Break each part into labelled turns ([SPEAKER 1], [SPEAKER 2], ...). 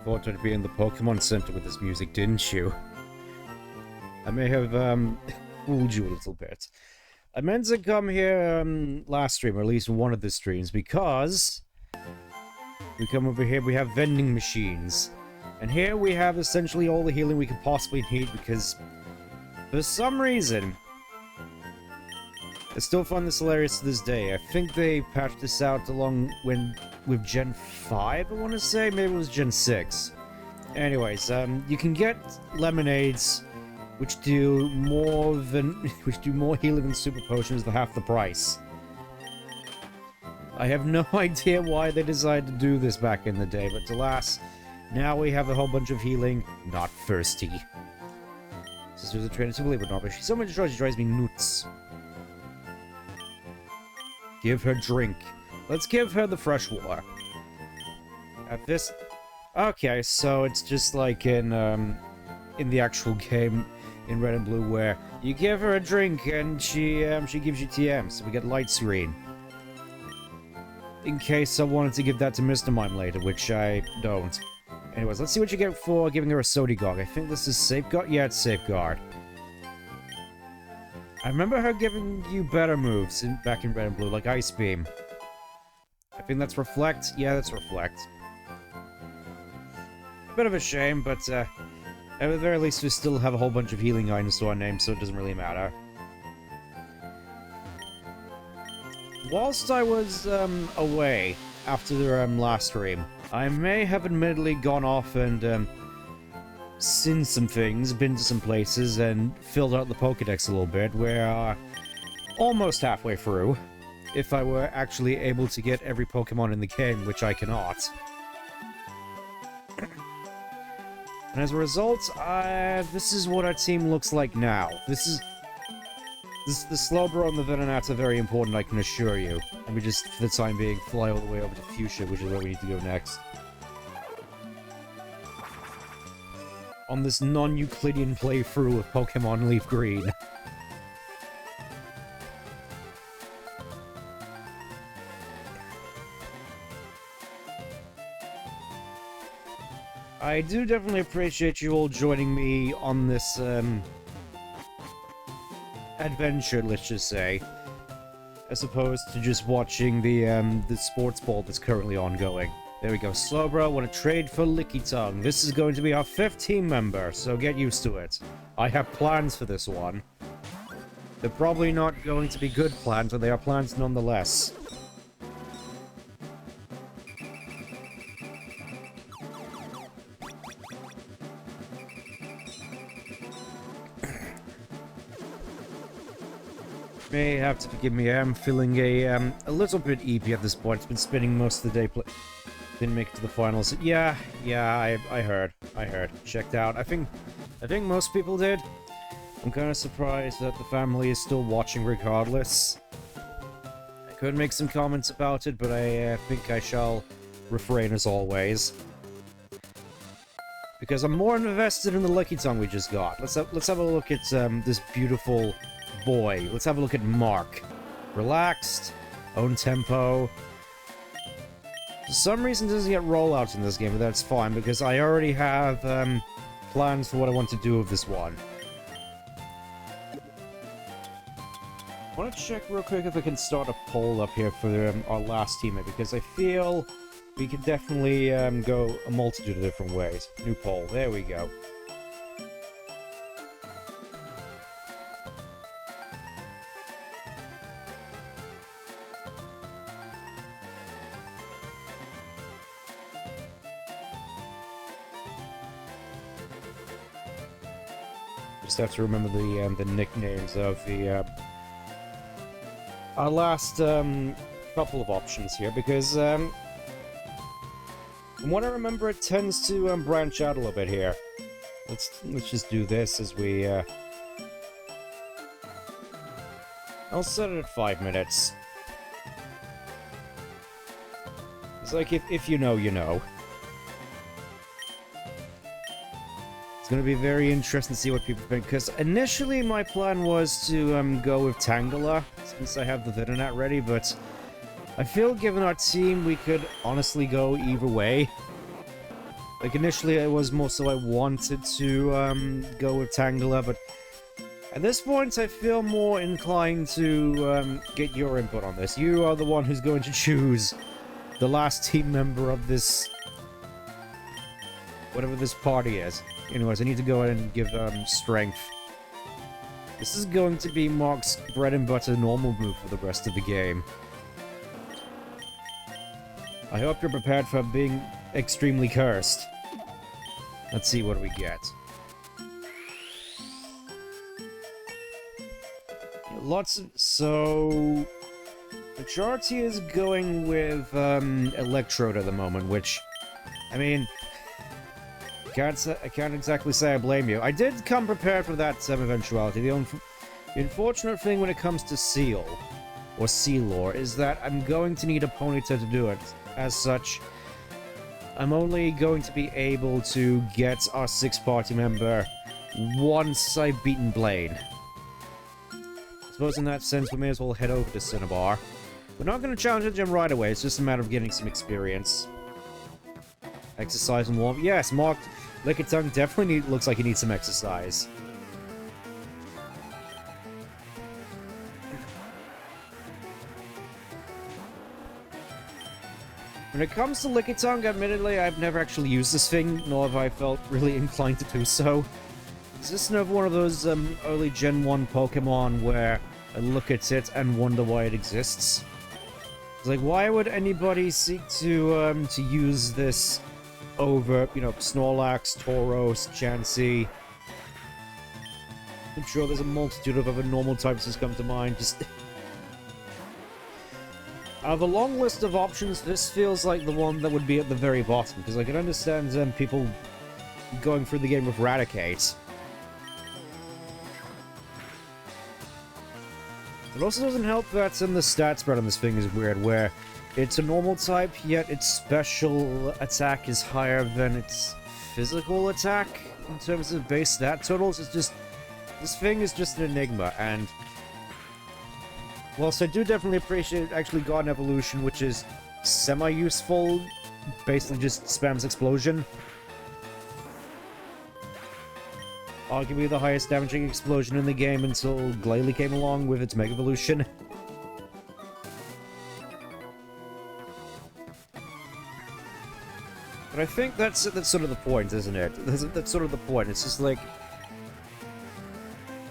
[SPEAKER 1] thought I'd be in the Pokemon Center with this music, didn't you? I may have, fooled you a little bit. I meant to come here, last stream, or at least one of the streams, because we come over here, we have vending machines. And here we have essentially all the healing we could possibly need, because for some reason, I still find this hilarious to this day. I think they patched this out along with Gen 5, I want to say? Maybe it was Gen 6. Anyways, you can get lemonades which do more healing than super potions for half the price. I have no idea why they decided to do this back in the day, but alas, now we have a whole bunch of healing, not thirsty. Sister's a trainer to believe it or not, but she's so much joy she drives me nuts. Give her drink. Let's give her the fresh water. At this... Okay, so it's just like in the actual game in Red and Blue where you give her a drink and she gives you TM, so we get light screen. In case I wanted to give that to Mr. Mime later, which I don't. Anyways, let's see what you get for giving her a Sodigog. I think this is Safeguard? Yeah, it's Safeguard. I remember her giving you better moves back in Red and Blue, like Ice Beam. I think that's Reflect. Yeah, that's Reflect. Bit of a shame, but at the very least we still have a whole bunch of healing items to our name, so it doesn't really matter. Whilst I was away after the last stream, I may have admittedly gone off and seen some things, been to some places, and filled out the Pokédex a little bit, where almost halfway through, if I were actually able to get every Pokemon in the game, which I cannot. And as a result, this is what our team looks like now. The Slowbro and the Venonat are very important, I can assure you. Let me just, for the time being, fly all the way over to Fuchsia, which is where we need to go next. On this non-Euclidean playthrough of Pokemon Leaf Green. I do definitely appreciate you all joining me on this, adventure, let's just say, as opposed to just watching the sports ball that's currently ongoing. There we go. Slowbro, want to trade for Lickitung. This is going to be our 5th team member, so get used to it. I have plans for this one. They're probably not going to be good plans, but they are plans nonetheless. May have to forgive me, I am feeling a little bit EP at this point. It's been spending most of the day didn't make it to the finals. Yeah, I heard. Checked out. I think most people did. I'm kind of surprised that the family is still watching regardless. I could make some comments about it, but I think I shall refrain as always. Because I'm more invested in the Lickitung we just got. Let's have a look at this beautiful boy. Let's have a look at Mark. Relaxed, own tempo. For some reason it doesn't get rollouts in this game, but that's fine, because I already have plans for what I want to do with this one. I want to check real quick if I can start a poll up here for our last teammate, because I feel we could definitely go a multitude of different ways. New poll, there we go. Just have to remember the nicknames of the our last couple of options here, because from what I remember, it tends to branch out a little bit here. Let's just do this as we I'll set it at 5 minutes. It's like if you know, you know. It's gonna be very interesting to see what people think, because initially my plan was to go with Tangela, since I have the Venonat ready, but I feel given our team we could honestly go either way. Like, initially it was more so I wanted to go with Tangela, but at this point I feel more inclined to get your input on this. You are the one who's going to choose the last team member of this... whatever this party is. Anyways, I need to go ahead and give strength. This is going to be Mark's bread and butter normal move for the rest of the game. I hope you're prepared for being extremely cursed. Let's see what we get. Lots of... so... majority is going with Electrode at the moment, which... I mean... I can't exactly say I blame you. I did come prepared for that eventuality. The unfortunate thing when it comes to Seal, or Sealor, is that I'm going to need a Ponyta to do it. As such, I'm only going to be able to get our 6th party member once I've beaten Blaine. I suppose in that sense, we may as well head over to Cinnabar. We're not going to challenge him right away, it's just a matter of getting some experience. Exercise and warm. Yes, Mark Lickitung definitely looks like he needs some exercise. When it comes to Lickitung, admittedly, I've never actually used this thing, nor have I felt really inclined to do so. Is this another one of those early Gen 1 Pokemon where I look at it and wonder why it exists? It's like, why would anybody seek to use this over, you know, Snorlax, Tauros, Chansey? I'm sure there's a multitude of other normal types that's come to mind. Just out of a long list of options, this feels like the one that would be at the very bottom, because I can understand people going through the game with Raticate. It also doesn't help that the stat spread on this thing is weird, where it's a normal type, yet its special attack is higher than its physical attack in terms of base stat totals. It's just... this thing is just an enigma, and... whilst I do definitely appreciate actually Garden Evolution, which is semi-useful, basically just spams Explosion. Arguably the highest damaging explosion in the game until Glalie came along with its Mega Evolution. But I think that's sort of the point, isn't it? That's sort of the point. It's just like...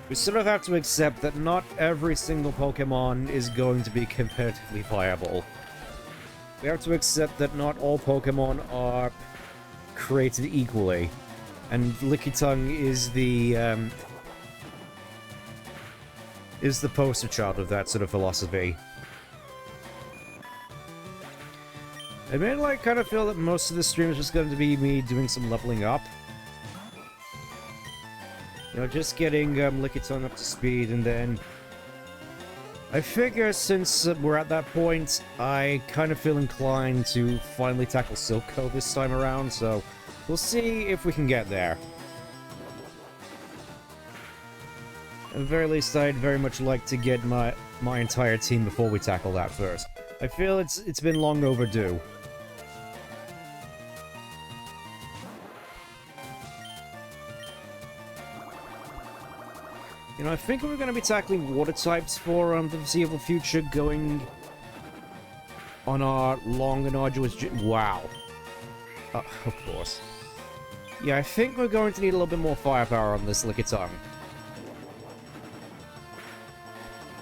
[SPEAKER 1] we sort of have to accept that not every single Pokemon is going to be competitively viable. We have to accept that not all Pokemon are created equally. And Lickitung is the poster child of that sort of philosophy. I mean, like, kind of feel that most of the stream is just going to be me doing some leveling up. You know, just getting Lickitung up to speed, and then... I figure since we're at that point, I kind of feel inclined to finally tackle Silco this time around, so we'll see if we can get there. At the very least, I'd very much like to get my entire team before we tackle that first. I feel it's been long overdue. You know, I think we're going to be tackling water types for the foreseeable future, going on our long and arduous wow. Of course. Yeah, I think we're going to need a little bit more firepower on this Lickitung.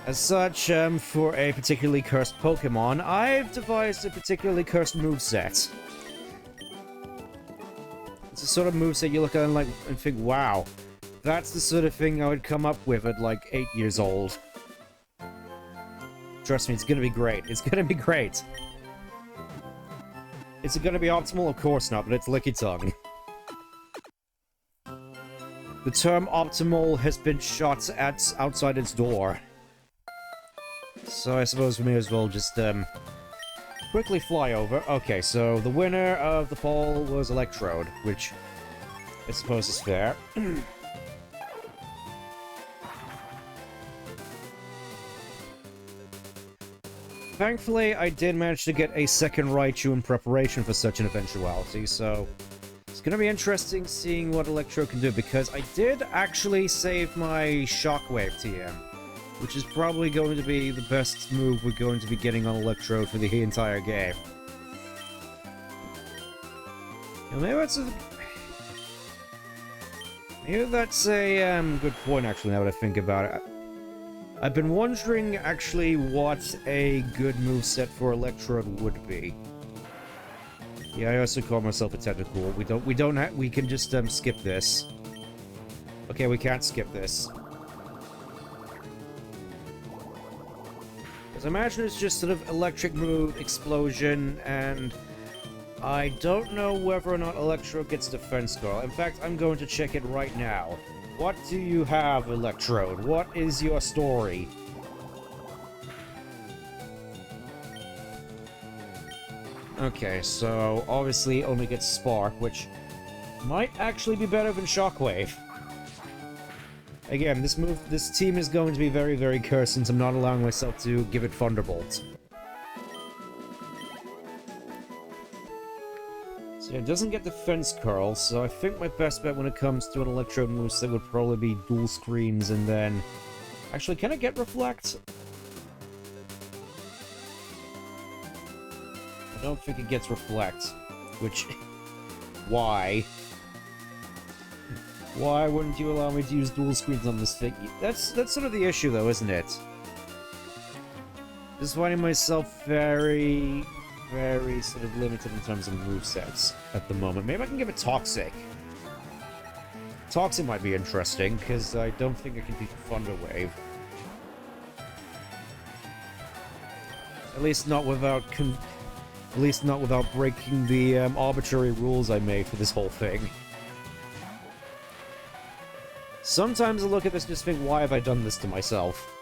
[SPEAKER 1] As such, for a particularly cursed Pokemon, I've devised a particularly cursed moveset. It's a sort of moveset you look at and think, wow. That's the sort of thing I would come up with at, like, 8 years old. Trust me, it's gonna be great. It's gonna be great. Is it gonna be optimal? Of course not, but it's Lickitung. The term optimal has been shot at outside its door. So I suppose we may as well just, quickly fly over. Okay, so the winner of the poll was Electrode, which I suppose is fair. Thankfully, I did manage to get a second Raichu in preparation for such an eventuality, so it's gonna be interesting seeing what Electro can do, because I did actually save my Shockwave TM, which is probably going to be the best move we're going to be getting on Electro for the entire game. You know, maybe that's a good point, actually, now that I think about it. I've been wondering, actually, what a good moveset for Electrode would be. Yeah, I also call myself a tentacle. We can just, skip this. Okay, we can't skip this. Because I imagine it's just sort of electric move, explosion, and I don't know whether or not Electro gets defense girl. In fact, I'm going to check it right now. What do you have, Electrode? What is your story? Okay, so obviously only gets Spark, which might actually be better than Shockwave. Again, this team is going to be very, very cursed since I'm not allowing myself to give it Thunderbolt. So yeah, it doesn't get Defense Curl, so I think my best bet when it comes to an Electro moveset would probably be dual screens, and then... Actually, can I get Reflect? I don't think it gets Reflect, which... Why? Why wouldn't you allow me to use dual screens on this thing? That's sort of the issue, though, isn't it? Just finding myself very sort of limited in terms of movesets at the moment. Maybe I can give it Toxic. Toxic might be interesting, because I don't think I can beat Thunder Wave. At least not without breaking the arbitrary rules I made for this whole thing. Sometimes I look at this and just think, why have I done this to myself?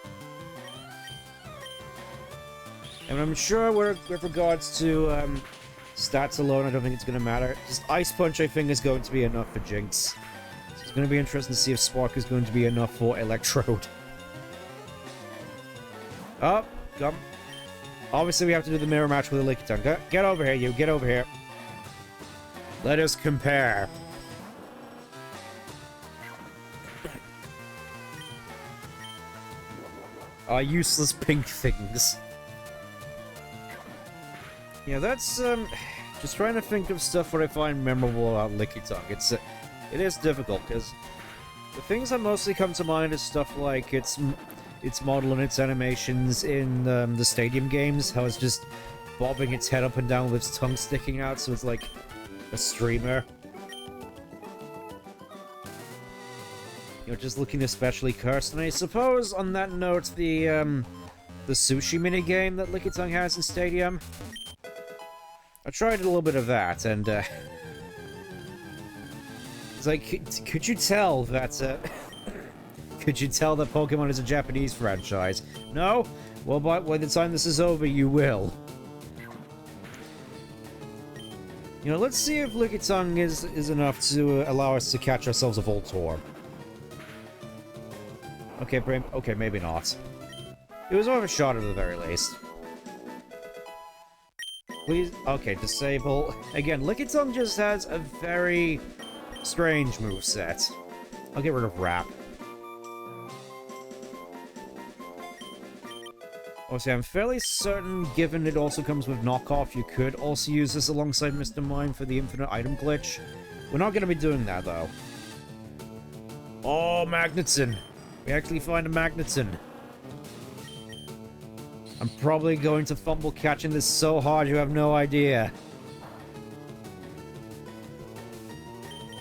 [SPEAKER 1] And I'm sure with regards to stats alone, I don't think it's going to matter. Just Ice Punch, I think, is going to be enough for Jinx. So it's going to be interesting to see if Spark is going to be enough for Electrode. Oh, come. Obviously, we have to do the mirror match with the Lickitung. Get over here, you. Get over here. Let us compare. Our useless pink things. Yeah, that's, just trying to think of stuff what I find memorable about Lickitung. It is difficult, because the things that mostly come to mind is stuff like its model and its animations in the stadium games, how it's just bobbing its head up and down with its tongue sticking out, so it's like a streamer. You know, just looking especially cursed. And I suppose, on that note, the sushi minigame that Lickitung has in Stadium, I tried a little bit of that, and, it's like, could you tell that, could you tell that Pokemon is a Japanese franchise? No? Well, by the time this is over, you will. You know, let's see if Lickitung is enough to allow us to catch ourselves a Voltorb. Okay, maybe not. It was worth a shot at the very least. Please, okay, disable. Again, Lickitung just has a very strange moveset. I'll get rid of Wrap. Also, I'm fairly certain, given it also comes with Knockoff, you could also use this alongside Mr. Mime for the infinite item glitch. We're not going to be doing that, though. Oh, Magneton! We actually find a Magneton. I'm probably going to fumble catching this so hard you have no idea.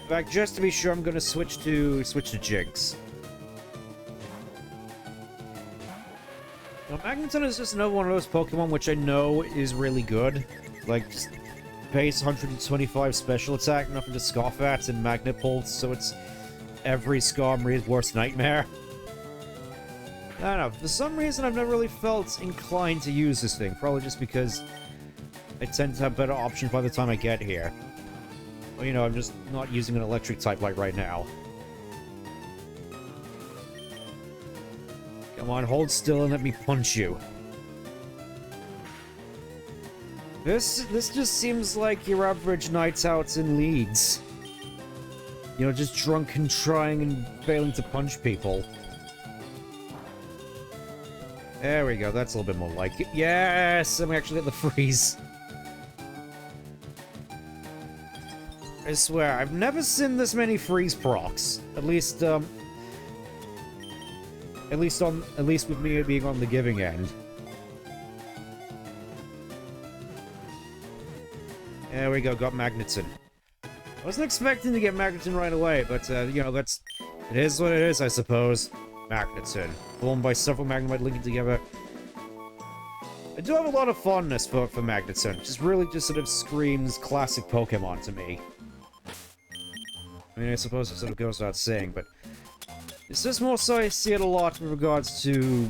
[SPEAKER 1] In fact, just to be sure, I'm going to switch to Jinx. Now, Magneton is just another one of those Pokemon which I know is really good. Like, just base 125 special attack, nothing to scoff at, and Magnet Pulse, so it's every Skarmory's worst nightmare. I don't know, for some reason I've never really felt inclined to use this thing, probably just because I tend to have better options by the time I get here. Well, you know, I'm just not using an electric type like right now. Come on, hold still and let me punch you. This just seems like your average nights out in Leeds. You know, just drunk and trying and failing to punch people. There we go, that's a little bit more like it. Yes! I'm actually at the freeze. I swear, I've never seen this many freeze procs. At least with me being on the giving end. There we go, got Magneton. I wasn't expecting to get Magneton right away, but, you know, it is what it is, I suppose. Magneton. Formed by several Magnemite linking together. I do have a lot of fondness for Magneton. Just really just sort of screams classic Pokemon to me. I mean, I suppose it sort of goes without saying, but... It's just more so I see it a lot with regards to...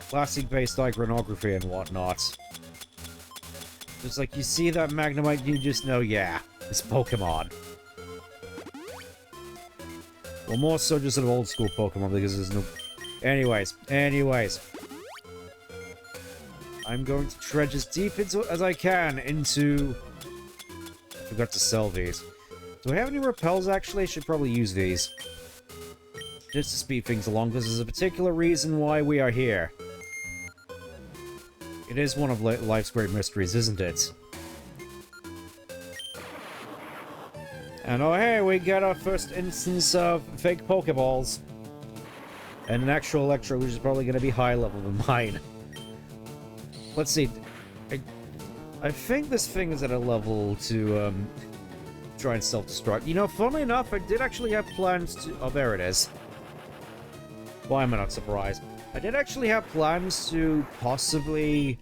[SPEAKER 1] classic-based iconography and whatnot. It's like, you see that Magnemite, you just know, yeah, it's Pokemon. Well, more so just sort of old-school Pokemon, because there's no... Anyways. I'm going to trudge as deep as I can into... I forgot to sell these. Do I have any repels, actually? I should probably use these. Just to speed things along, because there's a particular reason why we are here. It is one of life's great mysteries, isn't it? And oh hey, we got our first instance of fake Pokeballs. And an actual Electro, which is probably going to be higher level than mine. Let's see. I think this thing is at a level to try and self-destruct. You know, funnily enough, I did actually have plans to... Oh, there it is. Why am I not surprised? I did actually have plans to possibly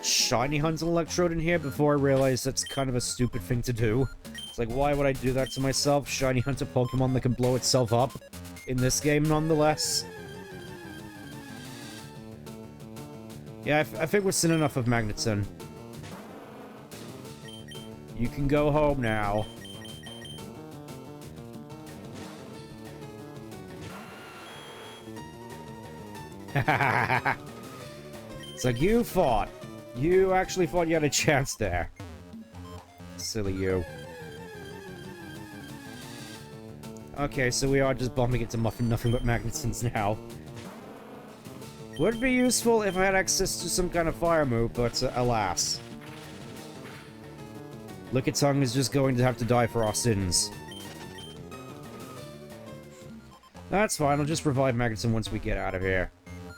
[SPEAKER 1] shiny hunt an Electrode in here before I realized that's kind of a stupid thing to do. It's like, why would I do that to myself? Shiny hunt a Pokemon that can blow itself up in this game, nonetheless. Yeah, I think we've seen enough of Magneton. You can go home now. It's like, you fought. You actually thought you had a chance there. Silly you. Okay, so we are just bumping into nothing but Magnetons now. Would be useful if I had access to some kind of fire move, but alas. Lickitung is just going to have to die for our sins. That's fine, I'll just revive Magneton once we get out of here.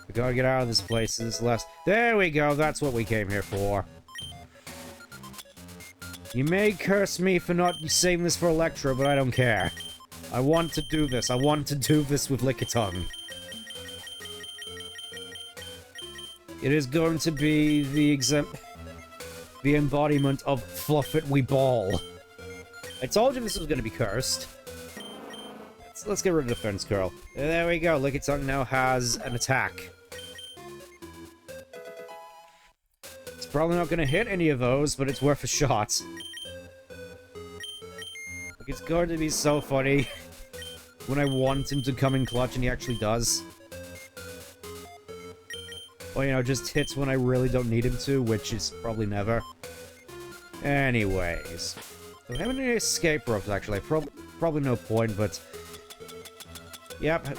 [SPEAKER 1] We gotta get out of this place. This last... There we go, that's what we came here for. You may curse me for not saving this for Electro, but I don't care. I want to do this. I want to do this with Lickitung. It is going to be the embodiment of Fluff It We Ball. I told you this was going to be cursed. Let's get rid of Defense Curl. There we go. Lickitung now has an attack. It's probably not going to hit any of those, but it's worth a shot. Like, it's going to be so funny when I want him to come in clutch and he actually does. Or, you know, just hits when I really don't need him to, which is probably never. Anyways. Do I have any escape ropes, actually? Probably no point, but... Yep.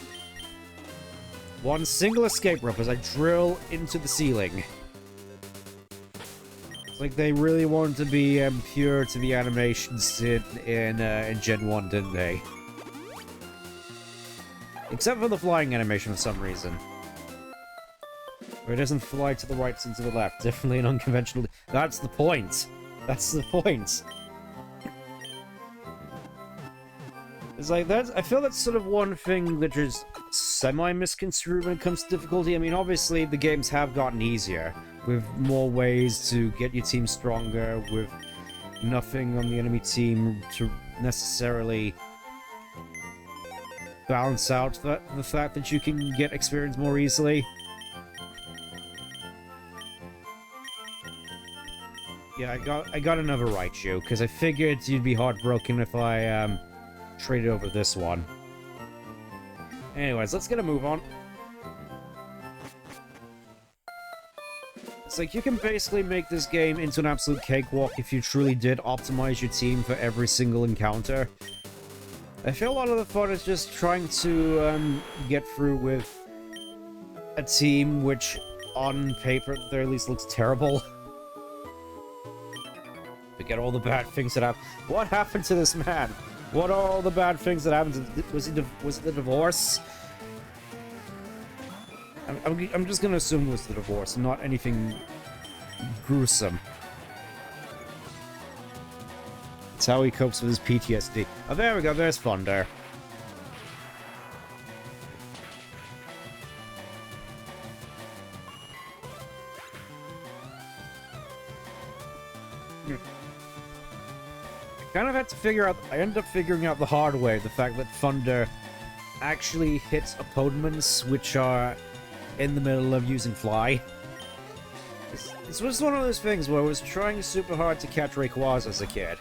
[SPEAKER 1] One single escape rope as I drill into the ceiling. It's like they really wanted to be pure to the animations in Gen 1, didn't they? Except for the flying animation for some reason. Where it doesn't fly to the right and to the left. Definitely an unconventional... That's the point! That's the point! It's like, I feel that's sort of one thing that is semi-misconstrued when it comes to difficulty. I mean, obviously, the games have gotten easier, with more ways to get your team stronger, with nothing on the enemy team to necessarily balance out the fact that you can get experience more easily. Yeah, I got another Raichu, because I figured you'd be heartbroken if I, traded over this one. Anyways, let's get a move on. It's like, you can basically make this game into an absolute cakewalk if you truly did optimize your team for every single encounter. I feel a lot of the fun is just trying to get through with a team which, on paper, at the very least, looks terrible. Forget all the bad things that happened. What happened to this man? What are all the bad things that happened? Was it the divorce? I'm just gonna assume it was the divorce, not anything gruesome. It's how he copes with his PTSD. Oh, there we go. There's Thunder. I kind of had to figure out... I ended up figuring out the hard way, the fact that Thunder actually hits opponents which are in the middle of using Fly. This was one of those things where I was trying super hard to catch Rayquaza as a kid.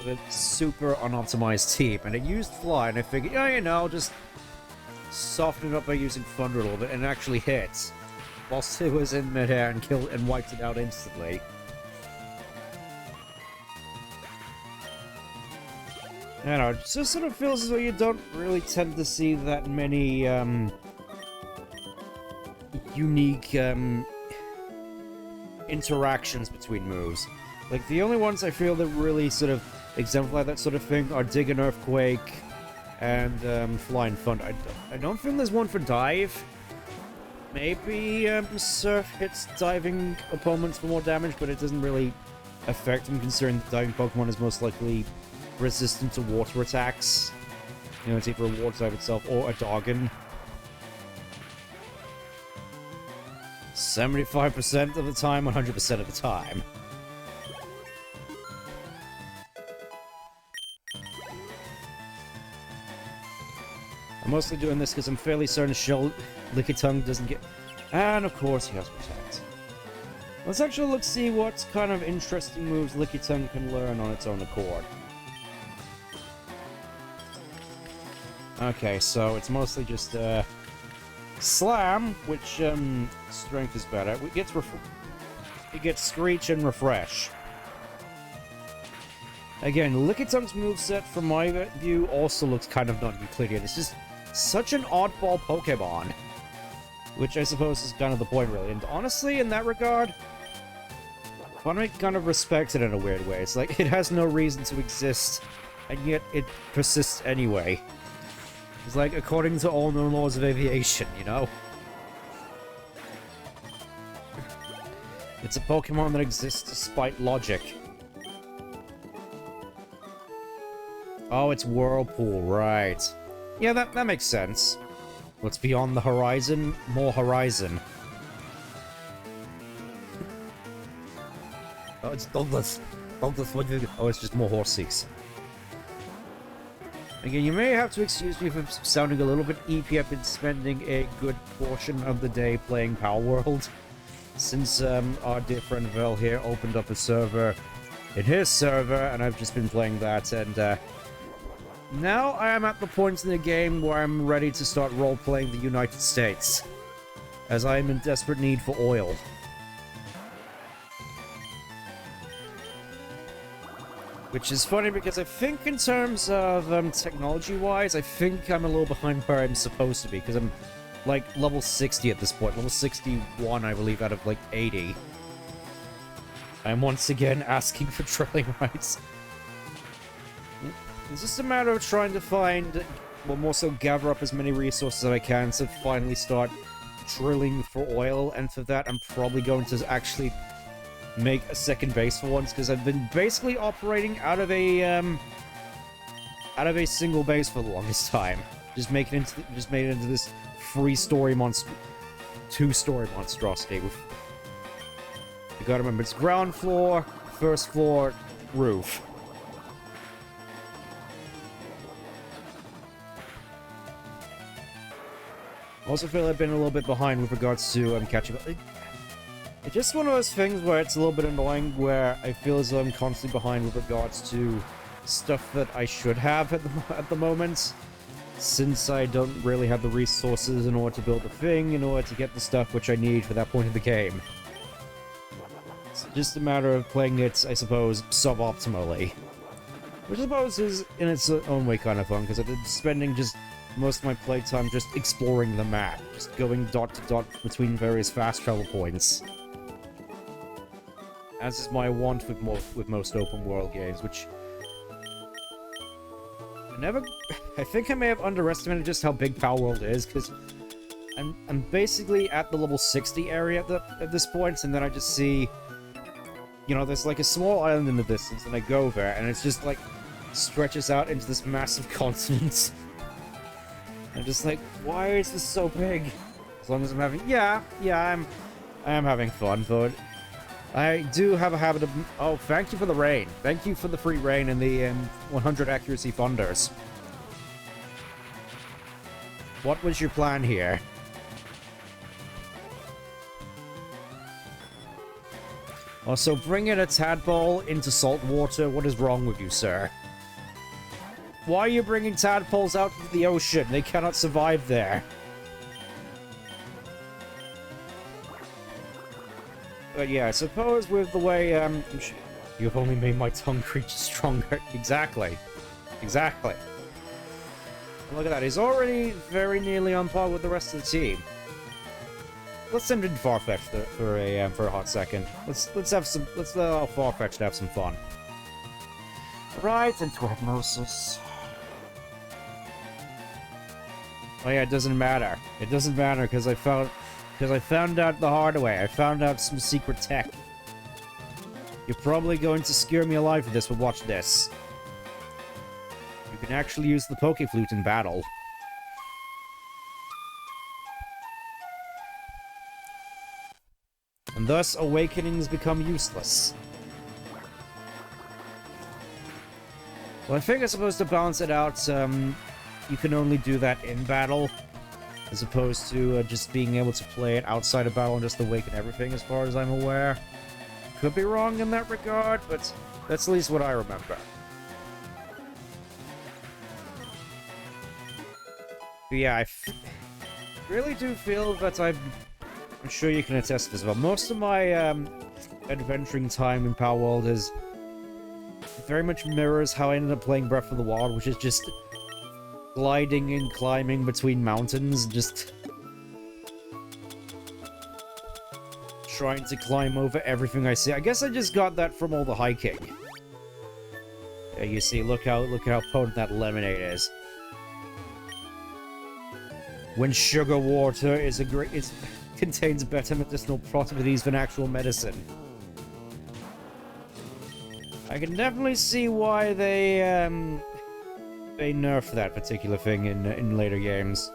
[SPEAKER 1] With a super unoptimized team, and it used Fly, and I figured, oh, you know, I'll just soften it up by using Thunder a little bit, and it actually hits. Whilst it was in midair and wiped it out instantly. I don't know, it just sort of feels as though you don't really tend to see that many, unique, interactions between moves. Like, the only ones I feel that really sort of exemplify that sort of thing are Dig and Earthquake and, Fly and Thunder. I don't think there's one for Dive. Maybe, Surf hits diving opponents for more damage, but it doesn't really affect them, considering the diving Pokemon is most likely resistant to water attacks. You know, it's either a water type itself or a Doggin. 75% of the time, 100% of the time. I'm mostly doing this because I'm fairly certain Shell Lickitung doesn't get... And of course he has Protect. Let's actually see what kind of interesting moves Lickitung can learn on its own accord. Okay, so it's mostly just, Slam, which, strength is better. It gets Screech and Refresh. Again, Lickitung's moveset, from my view, also looks kind of non-Euclidean. It's just such an oddball Pokemon. Which I suppose is kind of the point, really. And honestly, in that regard, I kind of respect it in a weird way. It's like, it has no reason to exist, and yet it persists anyway. It's like, according to all known laws of aviation, you know? It's a Pokemon that exists despite logic. Oh, it's Whirlpool, right. Yeah, that makes sense. What's beyond the horizon? More horizon. Oh, it's Douglas. Douglas, what did you... Oh, it's just more Horseys. Again, you may have to excuse me for sounding a little bit eepy. I've been spending a good portion of the day playing Power World. Since our dear friend Vel here opened up a server in his server, and I've just been playing that, and now I am at the point in the game where I'm ready to start role-playing the United States, as I am in desperate need for oil. Which is funny because I think in terms of technology-wise, I think I'm a little behind where I'm supposed to be, because I'm like level 60 at this point, level 61 I believe out of like 80. I'm once again asking for trailing rights. It's just a matter of trying to find, well, more so gather up as many resources as I can to finally start drilling for oil, and for that I'm probably going to actually make a second base for once, because I've been basically operating out of a single base for the longest time. Just made it into this two-story monstrosity. You gotta remember, it's ground floor, first floor, roof. I also feel I've been a little bit behind with regards to catching up. It's just one of those things where it's a little bit annoying, where I feel as though I'm constantly behind with regards to stuff that I should have at the moment. since I don't really have the resources in order to build a thing, in order to get the stuff which I need for that point in the game. It's just a matter of playing it, I suppose, suboptimally. Which I suppose is, in its own way, kind of fun, because I've been spending just most of my playtime just exploring the map, just going dot to dot between various fast travel points. As is my want with most open world games, which I think I may have underestimated just how big Palworld is, because I'm basically at the level 60 area at this point, and then I just see, you know, there's like a small island in the distance, and I go there, and it's just like stretches out into this massive continent. I'm just like, why is this so big? As long as I'm having, I am having fun, but I do have a habit of, oh, thank you for the rain. Thank you for the free rain and the 100 accuracy thunders. What was your plan here? Also, bringing a tadpole into salt water, what is wrong with you, sir? Why are you bringing tadpoles out into the ocean? They cannot survive there. But yeah, I suppose with the way, you've only made my tongue creature stronger. Exactly. Exactly. Look at that, he's already very nearly on par with the rest of the team. Let's send in Farfetch for a hot second. Let's let Farfetch have some fun. Right into hypnosis. Oh yeah, it doesn't matter. It doesn't matter because I found out the hard way. I found out some secret tech. You're probably going to scare me alive with this, but watch this. You can actually use the Pokeflute in battle. And thus, awakenings become useless. Well, I think I'm supposed to balance it out. You can only do that in battle, as opposed to just being able to play it outside of battle and just awaken everything, as far as I'm aware. Could be wrong in that regard, but that's at least what I remember. But yeah, I really do feel that I'm sure you can attest to this, but most of my adventuring time in Palworld is very much mirrors how I ended up playing Breath of the Wild, which is just gliding and climbing between mountains, just trying to climb over everything I see. I guess I just got that from all the hiking. Yeah, you see, look how potent that lemonade is. When sugar water is contains better medicinal properties than actual medicine. I can definitely see why they nerfed that particular thing in later games.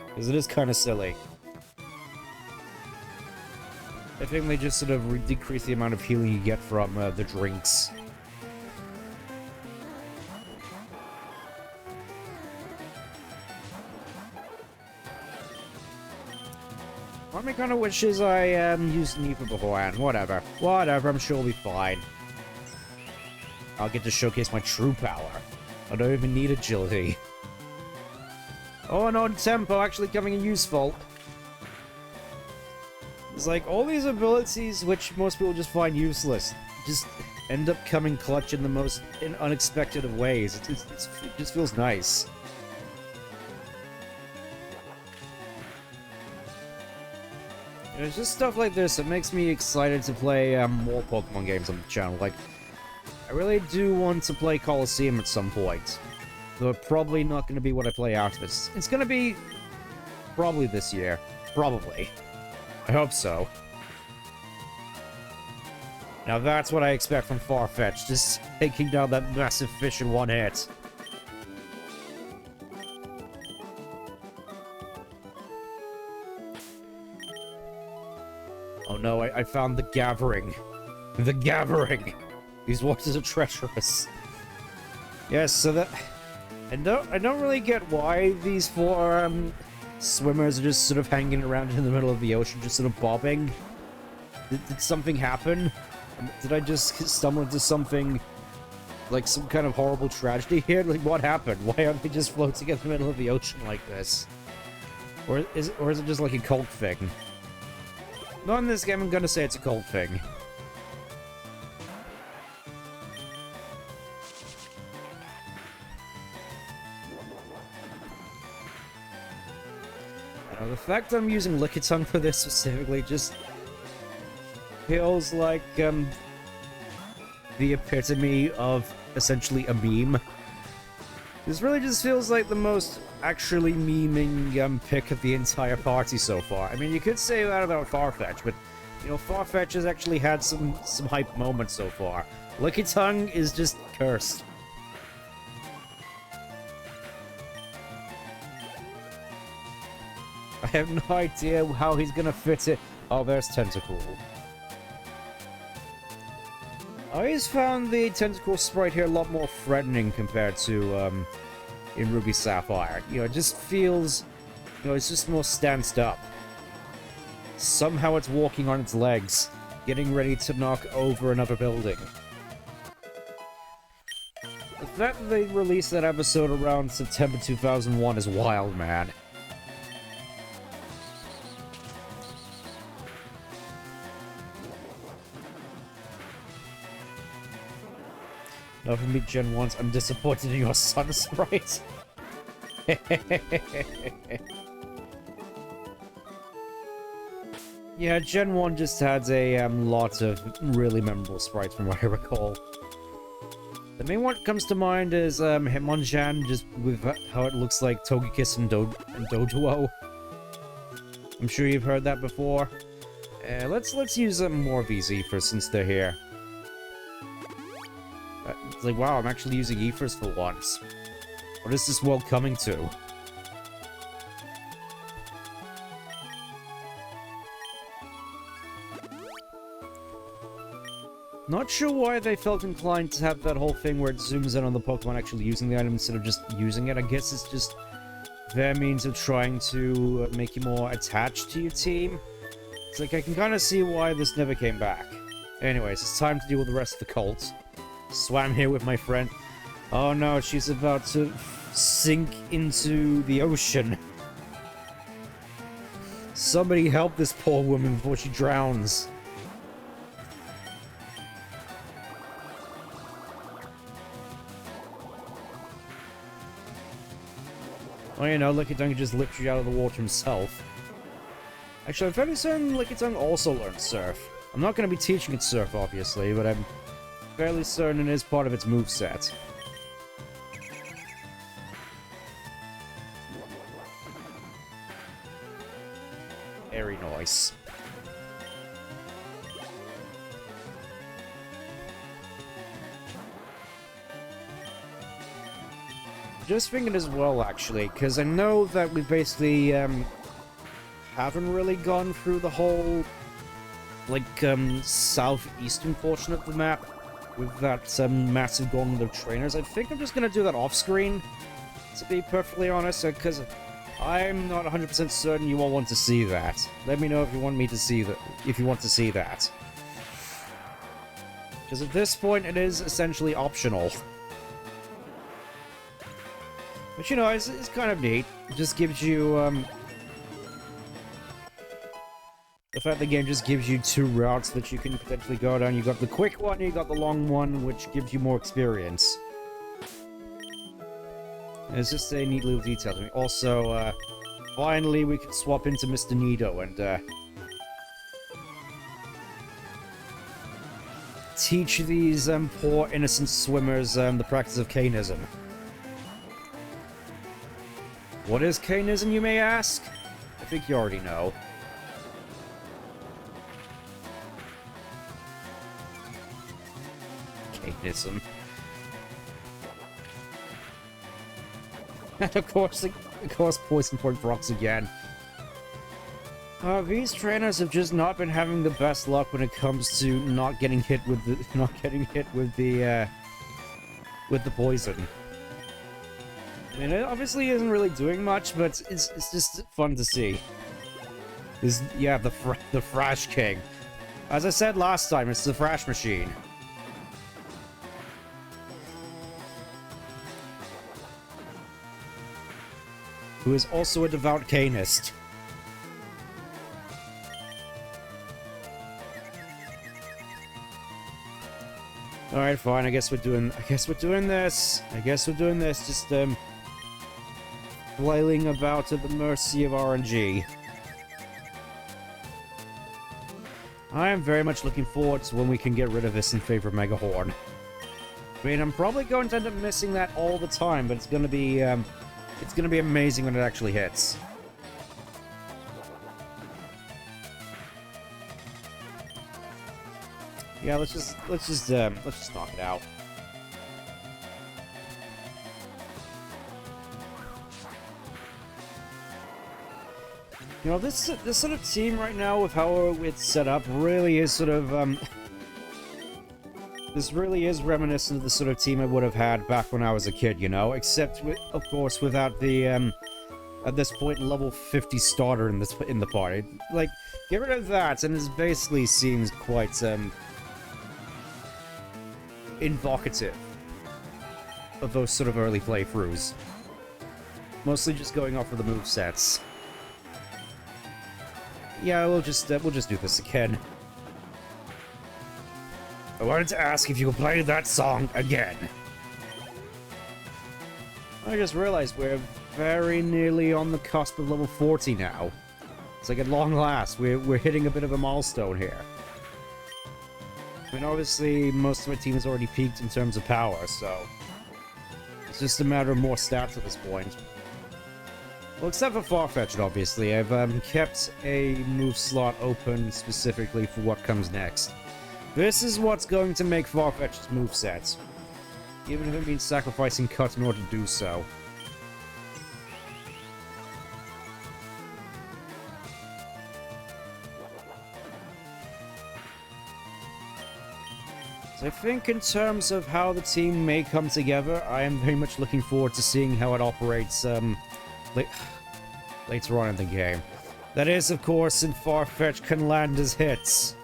[SPEAKER 1] Because it is kind of silly. I think they just sort of decrease the amount of healing you get from the drinks. Part of me kind of wishes I used Neepa beforehand. Whatever, I'm sure we'll be fine. I'll get to showcase my true power. I don't even need agility. Oh, and on tempo actually coming in useful. It's like all these abilities, which most people just find useless, just end up coming clutch in the most unexpected of ways. It just feels nice. And it's just stuff like this that makes me excited to play more Pokemon games on the channel. Like, I really do want to play Colosseum at some point. Though probably not going to be what I play after this. It's going to be probably this year. Probably. I hope so. Now that's what I expect from Farfetch, just taking down that massive fish in one hit. Oh no, I found the Gathering. The Gathering! These waters are treacherous. Yes, so that... I don't really get why these four swimmers are just sort of hanging around in the middle of the ocean, just sort of bobbing. Did something happen? Did I just stumble into something like some kind of horrible tragedy here? Like, what happened? Why aren't they just floating in the middle of the ocean like this? Or is it just like a cult thing? Not in this game, I'm gonna say it's a cult thing. The fact I'm using Lickitung for this specifically just feels like the epitome of essentially a meme. This really just feels like the most actually memeing pick of the entire party so far. I mean, you could say that about Farfetch, but you know, Farfetch has actually had some hype moments so far. Lickitung is just cursed. I have no idea how he's gonna fit it. Oh, there's Tentacle. I always found the Tentacle sprite here a lot more threatening compared to, in Ruby Sapphire. You know, it just feels... You know, it's just more stanced up. Somehow it's walking on its legs, getting ready to knock over another building. The fact that they released that episode around September 2001 is wild, man. Nothing beat Gen 1's. I'm disappointed in your sun sprite. Yeah, Gen 1 just had a lot of really memorable sprites from what I recall. The main one that comes to mind is Hitmonchan, just with how it looks like Togekiss and Doduo. I'm sure you've heard that before. Let's use more of these Ethers since they're here. It's like, wow, I'm actually using Ethers for once. What is this world coming to? Not sure why they felt inclined to have that whole thing where it zooms in on the Pokemon actually using the item instead of just using it. I guess it's just their means of trying to make you more attached to your team. It's like, I can kind of see why this never came back. Anyways, it's time to deal with the rest of the cult. Swam here with my friend. Oh no, she's about to sink into the ocean. Somebody help this poor woman before she drowns. Oh, you know, Lickitung just lifts you out of the water himself. Actually, I'm fairly certain Lickitung also learned Surf. I'm not going to be teaching it Surf, obviously, but I'm fairly certain it is part of its moveset. Very nice. Just thinking as well, actually, because I know that we basically haven't really gone through the whole, like, southeastern portion of the map with that massive gauntlet of trainers. I think I'm just going to do that off-screen, to be perfectly honest, because I'm not 100% certain you all want to see that. Let me know if you want me to see that, if you want to see that. Because at this point, it is essentially optional. But, you know, it's kind of neat. It just gives you, the fact the game just gives you two routes that you can potentially go down. You got the quick one, you got the long one, which gives you more experience. And it's just a neat little detail to me. Also, finally we can swap into Mr. Nido and, teach these, poor innocent swimmers, the practice of Canism. What is Canism, you may ask? I think you already know. Canism. And of course, Poison Point Brox again. These trainers have just not been having the best luck when it comes to not getting hit with the poison. I mean, it obviously isn't really doing much, but it's just fun to see. Yeah, the Thrash King. As I said last time, it's the Thrash Machine. who is also a devout Canist. Alright, fine, I guess we're doing this. Just, flailing about at the mercy of RNG. I am very much looking forward to when we can get rid of this in favor of Mega Horn. I mean, I'm probably going to end up missing that all the time, but it's gonna be amazing when it actually hits. Yeah, let's just knock it out. You know, this sort of team right now, with how it's set up, really is sort of, this really is reminiscent of the sort of team I would have had back when I was a kid, you know? Except, of course, without the, at this point, level 50 starter in the party. Like, get rid of that, and it basically seems quite, evocative of those sort of early playthroughs. Mostly just going off of the movesets. Yeah, we'll just do this again. I wanted to ask if you could play that song again. I just realized we're very nearly on the cusp of level 40 now. It's like at long last, we're hitting a bit of a milestone here. I mean, obviously, most of my team has already peaked in terms of power, so it's just a matter of more stats at this point. Well, except for Farfetch'd, obviously. I've kept a move slot open specifically for what comes next. This is what's going to make Farfetch'd's movesets, even if it means sacrificing Cut in order to do so. So I think in terms of how the team may come together, I am very much looking forward to seeing how it operates, later on in the game. That is, of course, if Farfetch can land his hits.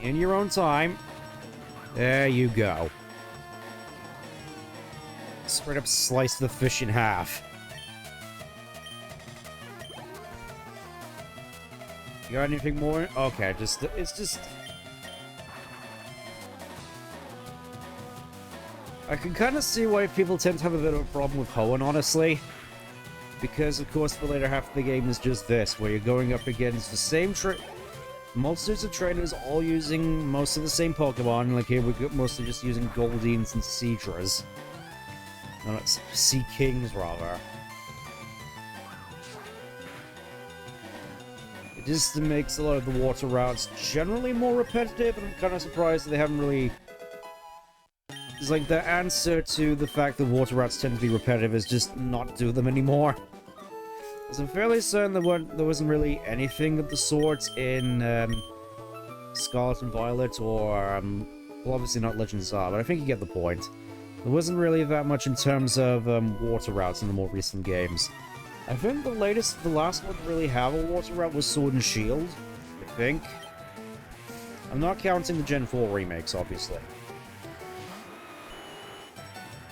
[SPEAKER 1] In your own time. There you go. Straight up slice the fish in half. You got anything more? Okay, it's just... I can kind of see why people tend to have a bit of a problem with Hoenn, honestly. Because, of course, the later half of the game is just this, where you're going up against the same multitudes of trainers all using most of the same Pokemon. Like here, we're mostly just using Goldines and Seadras. No, not Sea Kings, rather. It just makes a lot of the water routes generally more repetitive, and I'm kind of surprised that they haven't really... It's like the answer to the fact that water routes tend to be repetitive is just not do them anymore. Because I'm fairly certain there wasn't really anything of the sort in Scarlet and Violet, or, well, obviously not Legends are, but I think you get the point. There wasn't really that much in terms of water routes in the more recent games. I think the last one to really have a water route was Sword and Shield, I think. I'm not counting the Gen 4 remakes, obviously.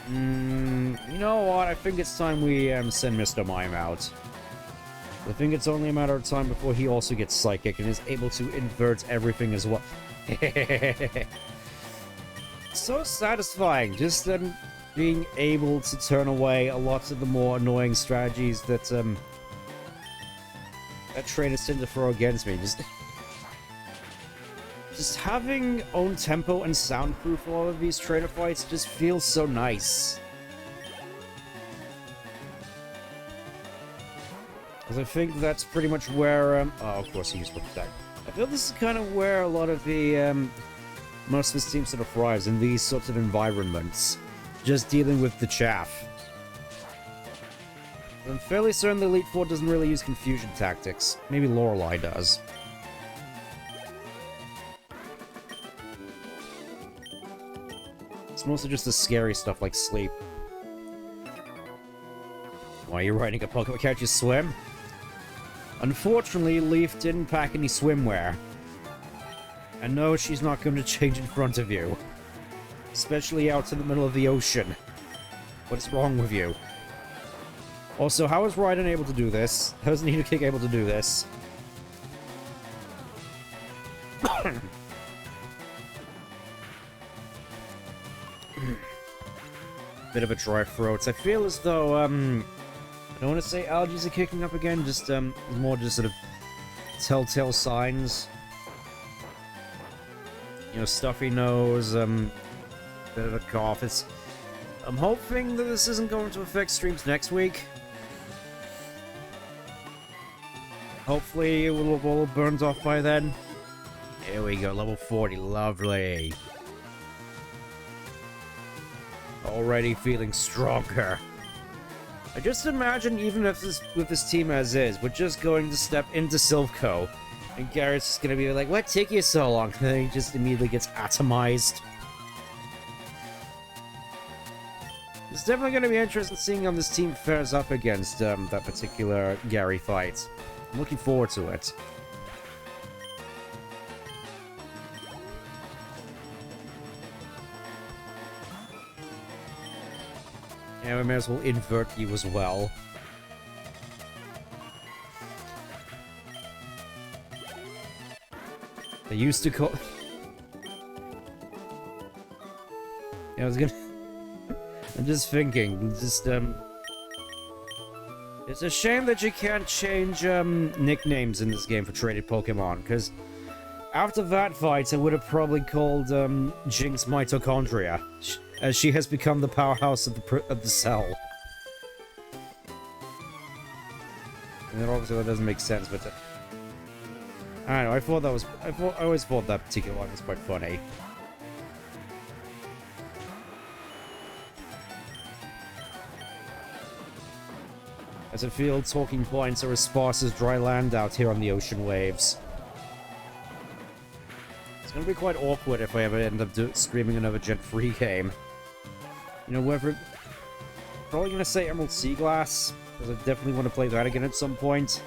[SPEAKER 1] You know what? I think it's time we send Mr. Mime out. I think it's only a matter of time before he also gets Psychic and is able to invert everything as well. So satisfying, just being able to turn away a lot of the more annoying strategies that that trainers tend to throw against me. Just having own tempo and soundproof for all of these trainer fights just feels so nice. Because I think that's pretty much where, oh, of course he used to protect. I feel this is kind of where a lot of the, most of this team sort of thrives, in these sorts of environments. Just dealing with the chaff. I'm fairly certain the Elite Four doesn't really use confusion tactics. Maybe Lorelei does. It's mostly just the scary stuff like sleep. Why are you riding a Pokemon? Can't you swim? Unfortunately, Leaf didn't pack any swimwear. And no, she's not going to change in front of you. Especially out in the middle of the ocean. What's wrong with you? Also, how is Raiden able to do this? How is Nidoking able to do this? Bit of a dry throat. I feel as though, I don't want to say allergies are kicking up again, just, more just sort of telltale signs. You know, stuffy nose, bit of a cough. I'm hoping that this isn't going to affect streams next week. Hopefully it will have all burned off by then. Here we go, level 40, lovely. Already feeling stronger. I just imagine, even if with this team as is, we're just going to step into Silph.Co, and Garrett's just gonna be like, "What took you so long?" And then he just immediately gets atomized. It's definitely gonna be interesting seeing how this team fares up against that particular Gary fight. I'm looking forward to it. Yeah, we may as well invert you as well. They used to call... Yeah, I was gonna... I'm just thinking, it's a shame that you can't change, nicknames in this game for traded Pokemon, because after that fight, I would have probably called, Jinx Mitochondria, as she has become the powerhouse of the cell. And then obviously that doesn't make sense, but... I don't know, I always thought that particular line was quite funny. As I feel talking points are as sparse as dry land out here on the ocean waves. It's gonna be quite awkward if I ever end up streaming another Gen 3 game. You know, whether... Probably gonna say Emerald Sea Glass, because I definitely want to play that again at some point.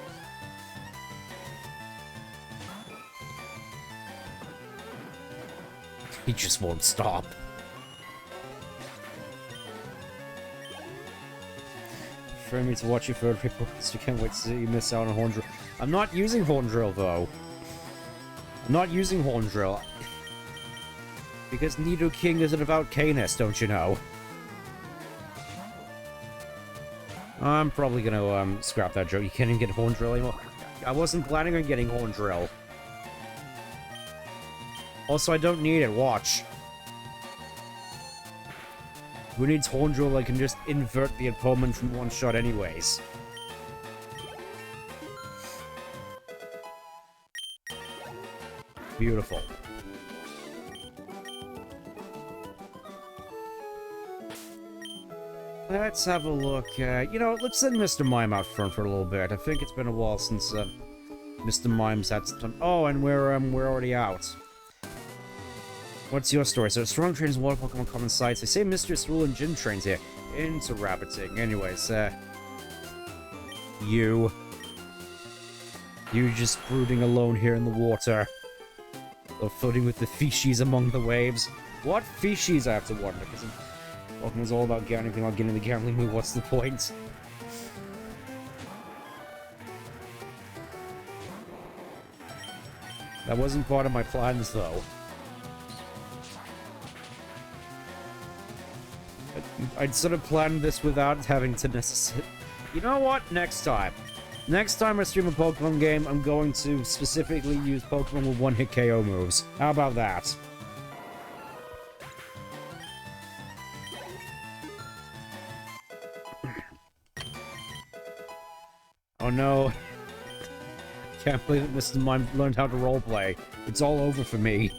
[SPEAKER 1] He just won't stop. For me to watch your third reports, you can't wait to see you miss out on Horn Drill. I'm not using Horn Drill, though. I'm not using Horn Drill. Because Nidoking isn't about Canis, don't you know? I'm probably gonna, scrap that joke. You can't even get Horn Drill anymore. I wasn't planning on getting Horn Drill. Also, I don't need it. Watch. Who needs Horn Drill? I can just invert the opponent from one shot anyways. Beautiful. Let's have a look. You know, let's send Mr. Mime out front for a little bit. I think it's been a while since Mr. Mime's had some time. Oh, and we're already out. What's your story? So, strong trains, water Pokemon, common sights. They say Mistress Rule and Gym trains here. Into rabbiting. Anyways, you just brooding alone here in the water. Or floating with the fishies among the waves. What fishies, I have to wonder, because Pokemon's all about getting anything like getting the gambling move. What's the point? That wasn't part of my plans, though. I'd sort of planned this without having to necessarily... You know what? Next time. Next time I stream a Pokemon game, I'm going to specifically use Pokemon with one-hit KO moves. How about that? Oh no. Can't believe that Mr. Mime learned how to roleplay. It's all over for me.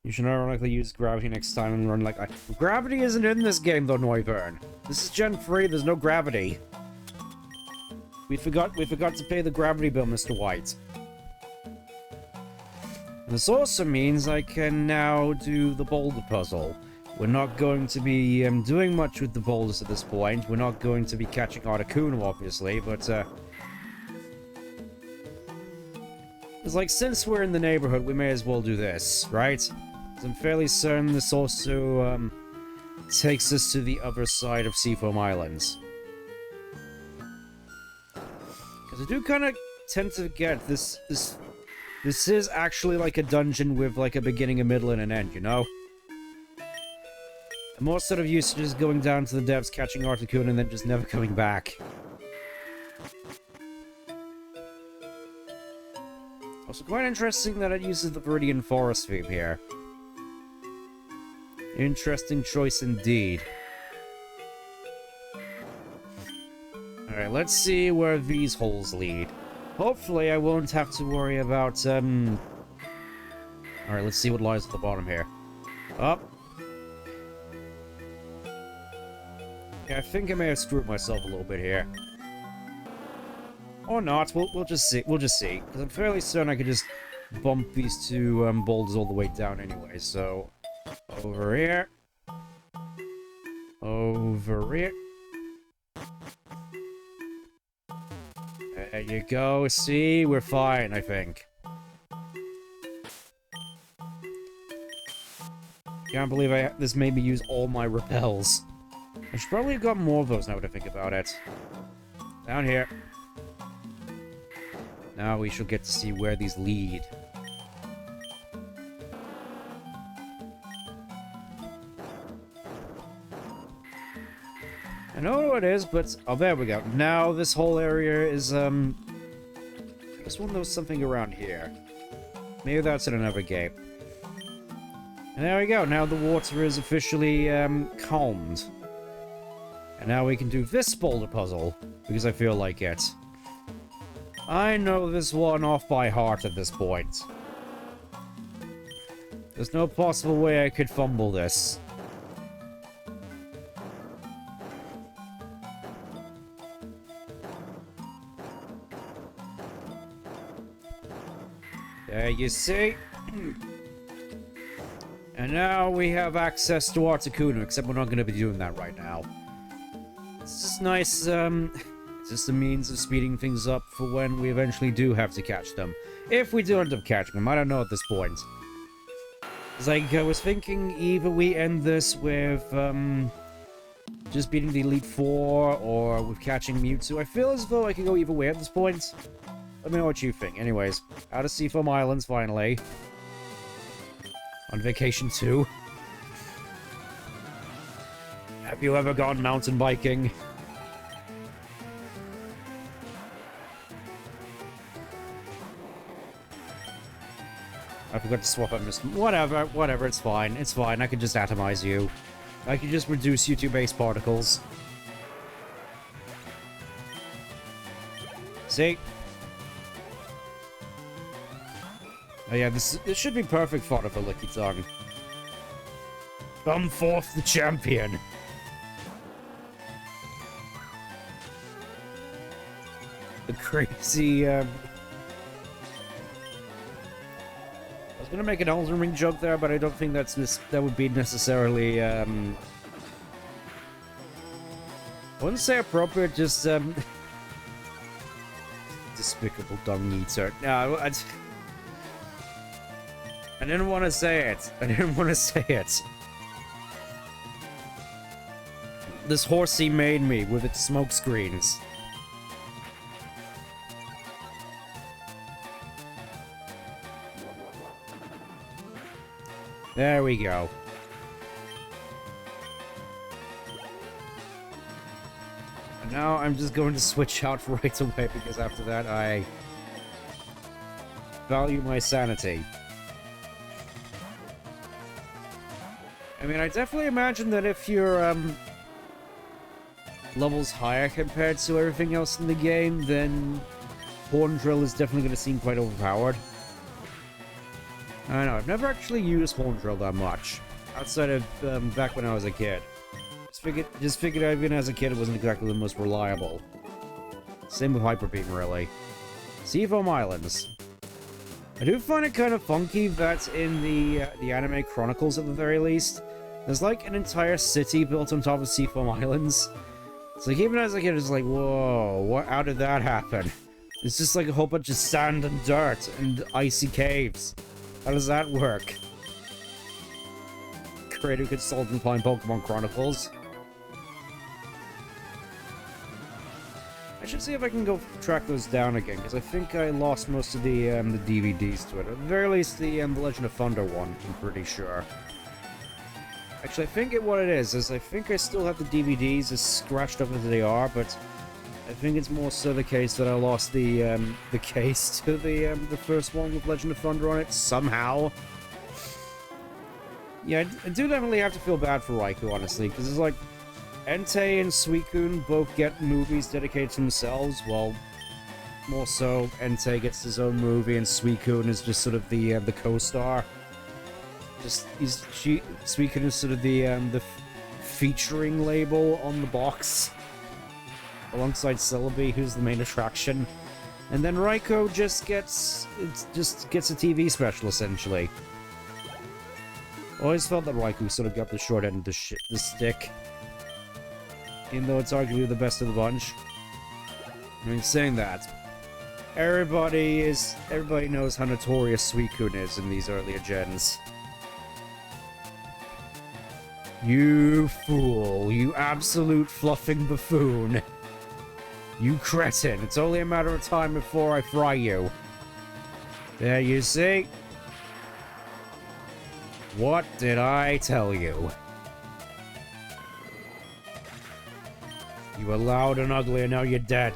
[SPEAKER 1] You should ironically use gravity next time and run like I... Gravity isn't in this game though, Noivern. This is Gen 3, there's no gravity. We forgot to pay the gravity bill, Mr. White. This also means I can now do the boulder puzzle. We're not going to be doing much with the boulders at this point. We're not going to be catching Articuno, obviously, but it's like, since we're in the neighborhood, we may as well do this, right? I'm fairly certain this also takes us to the other side of Seafoam Islands. Because I do kind of tend to forget this is actually like a dungeon with like a beginning, a middle, and an end, you know? I'm more sort of used to just going down to the depths, catching Articuno, and then just never coming back. Also quite interesting that it uses the Viridian Forest theme here. Interesting choice indeed. Alright, let's see where these holes lead. Hopefully I won't have to worry about, Alright, let's see what lies at the bottom here. Up. Yeah, I think I may have screwed myself a little bit here. Or not, we'll just see, Because I'm fairly certain I could just bump these two boulders all the way down anyway, so... Over here. Over here. There you go, see? We're fine, I think. Can't believe this made me use all my repels. I should probably have got more of those now that I think about it. Down here. Now we shall get to see where these lead. I don't know what it is, but... Oh, there we go. Now this whole area is, I just want to know something around here. Maybe that's in another game. And there we go. Now the water is officially, calmed. And now we can do this boulder puzzle, because I feel like it. I know this one off by heart at this point. There's no possible way I could fumble this. There you see. And now we have access to Articuno, except we're not going to be doing that right now. It's just nice, it's just a means of speeding things up for when we eventually do have to catch them. If we do end up catching them, I don't know at this point. It's like, I was thinking either we end this with, just beating the Elite Four, or with catching Mewtwo. I feel as though I can go either way at this point. Let me know what you think. Anyways, out of Seafoam Islands, finally. On vacation too. Have you ever gone mountain biking? I forgot to swap out Mr. Whatever, it's fine. It's fine, I could just atomize you. I could just reduce you to base particles. See? Oh yeah, this should be perfect fodder for Licky Tongue. Come forth the champion! The crazy, I was gonna make an Elden Ring joke there, but I don't think that would be necessarily, I wouldn't say appropriate, just, Despicable Dung Eater. No, I didn't want to say it. I didn't want to say it. This horsey made me with its smoke screens. There we go. And now I'm just going to switch out right away because after that I value my sanity. I mean, I definitely imagine that if your level's higher compared to everything else in the game, then Horn Drill is definitely going to seem quite overpowered. I don't know, I've never actually used Horn Drill that much, outside of back when I was a kid. Just figured even as a kid it wasn't exactly the most reliable. Same with Hyper Beam, really. Seafoam Islands. I do find it kind of funky that in the anime chronicles, at the very least, there's like an entire city built on top of Seafoam Islands. It's like, even as a kid, it's like, whoa, how did that happen? It's just like a whole bunch of sand and dirt and icy caves. How does that work? creative consultant behind Pokemon Chronicles. I should see if I can go track those down again, because I think I lost most of the DVDs to it. At the very least, the Legend of Thunder one, I'm pretty sure. Actually, I think what it is I think I still have the DVDs as scratched up as they are, but I think it's more so the case that I lost the case to the first one with Legend of Thunder on it, somehow. Yeah, I do definitely have to feel bad for Raikou, honestly, because it's like, Entei and Suicune both get movies dedicated to themselves, while more so Entei gets his own movie and Suicune is just sort of the co-star. Suicune is sort of the featuring label on the box, alongside Celebi, who's the main attraction, and then Raikou just gets a TV special essentially. I always felt that Raikou sort of got the short end of the stick. Even though it's arguably the best of the bunch. I mean, saying that, everybody knows how notorious Suicune is in these earlier gens. You fool, you absolute fluffing buffoon. You cretin, it's only a matter of time before I fry you. There you see. What did I tell you? You were loud and ugly, and now you're dead.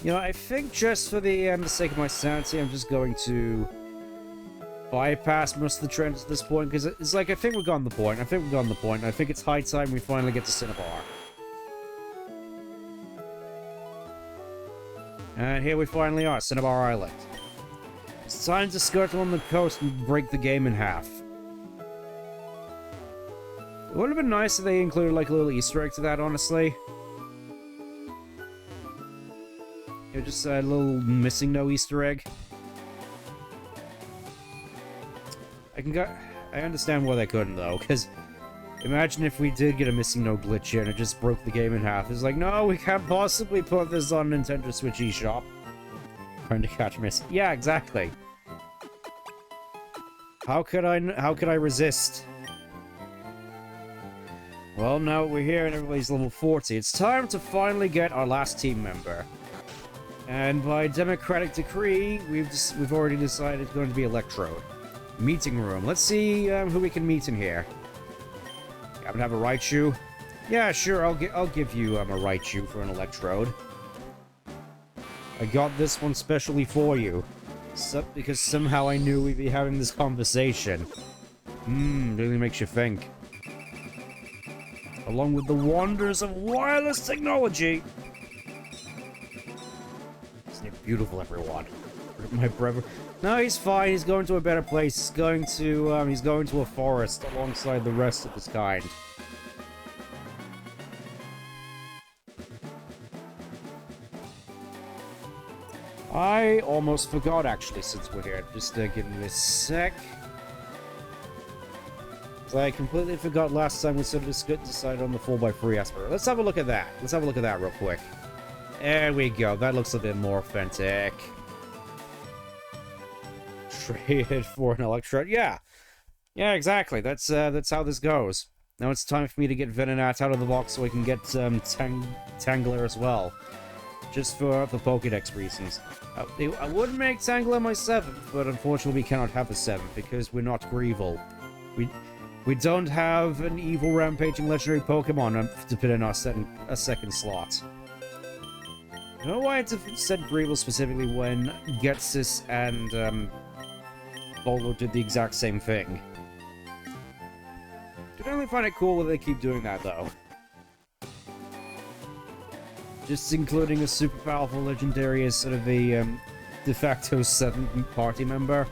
[SPEAKER 1] You know, I think just for the sake of my sanity, I'm just going to bypass most of the trends at this point, because it's like, I think we've gotten the point. I think it's high time we finally get to Cinnabar. And here we finally are, Cinnabar Island. It's time to skirt along the coast and break the game in half. It would have been nice if they included, like, a little Easter egg to that, honestly. You know, just a little missing no Easter egg. I understand why they couldn't, though, because imagine if we did get a missing no glitch here and it just broke the game in half. It's like, no, we can't possibly put this on Nintendo Switch eShop. Trying to catch miss. Yeah, exactly. How could I resist? Well, now we're here and everybody's level 40. It's time to finally get our last team member. And by democratic decree, we've already decided it's going to be Electrode. Meeting room. Let's see who we can meet in here. I happen to have a Raichu. Yeah, sure. I'll give you a Raichu for an Electrode. I got this one specially for you, because somehow I knew we'd be having this conversation. Really makes you think. Along with the wonders of wireless technology. Isn't it beautiful, everyone? My brother. No, he's fine. He's going to a better place. He's going to a forest alongside the rest of his kind. I almost forgot, actually, since we're here. Just give me a sec. I completely forgot last time we sort of decided on the 4x3 aspect. Let's have a look at that. Let's have a look at that real quick. There we go. That looks a bit more authentic. Traded for an Electrode. Yeah. Yeah, exactly. That's how this goes. Now it's time for me to get Venonat out of the box so we can get Tangler as well. Just for Pokédex reasons. I would make Tangler my 7th, but unfortunately we cannot have a 7th because we're not Greevil. We don't have an evil rampaging legendary Pokemon to put in our second slot. I don't know why I said Greevil specifically when Getsis and Bolo did the exact same thing. I definitely find it cool that they keep doing that, though. Just including a super powerful legendary as sort of a de facto 7th party member.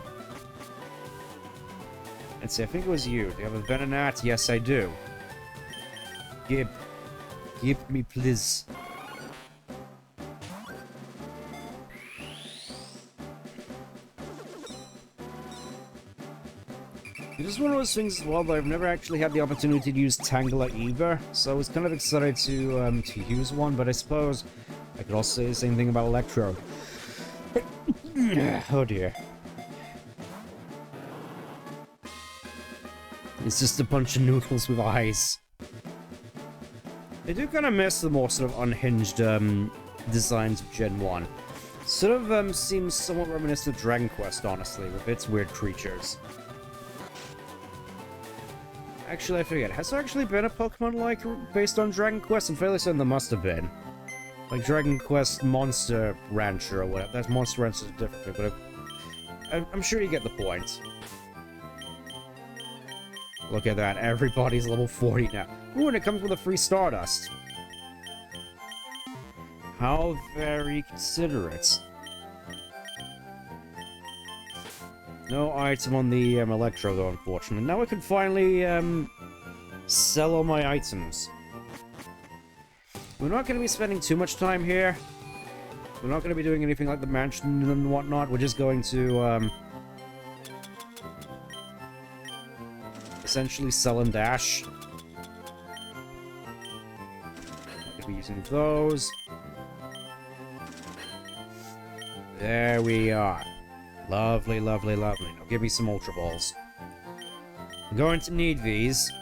[SPEAKER 1] Let's see, I think it was you. Do you have a Venonat? Yes, I do. Give me, please. This is one of those things as well that I've never actually had the opportunity to use Tangela either, so I was kind of excited to use one, but I suppose I could also say the same thing about Electrode. Oh dear. It's just a bunch of noodles with eyes. I do kind of miss the more sort of unhinged designs of Gen 1. Sort of seems somewhat reminiscent of Dragon Quest, honestly, with its weird creatures. Actually, I forget. Has there actually been a Pokemon like based on Dragon Quest? I'm fairly certain there must have been. Like Dragon Quest Monster Rancher or whatever. That's Monster Rancher is a different thing, but I'm sure you get the point. Look at that. Everybody's level 40 now. Ooh, and it comes with a free Stardust. How very considerate. No item on the Electro, though, unfortunately. Now I can finally sell all my items. We're not going to be spending too much time here. We're not going to be doing anything like the mansion and whatnot. We're just going to essentially sell and dash. Not going to be using those. There we are. Lovely, lovely, lovely. Now give me some Ultra Balls. I'm going to need these.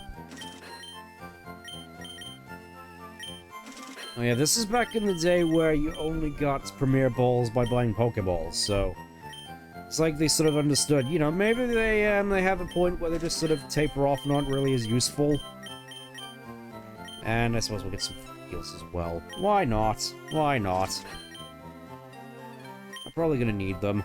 [SPEAKER 1] Oh yeah, this is back in the day where you only got Premier Balls by buying Pokeballs, so... It's like they sort of understood, you know, maybe they have a point where they just sort of taper off, not really as useful. And I suppose we'll get some heals as well. Why not? Why not? I'm probably gonna need them.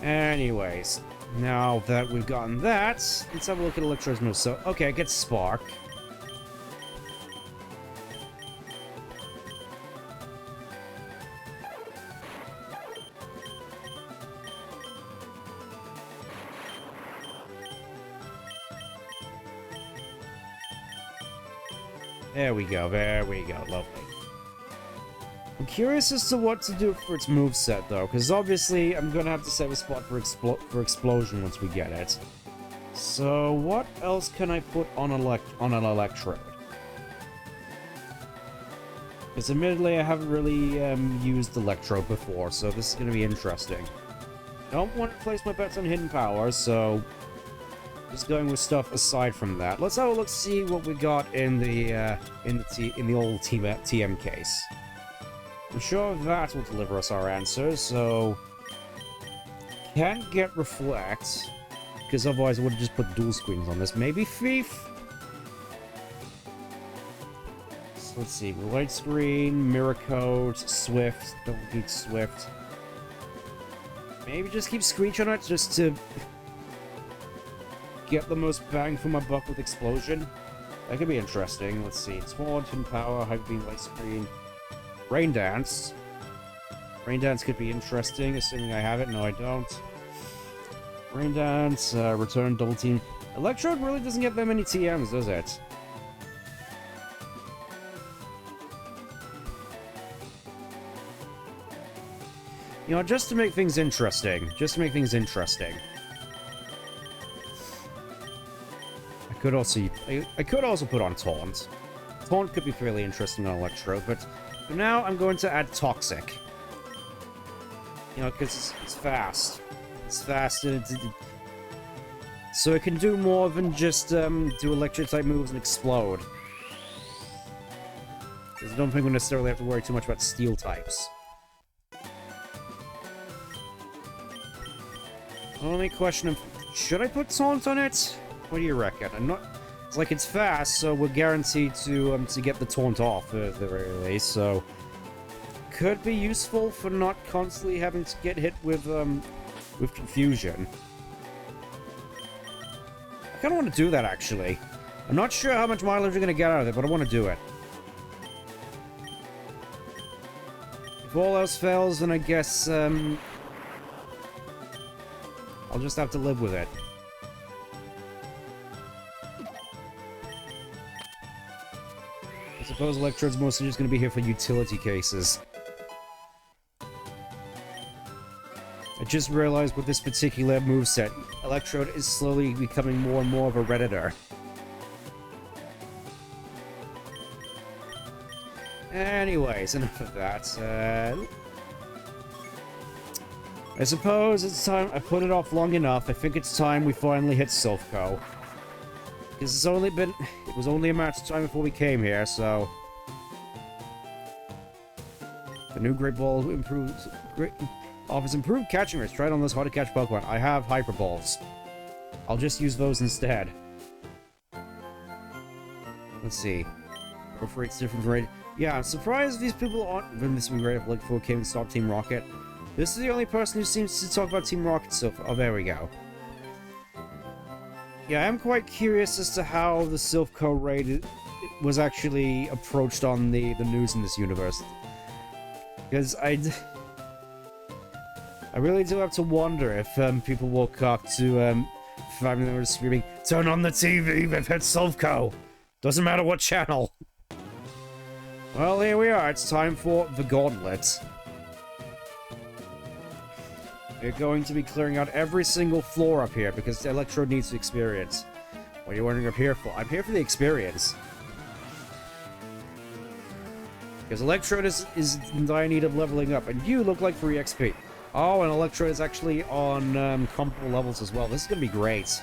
[SPEAKER 1] Anyways, now that we've gotten that, let's have a look at Electro's moves. So, okay, it gets Spark. There we go, lovely. I'm curious as to what to do for its moveset, though, because obviously I'm going to have to save a spot for Explosion once we get it. So, what else can I put on an Electrode? Because admittedly, I haven't really used Electrode before, so this is going to be interesting. Don't want to place my bets on Hidden Power, so... Just going with stuff aside from that. Let's have a look, see what we got in the old TM case. I'm sure that will deliver us our answers, so... Can't get Reflect, because otherwise I would have just put dual screens on this. Maybe Thief? So let's see, Light Screen, Mirror Code, Swift, don't need Swift. Maybe just keep Screech on it, just to... get the most bang for my buck with Explosion. That could be interesting. Let's see. Taunt, Hidden Power, Hyper Beam, Light Screen, Rain Dance. Rain Dance could be interesting, assuming I have it. No, I don't. Rain Dance, Return, Double Team. Electrode really doesn't get that many TMs, does it? You know, just to make things interesting. I could also put on Taunt. Taunt could be fairly interesting on Electrode, but for now I'm going to add Toxic. You know, because it's fast. It's fast, and so it can do more than just do Electric-type moves and explode. Because I don't think we necessarily have to worry too much about Steel types. Only question of, should I put Taunt on it? What do you reckon? I'm not. It's like it's fast, so we're guaranteed to get the Taunt off at the very least. So could be useful for not constantly having to get hit with Confusion. I kind of want to do that actually. I'm not sure how much mileage we're gonna get out of it, but I want to do it. If all else fails, then I guess I'll just have to live with it. I suppose Electrode's mostly just going to be here for utility cases. I just realized with this particular moveset, Electrode is slowly becoming more and more of a Redditor. Anyways, enough of that. I suppose it's time. I put it off long enough. I think it's time we finally hit Silphco. Because it's only been... It was only a matter of time before we came here, so... The new Great Ball offers improved catching rates. Try it on those hard-to-catch Pokemon. I have Hyper Balls. I'll just use those instead. Let's see. Growth rate's different from rate. Yeah, I'm surprised these people aren't... This would be great if like before came and stopped Team Rocket. This is the only person who seems to talk about Team Rocket so far. Oh, there we go. Yeah, I'm quite curious as to how the Silphco raid was actually approached on the news in this universe. Because I really do have to wonder if people woke up to family members screaming, "Turn on the TV, they've hit Silphco! Doesn't matter what channel!" Well, here we are, it's time for the Gauntlet. We're going to be clearing out every single floor up here because the Electrode needs the experience. What are you wondering I'm here for? I'm here for the experience. Because Electrode is in dire need of leveling up, and you look like free XP. Oh, and Electrode is actually on comparable levels as well. This is going to be great.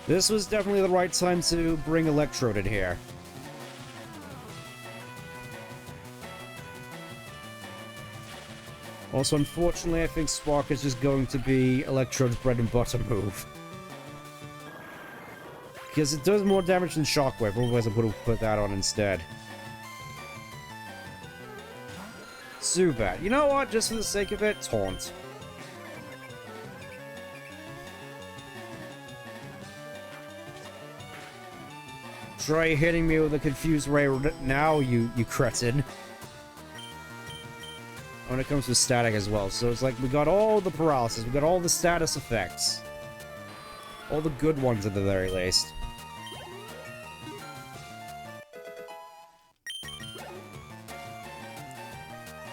[SPEAKER 1] This was definitely the right time to bring Electrode in here. Also, unfortunately, I think Spark is just going to be Electrode's bread and butter move. Because it does more damage than Shockwave, otherwise I would have put that on instead. Zubat. You know what? Just for the sake of it, Taunt. Try hitting me with a confused ray now, you cretin. When it comes to static as well. So it's like we got all the paralysis, we got all the status effects. All the good ones at the very least.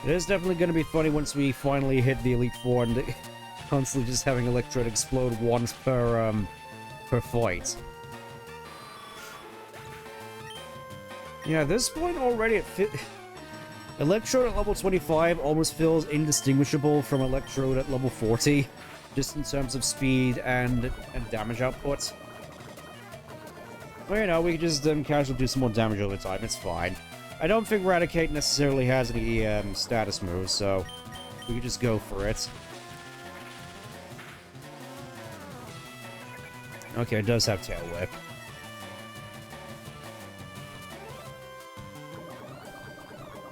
[SPEAKER 1] It is definitely going to be funny once we finally hit the Elite Four and constantly just having Electrode explode once per fight. Yeah, at this point already Electrode at level 25 almost feels indistinguishable from Electrode at level 40, just in terms of speed and damage output. Well, you know, we can just casually do some more damage over time, it's fine. I don't think Raticate necessarily has any status moves, so we can just go for it. Okay, it does have Tail Whip.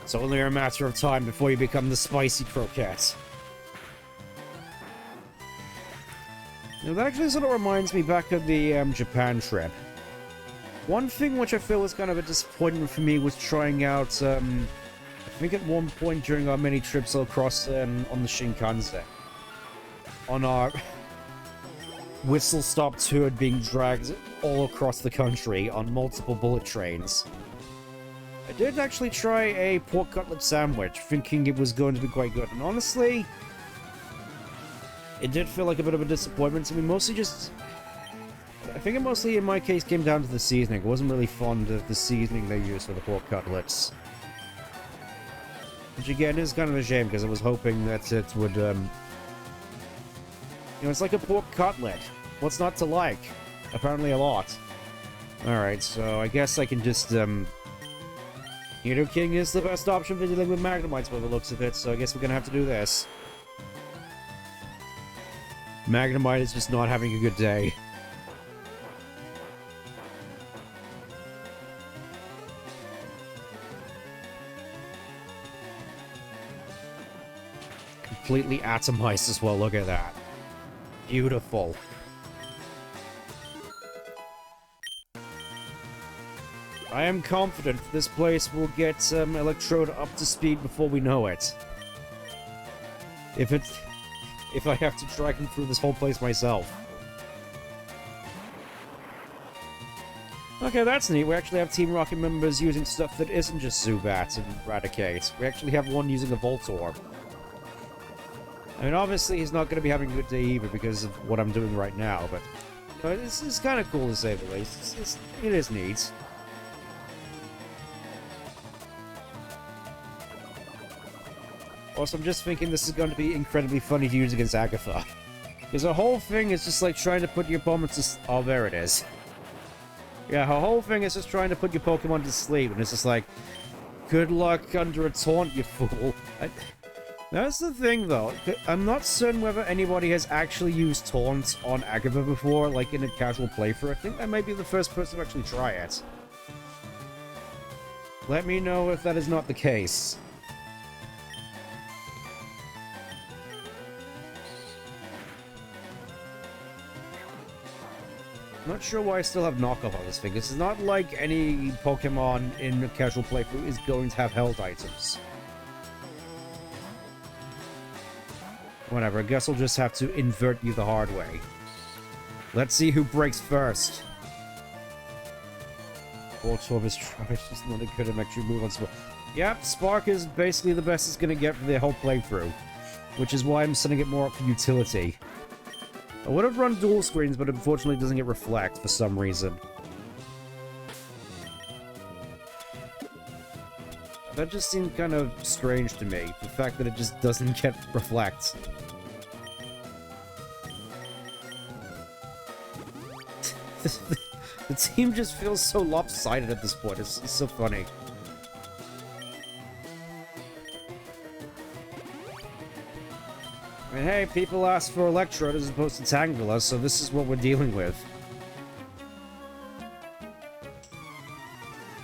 [SPEAKER 1] It's only a matter of time before you become the Spicy Croquette. Now, that actually sort of reminds me back of the Japan trip. One thing which I feel was kind of a disappointment for me was trying out, I think at one point during our mini trips across on the Shinkansen, on our whistle-stop tour being dragged all across the country on multiple bullet trains. I did actually try a pork cutlet sandwich, thinking it was going to be quite good, and honestly, it did feel like a bit of a disappointment to me, mostly just... I think it mostly, in my case, came down to the seasoning. I wasn't really fond of the seasoning they used for the pork cutlets. Which, again, is kind of a shame, because I was hoping that it would, You know, it's like a pork cutlet. What's not to like? Apparently a lot. Alright, so I guess I can just, Nidoking is the best option for dealing with Magnemites by the looks of it, so I guess we're gonna have to do this. Magnemite is just not having a good day. Completely atomized as well, look at that. Beautiful. I am confident this place will get Electrode up to speed before we know it. If I have to drag him through this whole place myself. Okay, that's neat. We actually have Team Rocket members using stuff that isn't just Zubat and Raticate. We actually have one using a Voltorb. I mean, obviously he's not going to be having a good day either because of what I'm doing right now, but... You know, it's kind of cool to say the least. It is neat. Also, I'm just thinking this is going to be incredibly funny to use against Agatha. Because the whole thing is just like trying to put your opponent to... Oh, there it is. Yeah, her whole thing is just trying to put your Pokemon to sleep, and it's just like, good luck under a taunt, you fool. That's the thing, though. I'm not certain whether anybody has actually used taunts on Agatha before, like in a casual playthrough. I think I might be the first person to actually try it. Let me know if that is not the case. Not sure why I still have knockoff on this thing. This is not like any Pokemon in a casual playthrough is going to have held items. Whatever, I guess I'll just have to invert you the hard way. Let's see who breaks first. Voltorb is trash, just not a good electric move on Spark. Yep, Spark is basically the best it's gonna get for the whole playthrough. Which is why I'm setting it more up for utility. I would have run dual screens, but unfortunately it doesn't get reflect for some reason. That just seemed kind of strange to me, the fact that it just doesn't get reflect. The team just feels so lopsided at this point, it's so funny. I mean, hey, people asked for Electrode as opposed to Tangela, so this is what we're dealing with.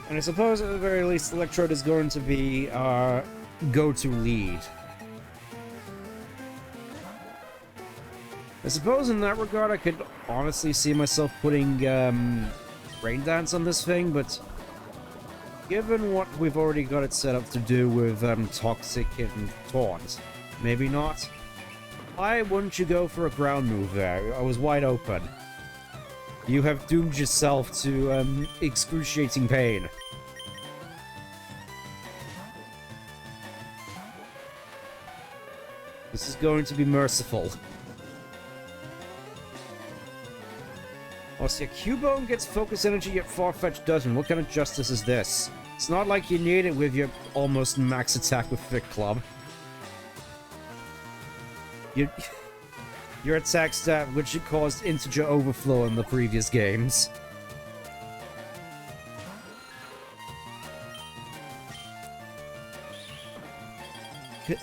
[SPEAKER 1] And I suppose at the very least Electrode is going to be our go-to lead. I suppose in that regard I could honestly see myself putting Rain Dance on this thing, but given what we've already got it set up to do with Toxic and Taunt, maybe not. Why wouldn't you go for a ground move there? I was wide open. You have doomed yourself to excruciating pain. This is going to be merciful. Oh, see, Cubone gets focus energy, yet Farfetch'd doesn't. What kind of justice is this? It's not like you need it with your almost max attack with Thick Club. Your attack stat, which caused integer overflow in the previous games. It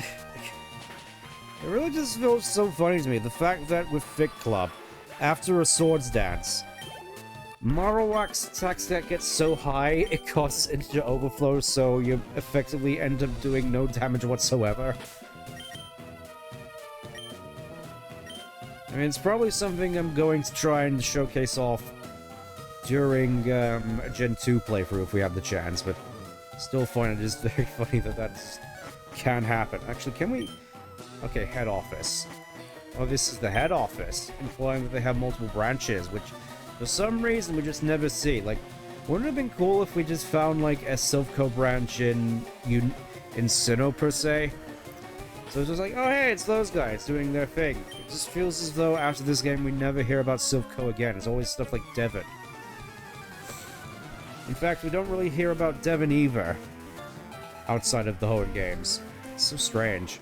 [SPEAKER 1] really just feels so funny to me, the fact that with Thick Club, after a Swords Dance, Marowak's attack stat gets so high, it causes integer overflow, so you effectively end up doing no damage whatsoever. I mean, it's probably something I'm going to try and showcase off during a Gen 2 playthrough if we have the chance, but still find it is very funny that that can happen. Actually, can we... Okay, head office. Oh, this is the head office, implying that they have multiple branches, which for some reason we just never see. Like, wouldn't it have been cool if we just found, like, a Silph branch in Sinnoh, per se? So it's just like, oh hey, it's those guys doing their thing. It just feels as though after this game we never hear about Silph again. It's always stuff like Devon. In fact, we don't really hear about Devon either, outside of the Hoenn games. It's so strange.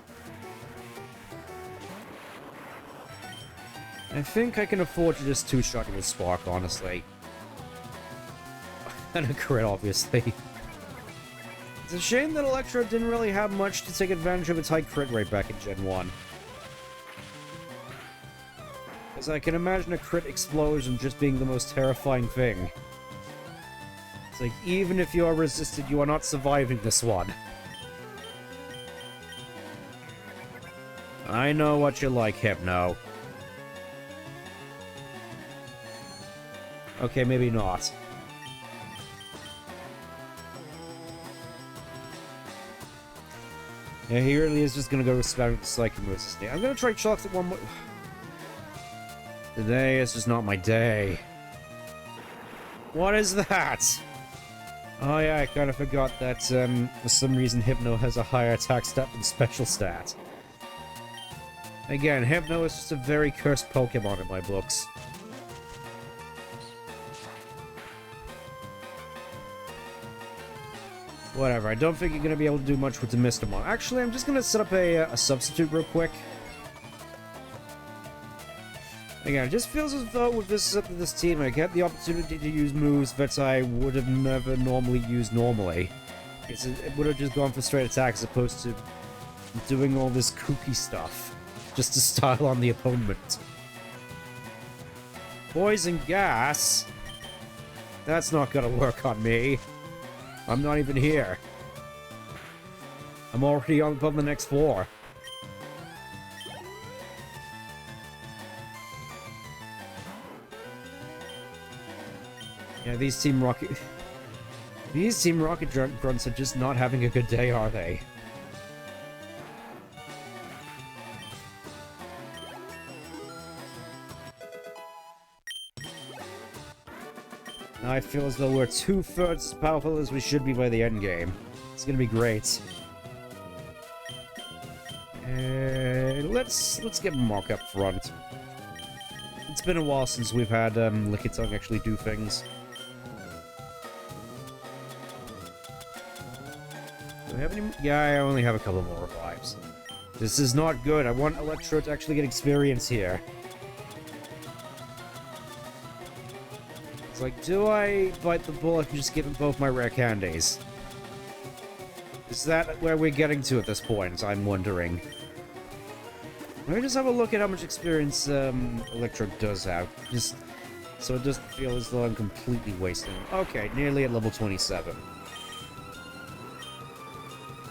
[SPEAKER 1] I think I can afford to just two-shot with Spark, honestly. And a crit, obviously. It's a shame that Electro didn't really have much to take advantage of its high crit rate back in Gen 1. Because I can imagine a crit explosion just being the most terrifying thing. It's like, even if you are resisted, you are not surviving this one. I know what you like, Hypno. Okay, maybe not. Yeah, he really is just gonna go spam with the Psychic moves. I'm gonna try Chocolate one more. Today is just not my day. What is that? Oh yeah, I kind of forgot that for some reason Hypno has a higher attack stat than special stat. Again, Hypno is just a very cursed Pokemon in my books. Whatever, I don't think you're going to be able to do much with the Mr. Mon. Actually, I'm just going to set up a substitute real quick. Again, it just feels as though with this team, I get the opportunity to use moves that I would have never normally used normally. It would have just gone for straight attack as opposed to doing all this kooky stuff just to style on the opponent. Poison gas? That's not gonna work on me. I'm not even here. I'm already on the next floor. Yeah, these Team Rocket grunts are just not having a good day, are they? Now I feel as though we're 2/3 as powerful as we should be by the end game. It's gonna be great. And let's get Mock up front. It's been a while since we've had Lickitung actually do things. Do we have any? Yeah, I only have a couple more revives. This is not good. I want Electro to actually get experience here. It's like, do I bite the bullet and just give him both my rare candies? Is that where we're getting to at this point? I'm wondering. Let me just have a look at how much experience Electro does have. Just so it doesn't feel as though I'm completely wasting it. Okay, nearly at level 27.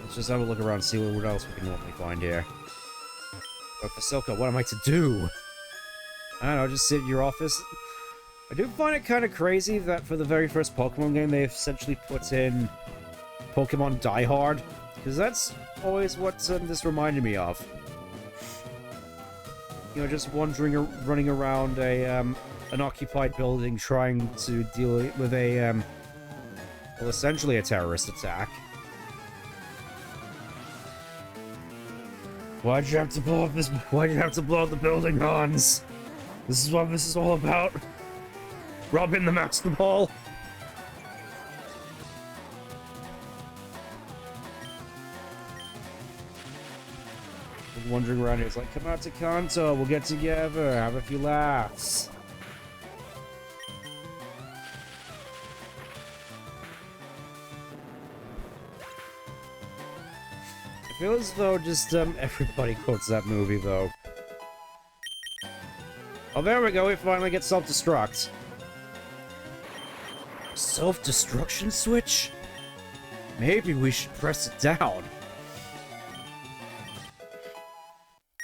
[SPEAKER 1] Let's just have a look around, see what else we can normally find here. But for Silco, what am I to do? I don't know, just sit in your office? I do find it kind of crazy that for the very first Pokemon game, they essentially put in Pokemon Die Hard, because that's always what this reminded me of. You know, just running around an occupied building trying to deal with a, well, essentially a terrorist attack. Why'd you have to blow up this? Why'd you have to blow up the building, Hans? This is what this is all about. Robbing the Master Ball. Wandering around here, it's like, come out to Kanto, we'll get together, have a few laughs. I feel as though just everybody quotes that movie though. Oh, there we go, we finally get self-destruct. Self-destruction switch? Maybe we should press it down.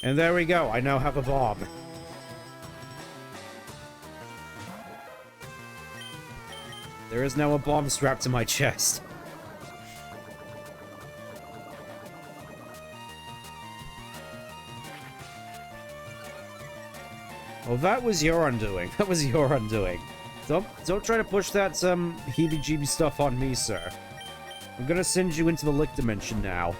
[SPEAKER 1] And there we go, I now have a bomb. There is now a bomb strapped to my chest. Oh, that was your undoing. That was your undoing. Don't try to push that heebie-jeebie stuff on me, sir. I'm gonna send you into the Lick Dimension now.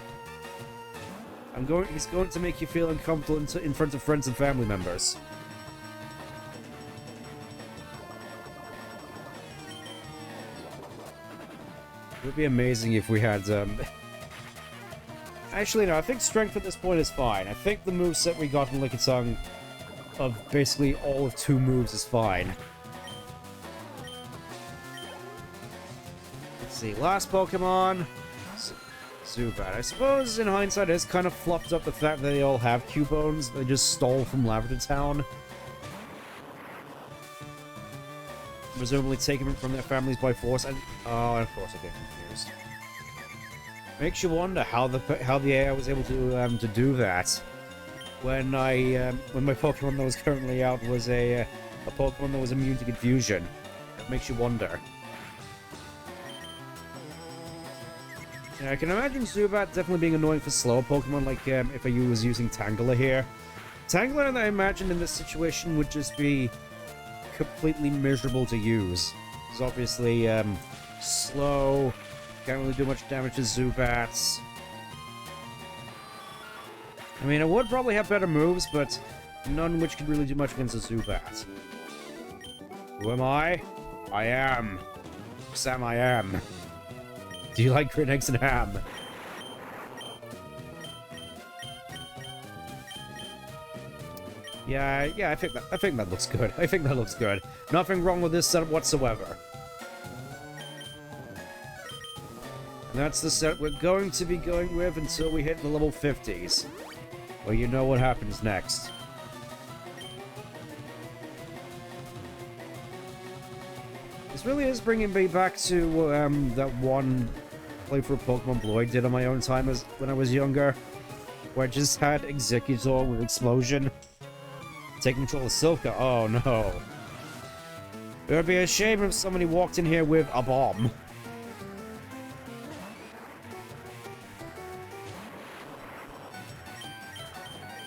[SPEAKER 1] He's going to make you feel uncomfortable in front of friends and family members. It would be amazing if we had, Actually, no, I think strength at this point is fine. I think the moveset we got in Lickitung of basically all of 2 moves is fine. Let's see, last Pokemon... Zubat. I suppose, in hindsight, it's kind of fluffed up the fact that they all have Cubones. They just stole from Lavender Town. Presumably taken them from their families by force. And oh, of course I get confused. Makes you wonder how the AI was able to do that. When my Pokemon that was currently out was a Pokemon that was immune to confusion. It makes you wonder. Yeah, I can imagine Zubat definitely being annoying for slower Pokemon, like if I was using Tangela here. Tangela, I imagine, in this situation would just be completely miserable to use. It's obviously slow, can't really do much damage to Zubats. I mean, it would probably have better moves, but none which could really do much against a Zubat. Who am I? I am. Sam, I am. Do you like green eggs and ham? Yeah, I think that looks good. I think that looks good. Nothing wrong with this setup whatsoever. And that's the set we're going to be going with until we hit the level 50s. Well, you know what happens next. This really is bringing me back to that one playthrough of Pokemon Blue I did on my own time when I was younger, where I just had Executor with Explosion take control of Silka. Oh no. It would be a shame if somebody walked in here with a bomb.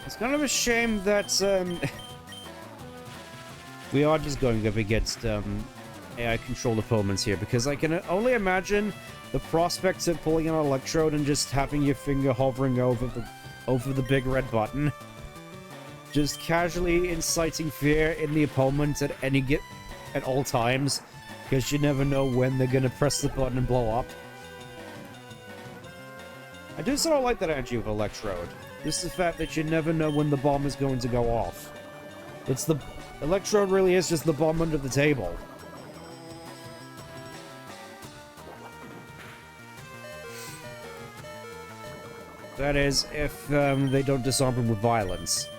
[SPEAKER 1] It's kind of a shame that we are just going up against AI-controlled opponents here, because I can only imagine the prospect of pulling an electrode and just having your finger hovering over the big red button, just casually inciting fear in the opponent at all times, because you never know when they're gonna press the button and blow up. I do sort of like that energy of electrode. Just the fact that you never know when the bomb is going to go off. Electrode really is just the bomb under the table. That is, if they don't disarm him with violence.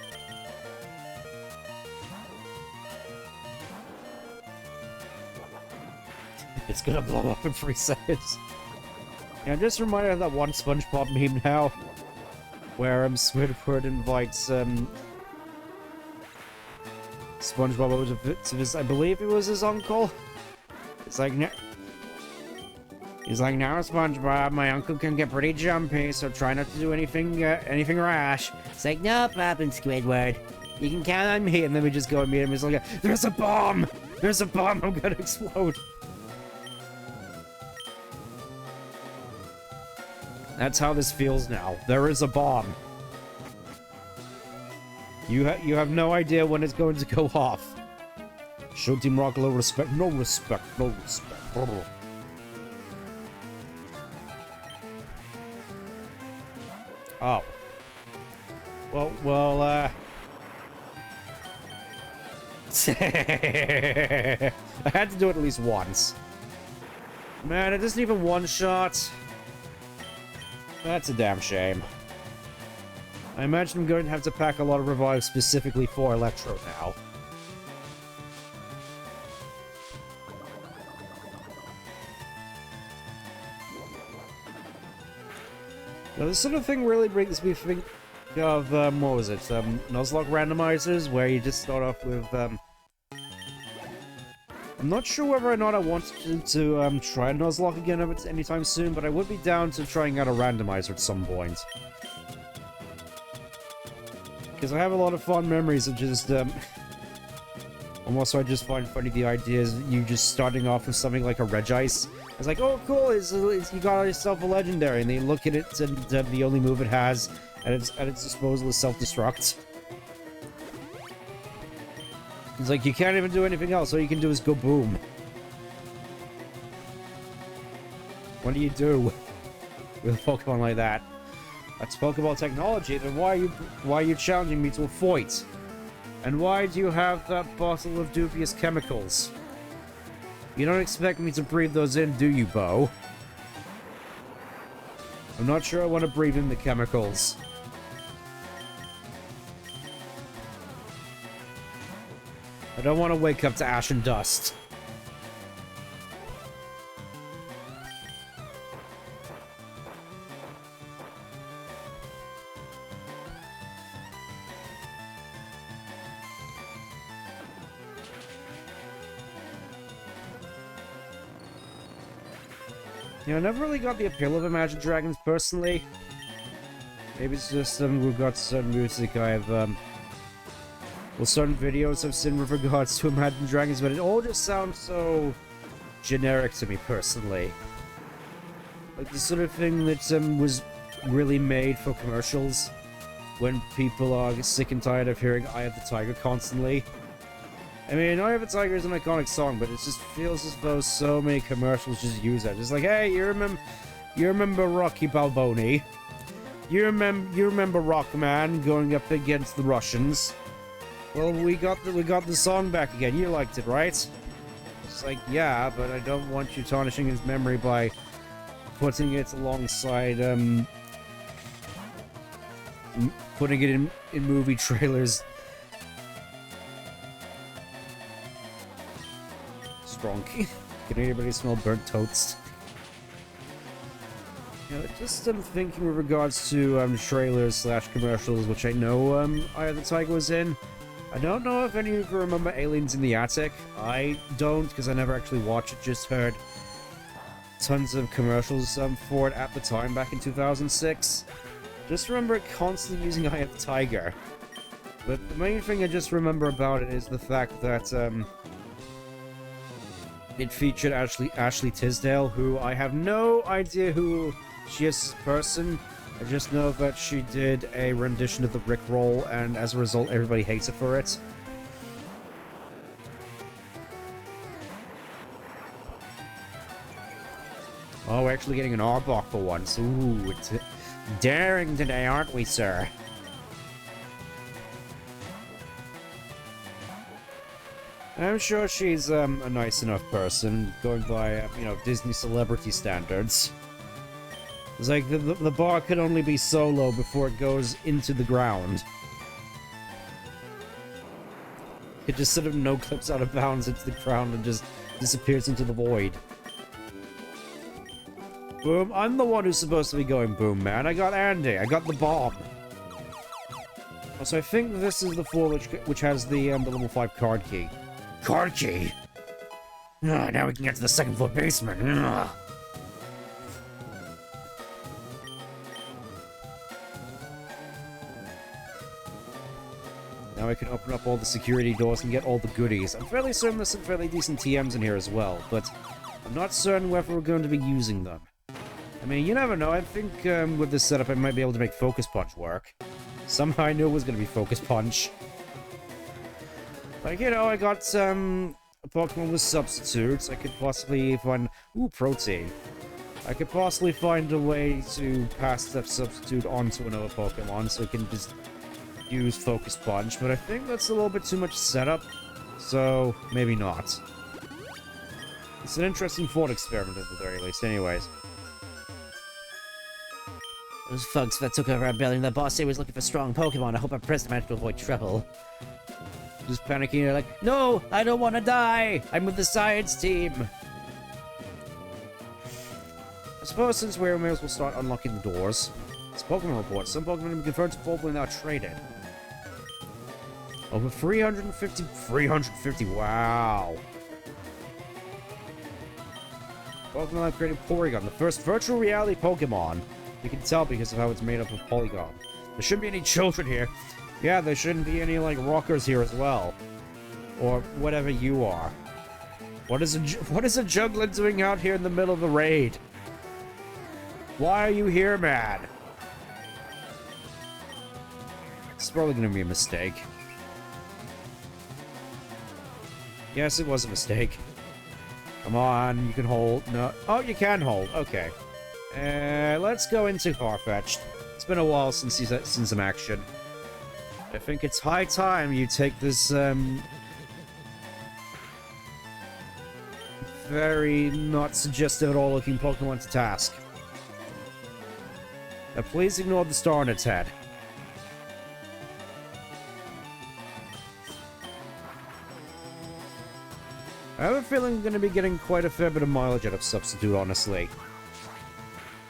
[SPEAKER 1] It's gonna blow up in 3 seconds. Yeah, I'm just reminded of that one SpongeBob meme now, where Squidward invites SpongeBob over to his, I believe it was his uncle. It's like, he's like, now SpongeBob, my uncle can get pretty jumpy, so try not to do anything rash. It's like, no problem, Squidward. You can count on me. And then we just go and meet him. He's like, there's a bomb! There's a bomb! I'm gonna explode! That's how this feels now. There is a bomb. You have no idea when it's going to go off. Show Team Rocket no respect. No respect. No respect. Oh. Well, I had to do it at least once. Man, it isn't even one shot. That's a damn shame. I imagine I'm going to have to pack a lot of revives specifically for Electro now. Now, this sort of thing really brings me to think of, what was it? Nuzlocke randomizers, where you just start off with, I'm not sure whether or not I want to try Nuzlocke again anytime soon, but I would be down to trying out a randomizer at some point. Because I have a lot of fond memories of just, and also I just find funny the ideas you just starting off with something like a Regice. It's like, oh cool, you got yourself a legendary, and then you look at it and the only move it has at its disposal is self-destruct. It's like, you can't even do anything else, all you can do is go boom. What do you do with a Pokemon like that? That's Pokeball technology, then why are you challenging me to a fight? And why do you have that bottle of dubious chemicals? You don't expect me to breathe those in, do you, Bo? I'm not sure I want to breathe in the chemicals. I don't want to wake up to ash and dust. You know, I never really got the appeal of Imagine Dragons personally. Maybe it's just we've got certain music I have, well, certain videos I've seen with regards to Imagine Dragons, but it all just sounds so generic to me personally. Like the sort of thing that was really made for commercials when people are sick and tired of hearing Eye of the Tiger constantly. I mean, Eye of the Tiger is an iconic song, but it just feels as though so many commercials just use that. Just like, hey, you remember... You remember Rocky Balboni? You remember Rockman going up against the Russians? Well, we got the song back again. You liked it, right? It's like, yeah, but I don't want you tarnishing his memory by putting it alongside putting it in movie trailers. Strong. Can anybody smell burnt toast? Yeah, just thinking with regards to trailers / commercials, which I know Eye of the Tiger was in. I don't know if any of you remember Aliens in the Attic. I don't, because I never actually watched it, just heard tons of commercials for it at the time back in 2006. Just remember it constantly using Eye of the Tiger. But the main thing I just remember about it is the fact that it featured Ashley Tisdale, who I have no idea who she is as a person. I just know that she did a rendition of the Rickroll, and as a result, everybody hates her for it. Oh, we're actually getting an Arbok for once. Ooh, it's daring today, aren't we, sir? I'm sure she's a nice enough person, going by, you know, Disney celebrity standards. It's like the bar can only be so low before it goes into the ground. It just sort of no-clips out of bounds into the ground and just disappears into the void. Boom, I'm the one who's supposed to be going boom, man. I got Andy, I got the bomb. So I think this is the floor which has the level 5 card key. Card key? Oh, now we can get to the second floor basement. Ugh. Now I can open up all the security doors and get all the goodies. I'm fairly certain there's some fairly decent TMs in here as well, but I'm not certain whether we're going to be using them. I mean, you never know. I think with this setup I might be able to make Focus Punch work. Somehow I knew it was going to be Focus Punch. Like, you know, I got a Pokemon with substitutes. I could possibly find... Ooh, Protein. I could possibly find a way to pass that substitute onto another Pokemon so it can just use Focus Punch, but I think that's a little bit too much setup, so maybe not. It's an interesting thought experiment at the very least, anyways.
[SPEAKER 2] Those thugs that took over our building, the boss said was looking for strong Pokemon. I hope our president managed to avoid trouble.
[SPEAKER 1] Just panicking, they're like,
[SPEAKER 2] no, I don't want to die! I'm with the science team!
[SPEAKER 1] I suppose since we may as well start unlocking the doors. It's Pokemon report. Some Pokemon have been confirmed to probably now traded. Over 350, wow. Pokemon have created Porygon, the first virtual reality Pokemon. You can tell because of how it's made up of polygon. There shouldn't be any children here. Yeah, there shouldn't be any, like, rockers here as well. Or whatever you are. What is a juggler doing out here in the middle of the raid? Why are you here, man? It's probably gonna be a mistake. Yes, it was a mistake. Come on, you can hold. No. Oh, you can hold. Okay. Let's go into Farfetch'd. It's been a while since he's seen some action. I think it's high time you take this, very not suggestive at all looking Pokemon to task. Now please ignore the star on its head. I have a feeling I'm going to be getting quite a fair bit of mileage out of Substitute, honestly.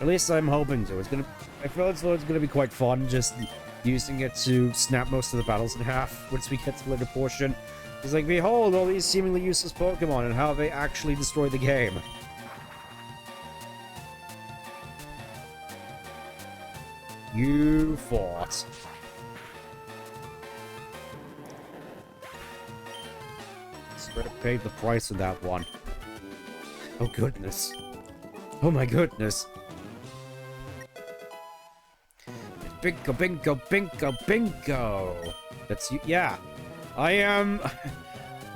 [SPEAKER 1] At least I'm hoping to. I feel as though it's going to be quite fun, just using it to snap most of the battles in half once we get to the later portion. It's like, behold, all these seemingly useless Pokemon and how they actually destroy the game. You fought. Better pay the price of that one. Oh goodness. Oh my goodness. Bingo, bingo, bingo, bingo. That's you. Yeah. I am...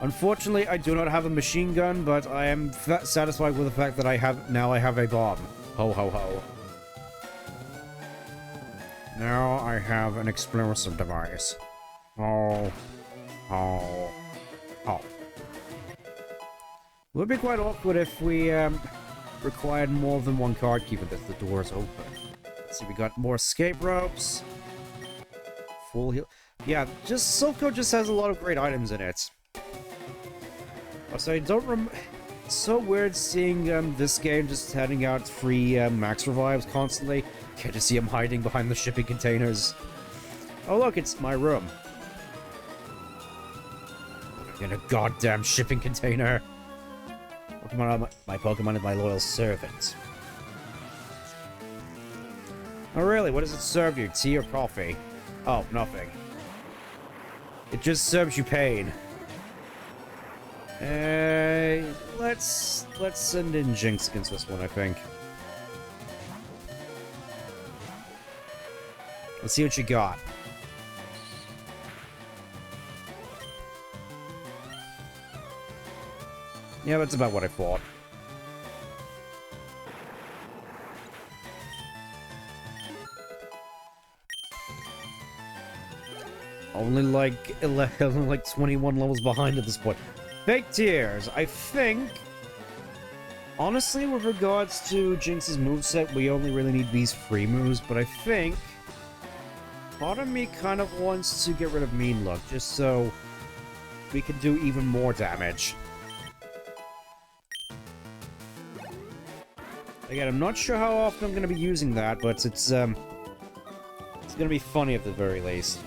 [SPEAKER 1] Unfortunately, I do not have a machine gun, but I am satisfied with the fact that I have a bomb. Ho ho ho. Now I have an explosive device. Oh. Oh. Oh. It would be quite awkward if we required more than one card keeper that the door is open. Let's see, we got more escape ropes. Full heal. Yeah, Silco just has a lot of great items in it. Also, I don't remember. It's so weird seeing this game just handing out free max revives constantly. Can't just see him hiding behind the shipping containers. Oh look, it's my room. In a goddamn shipping container. My Pokemon is my loyal servant. Oh really? What does it serve you? Tea or coffee? Oh, nothing. It just serves you pain. Let's send in Jinx against this one, I think. Let's see what you got. Yeah, that's about what I thought. Only like 21 levels behind at this point. Fake Tears, I think... Honestly, with regards to Jinx's moveset, we only really need these free moves, but I think... part of me kind of wants to get rid of Mean Look, just so we can do even more damage. Again, I'm not sure how often I'm going to be using that, but it's going to be funny at the very least.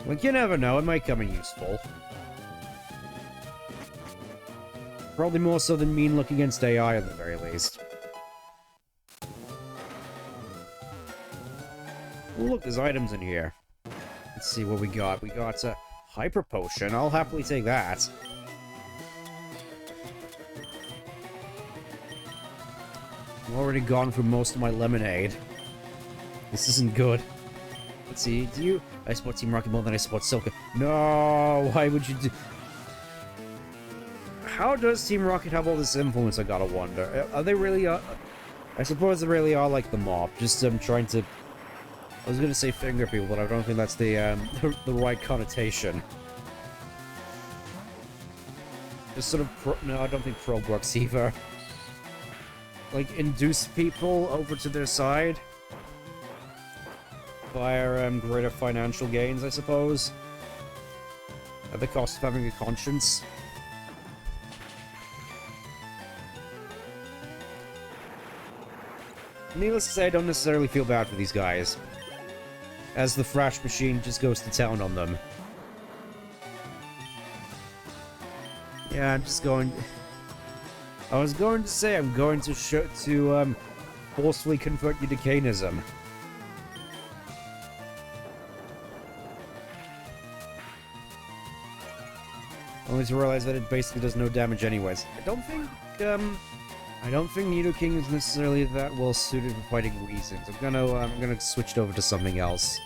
[SPEAKER 1] Like, you never know, it might come in useful. Probably more so than Mean Look against AI at the very least. Oh, look, there's items in here. Let's see what we got. We got a Hyper Potion. I'll happily take that. I'm already gone through most of my lemonade. This isn't good. Let's see, do you... I support Team Rocket more than I support Silco. No, why would you do... How does Team Rocket have all this influence, I gotta wonder? Are they really... I suppose they really are like the mob. Just trying to... I was gonna say finger people, but I don't think that's the the right connotation. Just sort of... No, I don't think probe works either. Like, induce people over to their side via greater financial gains, I suppose, at the cost of having a conscience. Needless to say, I don't necessarily feel bad for these guys, as the Thrash Machine just goes to town on them. Yeah, I'm just going... I was going to say I'm going to forcefully convert you to Canism. Only to realize that it basically does no damage anyways. I don't think Nidoking is necessarily that well suited for fighting Weezings. I'm gonna switch it over to something else.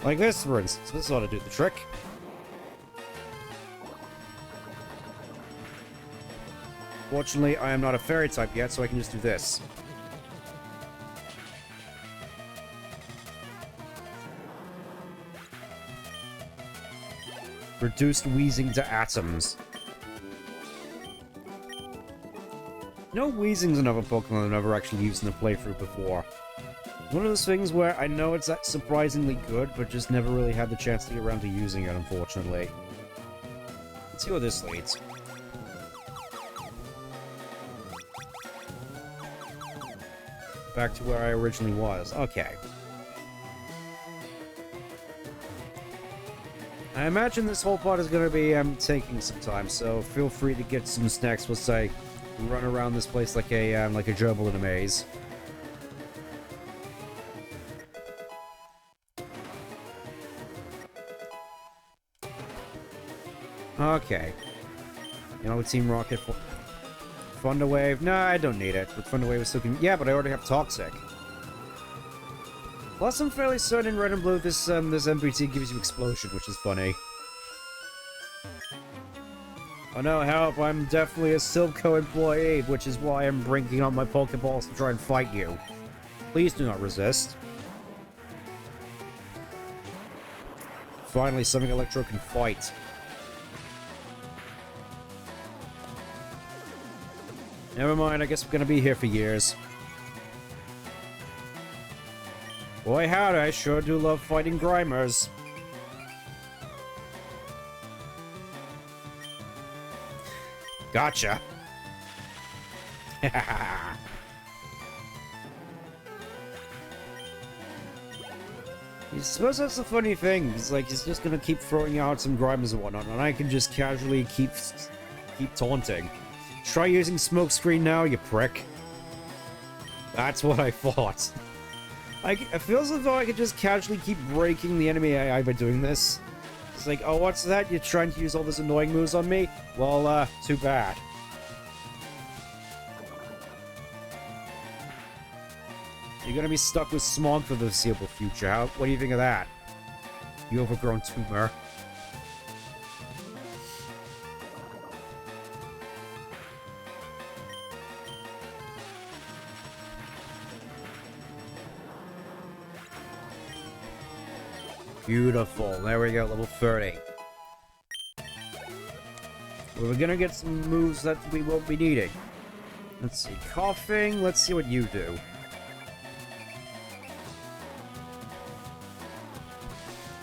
[SPEAKER 1] Like this, for instance. This ought to do the trick. Fortunately, I am not a fairy type yet, so I can just do this. Reduced Weezing to atoms. No, Weezing's another Pokemon I've never actually used in a playthrough before. One of those things where I know it's surprisingly good, but just never really had the chance to get around to using it, unfortunately. Let's see where this leads. Back to where I originally was. Okay. I imagine this whole part is going to be taking some time, so feel free to get some snacks whilst I run around this place like a gerbil in a maze. Okay. You know, with Team Rocket... Thunder Wave? No, I don't need it. But Thunder Wave is still... Yeah, but I already have Toxic. Plus, I'm fairly certain in Red and Blue this MPT gives you Explosion, which is funny. Oh no, help, I'm definitely a Silco employee, which is why I'm bringing out my Pokeballs to try and fight you. Please do not resist. Finally, something Electro can fight. Never mind, I guess we're gonna be here for years. Boy howdy, I sure do love fighting Grimers. Gotcha. I suppose that's the funny thing. It's like he's just gonna keep throwing out some Grimers and whatnot, and I can just casually keep taunting. Try using smokescreen now, you prick. That's what I thought. It feels as though I could just casually keep breaking the enemy AI by doing this. It's like, oh, what's that? You're trying to use all those annoying moves on me? Well, too bad. You're gonna be stuck with Smog for the foreseeable future. What do you think of that? You overgrown tumor. Beautiful. There we go, level 30. We're gonna get some moves that we won't be needing. Let's see. Coughing. Let's see what you do.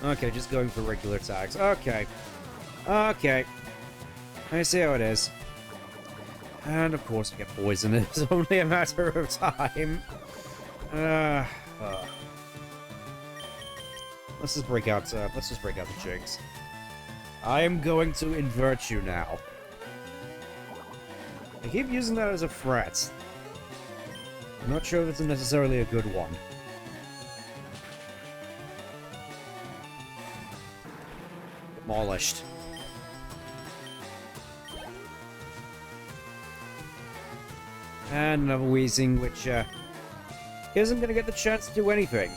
[SPEAKER 1] Okay, just going for regular attacks. Okay. Okay. I see how it is. And of course we get poisoned. It's only a matter of time. Let's just break out the jigs. I am going to invert you now. I keep using that as a threat. I'm not sure if it's necessarily a good one. Demolished. And another Wheezing, which isn't going to get the chance to do anything.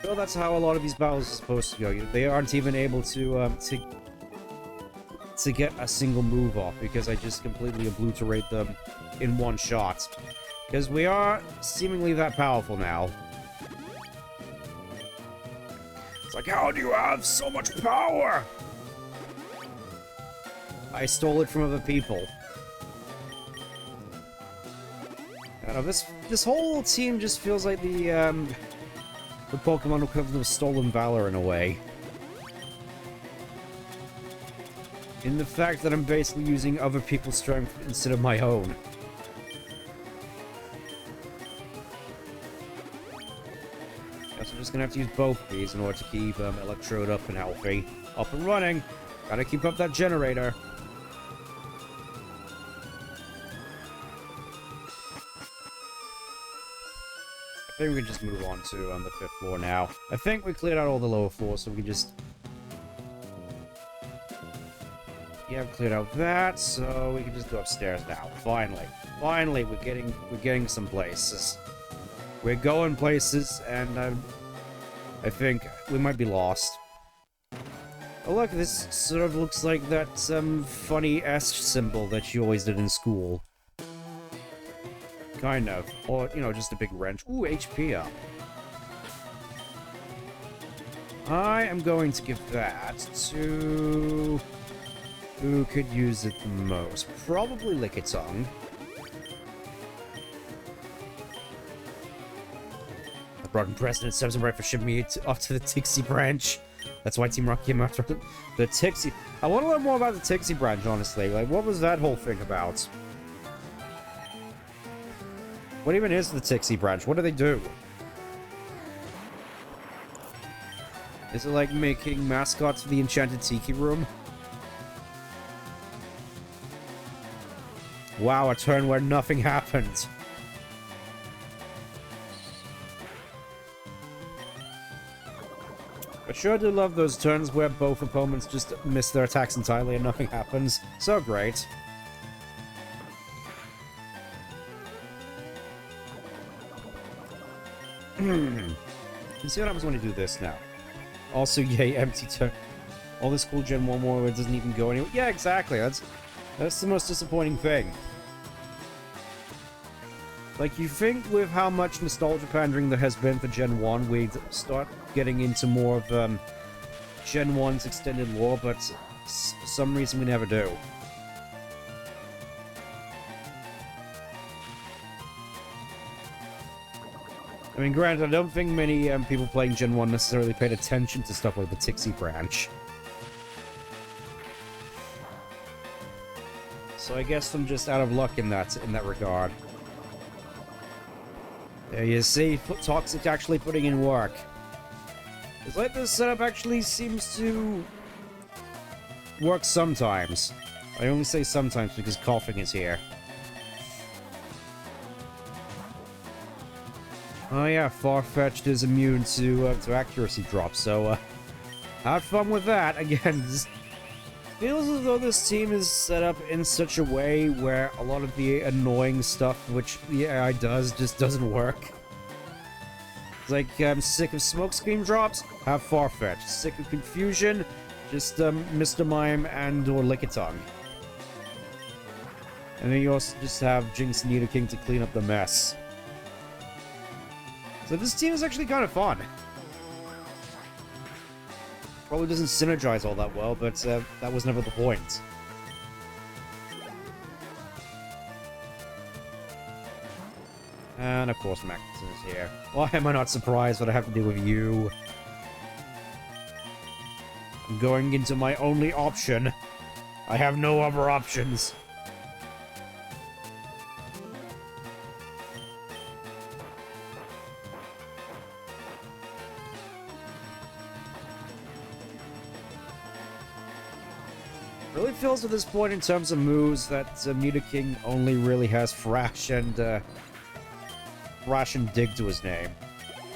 [SPEAKER 1] Well, that's how a lot of these battles are supposed to go. They aren't even able to get a single move off because I just completely obliterate them in one shot. Because we are seemingly that powerful now. It's like, how do you have so much power? I stole it from other people. I don't know, this whole team just feels like the Pokemon equivalent of Stolen Valor in a way. In the fact that I'm basically using other people's strength instead of my own. Guess I'm just gonna have to use both of these in order to keep Electrode up and healthy. Up and running! Gotta keep up that generator. I think we can just move on to the 5th floor now. I think we cleared out all the lower floors, so we can just... Yeah, I've cleared out that, so we can just go upstairs now. Finally. Finally, we're getting some places. We're going places, and I think we might be lost. Oh look, this sort of looks like that funny S symbol that you always did in school. Kind of. Or, you know, just a big wrench. Ooh, HP up. I am going to give that to... Who could use it the most? Probably Lickitung. I brought in precedent, serves him right for shipping me off to the Tixie branch. That's why Team Rocket came after the Tixie. I want to learn more about the Tixie branch, honestly. Like, what was that whole thing about? What even is the Tixie branch? What do they do? Is it like making mascots for the Enchanted Tiki Room? Wow, a turn where nothing happened. I sure do love those turns where both opponents just miss their attacks entirely and nothing happens. So great. Let's see what happens when I do this now. Also, yay, empty turn. All this cool Gen 1 more where it doesn't even go anywhere. Yeah, exactly. That's the most disappointing thing. Like, you think with how much nostalgia pandering there has been for Gen 1, we'd start getting into more of Gen 1's extended lore, but for some reason we never do. I mean, granted, I don't think many people playing Gen 1 necessarily paid attention to stuff like the Tixie branch. So I guess I'm just out of luck in that regard. There you see, Toxic actually putting in work. It's like this setup actually seems to work sometimes. I only say sometimes because coughing is here. Oh yeah, Farfetch'd is immune to accuracy drops, so have fun with that. Again, just feels as though this team is set up in such a way where a lot of the annoying stuff which the AI does just doesn't work. It's like, I'm sick of smokescreen drops, have Farfetch. Sick of confusion, just Mr. Mime and or Lickitung. And then you also just have Jinx and Nidoking to clean up the mess. So this team is actually kind of fun. Probably doesn't synergize all that well, but that was never the point. And of course Max is here. Why am I not surprised what I have to do with you? I'm going into my only option. I have no other options. Really feels at this point in terms of moves that Nidoking only really has Thrash and Dig to his name.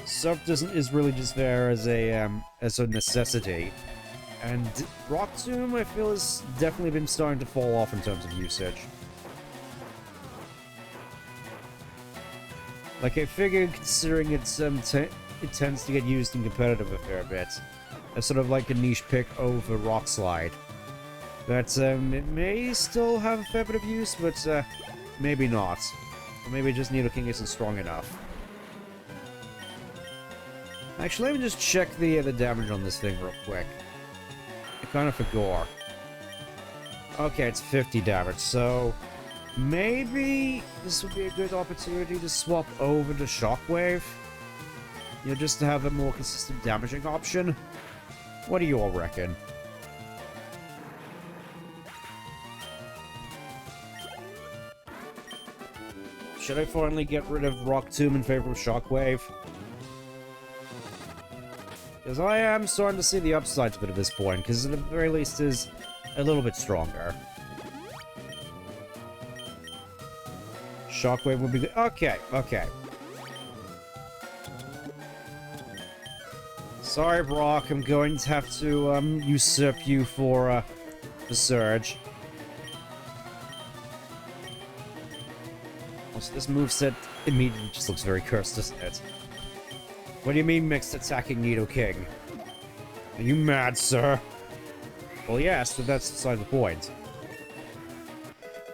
[SPEAKER 1] Surf is really just there as a necessity, and Rock Tomb I feel has definitely been starting to fall off in terms of usage. Like I figured, considering it tends to get used in competitive a fair bit, as sort of like a niche pick over Rock Slide. That it may still have a fair bit of use, but maybe not. Or maybe just Nidoking isn't strong enough. Actually, let me just check the damage on this thing real quick. I kind of forgot. Okay, it's 50 damage, so maybe this would be a good opportunity to swap over to Shockwave. You know, just to have a more consistent damaging option. What do you all reckon? Should I finally get rid of Rock Tomb in favor of Shockwave? Because I am starting to see the upsides of it at this point, because at the very least is a little bit stronger. Shockwave would be good. Okay, okay. Sorry, Brock, I'm going to have to usurp you for the Surge. Also, this moveset immediately just looks very cursed, doesn't it? What do you mean mixed attacking Nidoking? Are you mad, sir? Well, yes, but that's beside the point.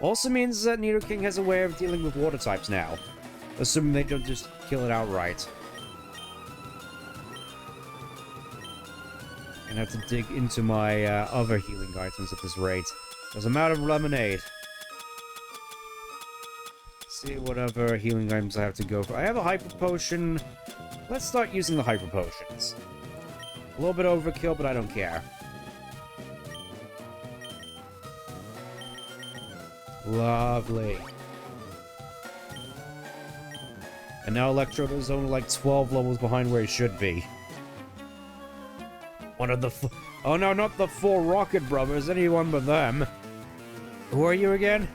[SPEAKER 1] Also means that Nidoking has a way of dealing with water types now. Assuming they don't just kill it outright. And have to dig into my other healing items at this rate. As a matter of lemonade. See what other healing items I have to go for. I have a Hyper Potion. Let's start using the Hyper Potions. A little bit overkill, but I don't care. Lovely. And now Electrode is only like 12 levels behind where he should be. One of the oh no, not the 4 Rocket Brothers, anyone but them. Who are you again?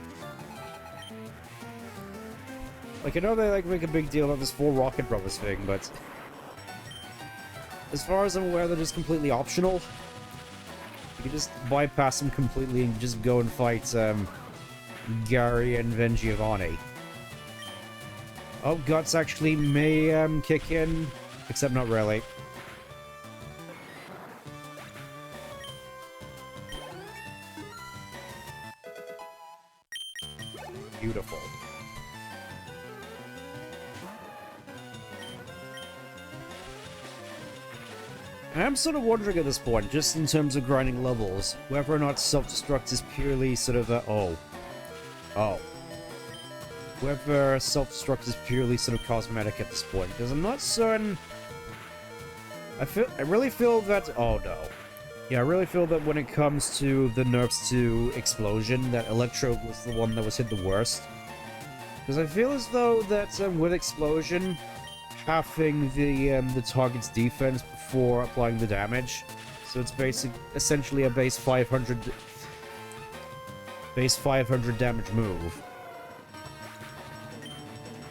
[SPEAKER 1] Like, I know they like make a big deal about this 4 Rocket Brothers thing, but as far as I'm aware, they're just completely optional. You can just bypass them completely and just go and fight Gary and Vengiovanni. Oh, Guts actually may kick in Except not really. Beautiful. I'm sort of wondering at this point, just in terms of grinding levels, whether or not self-destruct is purely sort of a... Oh. Whether self-destruct is purely sort of cosmetic at this point, because I'm not certain... I really feel that... Oh, no. Yeah, I really feel that when it comes to the nerfs to Explosion, that Electrode was the one that was hit the worst. Because I feel as though that with Explosion, halving the target's defense before applying the damage, so it's essentially a base 500 damage move.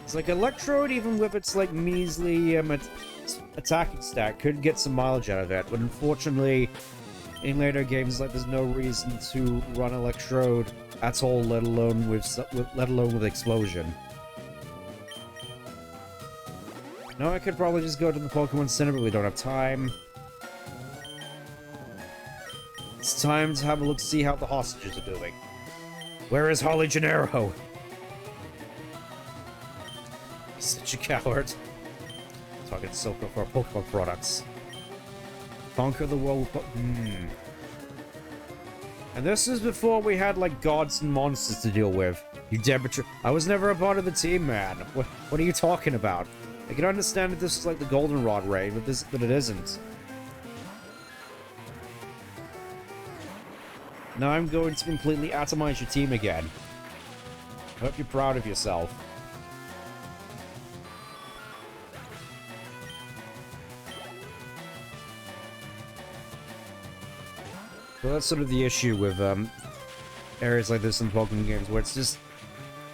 [SPEAKER 1] It's like Electrode, even with its like measly attacking stat, could get some mileage out of it, but unfortunately, in later games, like there's no reason to run Electrode at all, let alone with Explosion. No, I could probably just go to the Pokemon Center, but we don't have time. It's time to have a look, see how the hostages are doing. Where is Holly Gennaro? He's such a coward. Talking Silco for our Pokemon products. Conquer the world with And this is before we had, like, gods and monsters to deal with. You Demetra. I was never a part of the team, man. What are you talking about? I can understand that this is like the Goldenrod raid, but it isn't. Now I'm going to completely atomize your team again. I hope you're proud of yourself. Well, that's sort of the issue with areas like this in Pokemon games, where it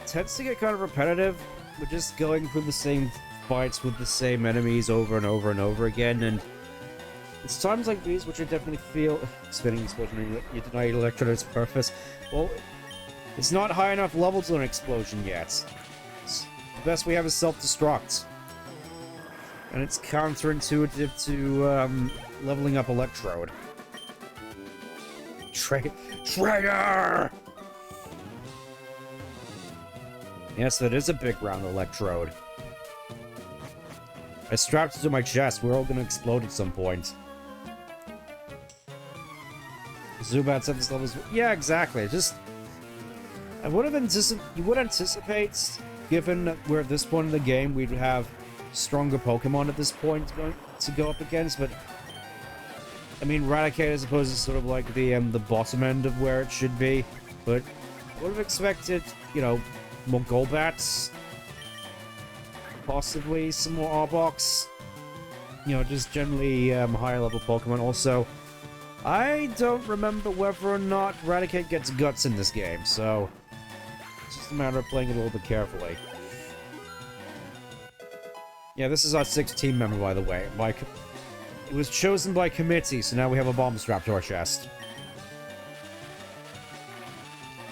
[SPEAKER 1] tends to get kind of repetitive. We're just going through the same fights with the same enemies over and over and over again, and it's times like these which I definitely feel... Spinning Explosion, you deny Electrode its purpose. Well, it's not high enough level to an Explosion yet. The best we have is Self-Destruct. And it's counterintuitive to leveling up Electrode. Traitor! Yes, that is a big round Electrode. I strapped it to my chest. We're all gonna explode at some point. Zubat said this level is... Yeah, exactly. Just... I would have you would anticipate, given that we're at this point in the game, we'd have stronger Pokemon at this point to go up against, but... I mean, Raticate, I suppose, is sort of like the bottom end of where it should be, but I would have expected, you know, more Golbats, possibly some more Arbok, you know, just generally higher level Pokemon. Also, I don't remember whether or not Raticate gets guts in this game, so it's just a matter of playing it a little bit carefully. Yeah, this is our 6th team member, by the way. It was chosen by committee, so now we have a bomb strapped to our chest.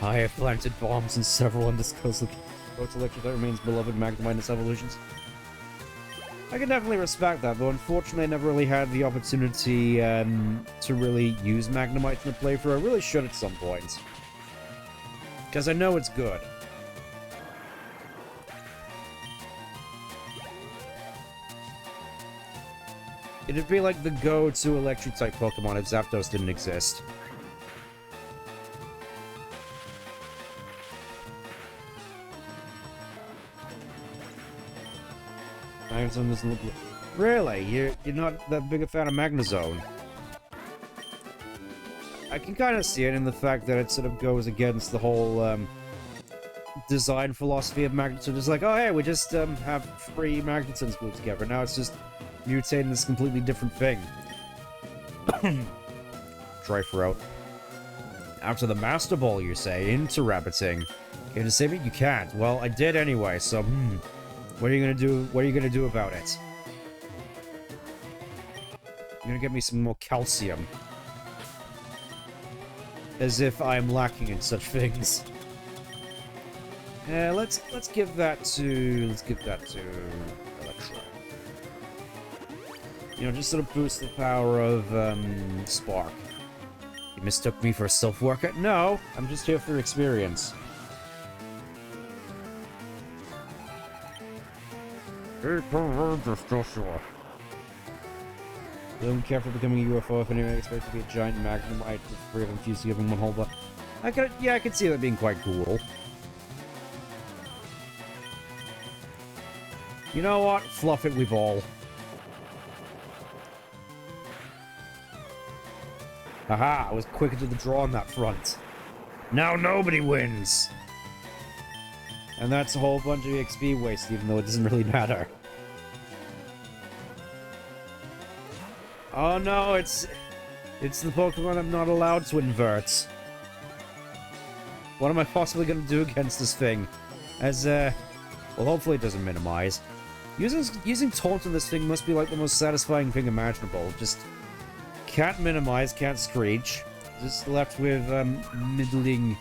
[SPEAKER 1] I have planted bombs in several undisclosed locations. That remains beloved Magnemite evolutions. I can definitely respect that, but unfortunately I never really had the opportunity to really use Magnemite in the playthrough. I really should at some point. Because I know it's good. It'd be like the go-to electric-type Pokemon if Zapdos didn't exist. Magnezone doesn't look... Really? You're not that big a fan of Magnezone? I can kind of see it in the fact that it sort of goes against the whole design philosophy of Magnezone. It's like, oh hey, we just have 3 Magnetones glued together. Now it's just mutating this completely different thing. Try throat. After the Master Ball, you say? Into rabbiting. Can you save it? You can't. Well, I did anyway, so what are you gonna do? What are you gonna do about it? You're gonna get me some more calcium. As if I'm lacking in such things. Let's give that to Electro. You know, just sort of boost the power of, Spark. You mistook me for a self-worker? No, I'm just here for experience. Joshua. Don't care for becoming a UFO if anyone expects to be a giant magnemite with 3 of them fused together in one whole, but I could see that being quite cool. You know what? Fluff it, we ball. Haha, I was quicker to the draw on that front. Now nobody wins! And that's a whole bunch of XP waste, even though it doesn't really matter. Oh no, it's the Pokemon I'm not allowed to invert. What am I possibly going to do against this thing? As, well, hopefully it doesn't minimize. Using Taunt on this thing must be like the most satisfying thing imaginable. Just can't minimize, can't screech. Just left with middling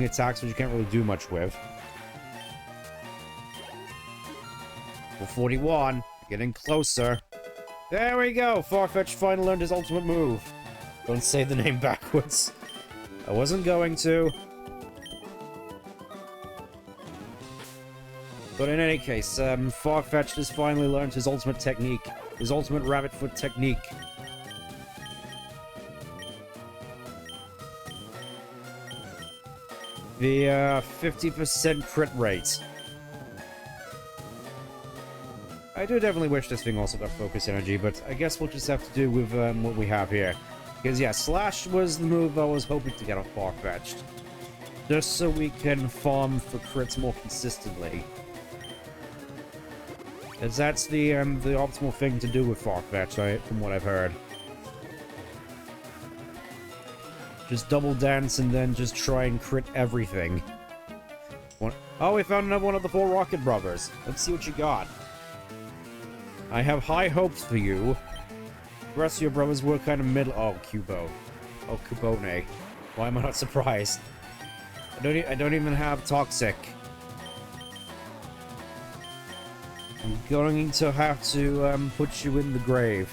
[SPEAKER 1] attacks, which you can't really do much with. Well, 41, getting closer. There we go! Farfetch finally learned his ultimate move. Don't say the name backwards. I wasn't going to. But in any case, Farfetch has finally learned his ultimate technique. His ultimate rabbit foot technique. The 50% crit rate. I do definitely wish this thing also got focus energy, but I guess we'll just have to do with what we have here. Because yeah, Slash was the move I was hoping to get off Farfetch'd. Just so we can farm for crits more consistently. As that's the optimal thing to do with Farfetch, right, from what I've heard. Just double dance and then just try and crit everything. Oh, we found another one of the 4 Rocket Brothers. Let's see what you got. I have high hopes for you. The rest of your brothers were kind of middle. Oh, Kubo. Oh, Kubone. Why am I not surprised? I don't even have Toxic. I'm going to have to put you in the grave.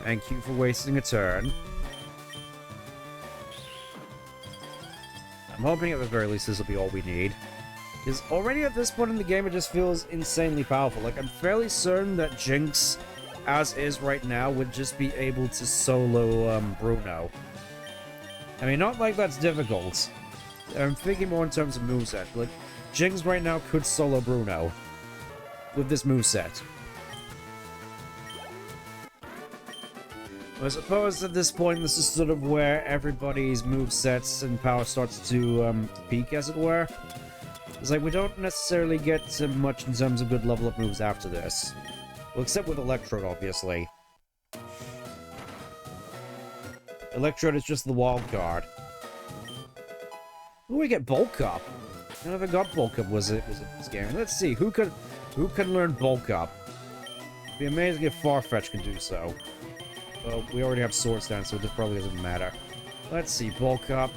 [SPEAKER 1] Thank you for wasting a turn. I'm hoping at the very least this will be all we need. Because already at this point in the game it just feels insanely powerful. Like, I'm fairly certain that Jinx, as is right now, would just be able to solo Bruno. I mean, not like that's difficult. I'm thinking more in terms of moveset. Like, Jinx right now could solo Bruno with this moveset. I suppose at this point this is sort of where everybody's movesets and power starts to peak, as it were. It's like we don't necessarily get much in terms of good level up moves after this. Well, except with Electrode, obviously. Electrode is just the wild card. Ooh, we get Bulk Up. I never got Bulk Up, was it this game? Let's see, who can learn Bulk Up? It'd be amazing if Farfetch can do so. Well, we already have Swords Dance, so it probably doesn't matter. Let's see, Bulk Up.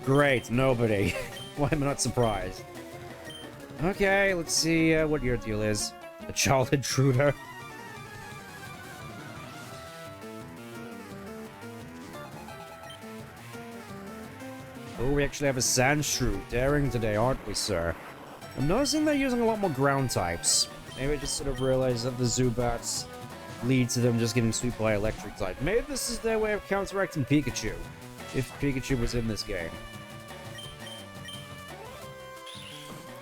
[SPEAKER 1] Great, nobody. Why am I not surprised? Okay, let's see what your deal is. A Child Intruder. Oh, we actually have a Sandshrew. Daring today, aren't we, sir? I'm noticing they're using a lot more ground types. Maybe I just sort of realized that the Zubats lead to them just getting swept by electric type. Maybe this is their way of counteracting Pikachu. If Pikachu was in this game.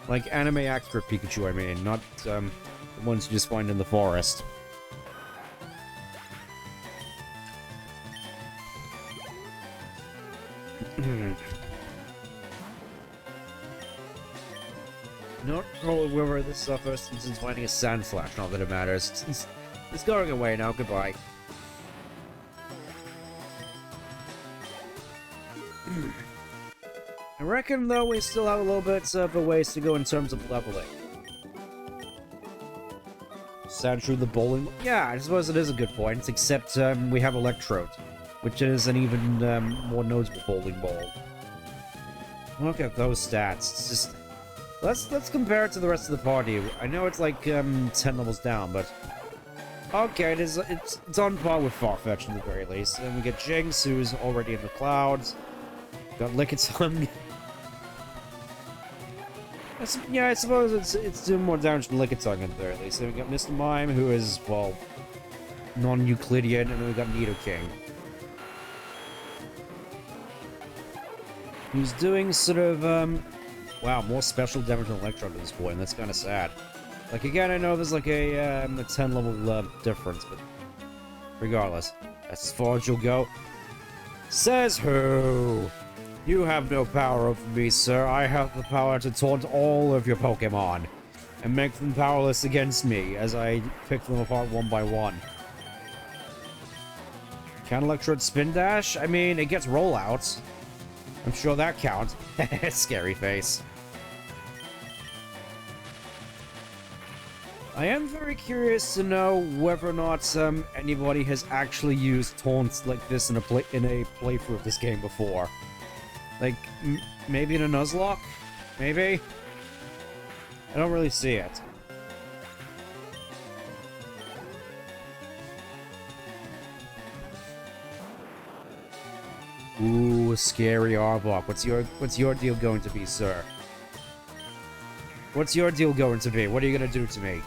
[SPEAKER 1] Like anime accurate Pikachu, I mean, not the ones you just find in the forest. Not probably where this is our first instance finding a Sand Flash, not that it matters. It's going away now, goodbye. I reckon, though, we still have a little bit of a ways to go in terms of leveling. Sandshrew the bowling... Yeah, I suppose it is a good point, except we have Electrode, which is an even more notable bowling ball. Look at those stats. It's just... Let's compare it to the rest of the party. I know it's like 10 levels down, but... Okay, it's on par with Farfetch at the very least. And we get Jinx, who's already in the clouds. Got Lickitung. Yeah, I suppose it's doing more damage than Lickitung at the very least. Then we got Mr. Mime, who is, well, non-Euclidean, and then we got Nidoking. Who's doing sort of, wow, more special damage than Electron at this point, and that's kind of sad. Like, again, I know there's like a 10 level difference, but regardless, that's as far as you'll go. Says who? You have no power over me, sir. I have the power to taunt all of your Pokemon and make them powerless against me as I pick them apart one by one. Can Electrode Spin Dash? I mean, it gets rollouts. I'm sure that counts. Scary face. I am very curious to know whether or not anybody has actually used taunts like this in a playthrough of this game before. Like, maybe in a Nuzlocke? Maybe? I don't really see it. Ooh, scary Arbok. What's your deal going to be, sir? What's your deal going to be? What are you gonna do to me?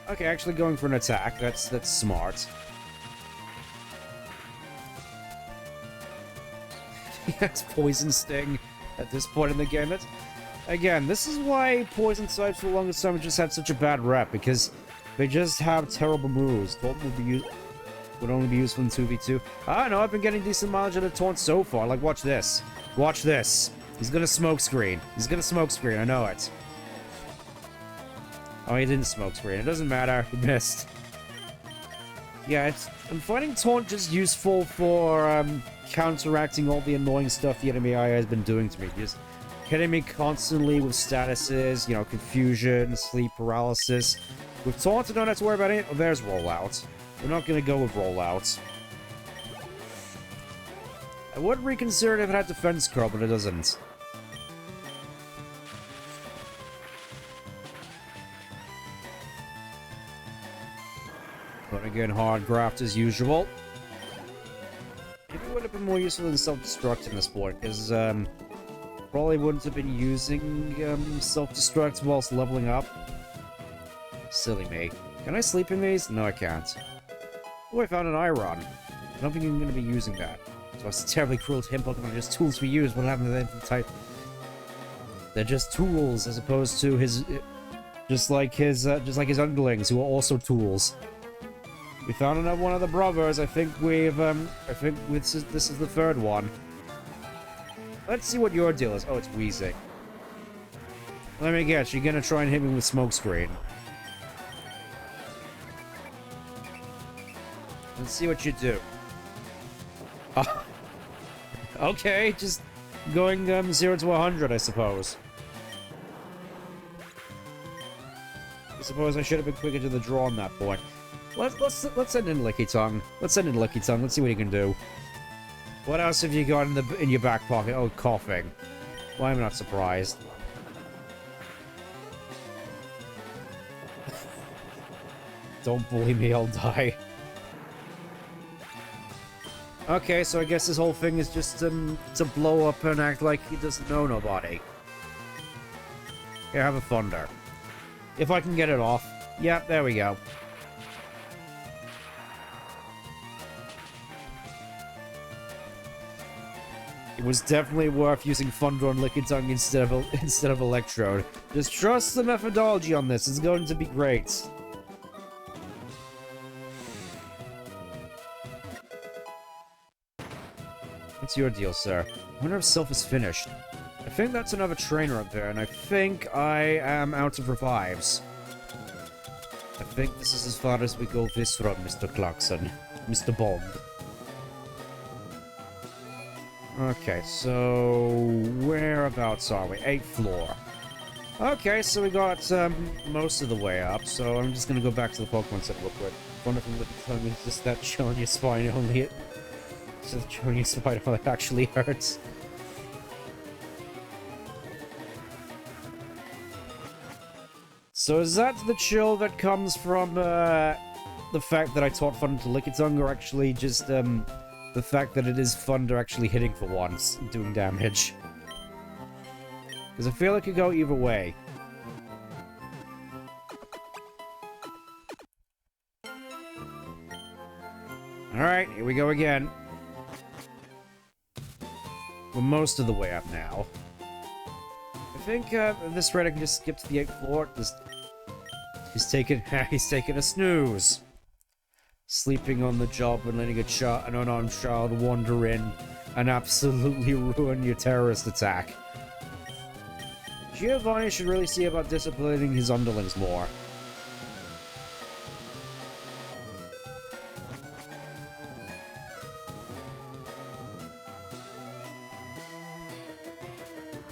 [SPEAKER 1] Okay, actually going for an attack. That's smart. He has Poison Sting at this point in the game. That's, again, this is why Poison types for the longest time just had such a bad rep, because they just have terrible moves. Taunt would only be useful in 2v2. I don't know, I've been getting decent mileage out of Taunt so far. Like, watch this. Watch this. He's gonna smoke screen. He's gonna smoke screen, I know it. Oh, he didn't smoke screen. It doesn't matter. He missed. Yeah, I'm finding Taunt just useful for counteracting all the annoying stuff the enemy AI has been doing to me. Just hitting me constantly with statuses, you know, confusion, sleep paralysis. With Taunt, I don't have to worry about it. Oh, there's rollout. We're not gonna go with rollouts. I would reconsider it if it had defense curl, but it doesn't. But again, hard graft as usual. Maybe it would have been more useful than self-destruct in this point, because probably wouldn't have been using self-destruct whilst leveling up. Silly me. Can I sleep in these? No, I can't. Oh, I found an Iron. I don't think I'm going to be using that. So it's terribly cruel to him. Pokemon are just tools to be used. What happened to them type? They're just tools, as opposed to his, just like his underlings, who are also tools. We found another one of the brothers. I think this is the third one. Let's see what your deal is. Oh, it's wheezing. Let me guess. You're gonna try and hit me with smokescreen. Let's see what you do. Okay, just going 0 to 100, I suppose. I suppose I should have been quicker to the draw on that point. Let's send in Lickitung. Let's send in Lickitung. Let's see what he can do. What else have you got in your back pocket? Oh, coughing. Well, I'm not surprised. Don't bully me, I'll die. Okay, so I guess this whole thing is just to blow up and act like he doesn't know nobody. Here, have a thunder. If I can get it off. Yeah, there we go. It was definitely worth using Thunder on Lickitung instead of Electrode. Just trust the methodology on this. It's going to be great. What's your deal, sir? I wonder if Self is finished. I think that's another trainer up there, and I think I am out of revives. I think this is as far as we go this run, Mr. Clarkson. Mr. Bond. Okay, so whereabouts are we? 8th floor. Okay, so we got most of the way up, so I'm just gonna go back to the Pokemon Center real quick. Wonder if Lickitung is just that chill on your spine only. So the Junior Spider-Man actually hurts. So is that the chill that comes from the fact that I taught Thunder to lick its tongue, or actually just the fact that it is Thunder actually hitting for once, and doing damage? Because I feel like it could go either way. Alright, here we go again. We're most of the way up now. I think at this rate I can just skip to the 8th floor. He's taking a snooze. Sleeping on the job and letting an unarmed child wander in and absolutely ruin your terrorist attack. Giovanni should really see about disciplining his underlings more.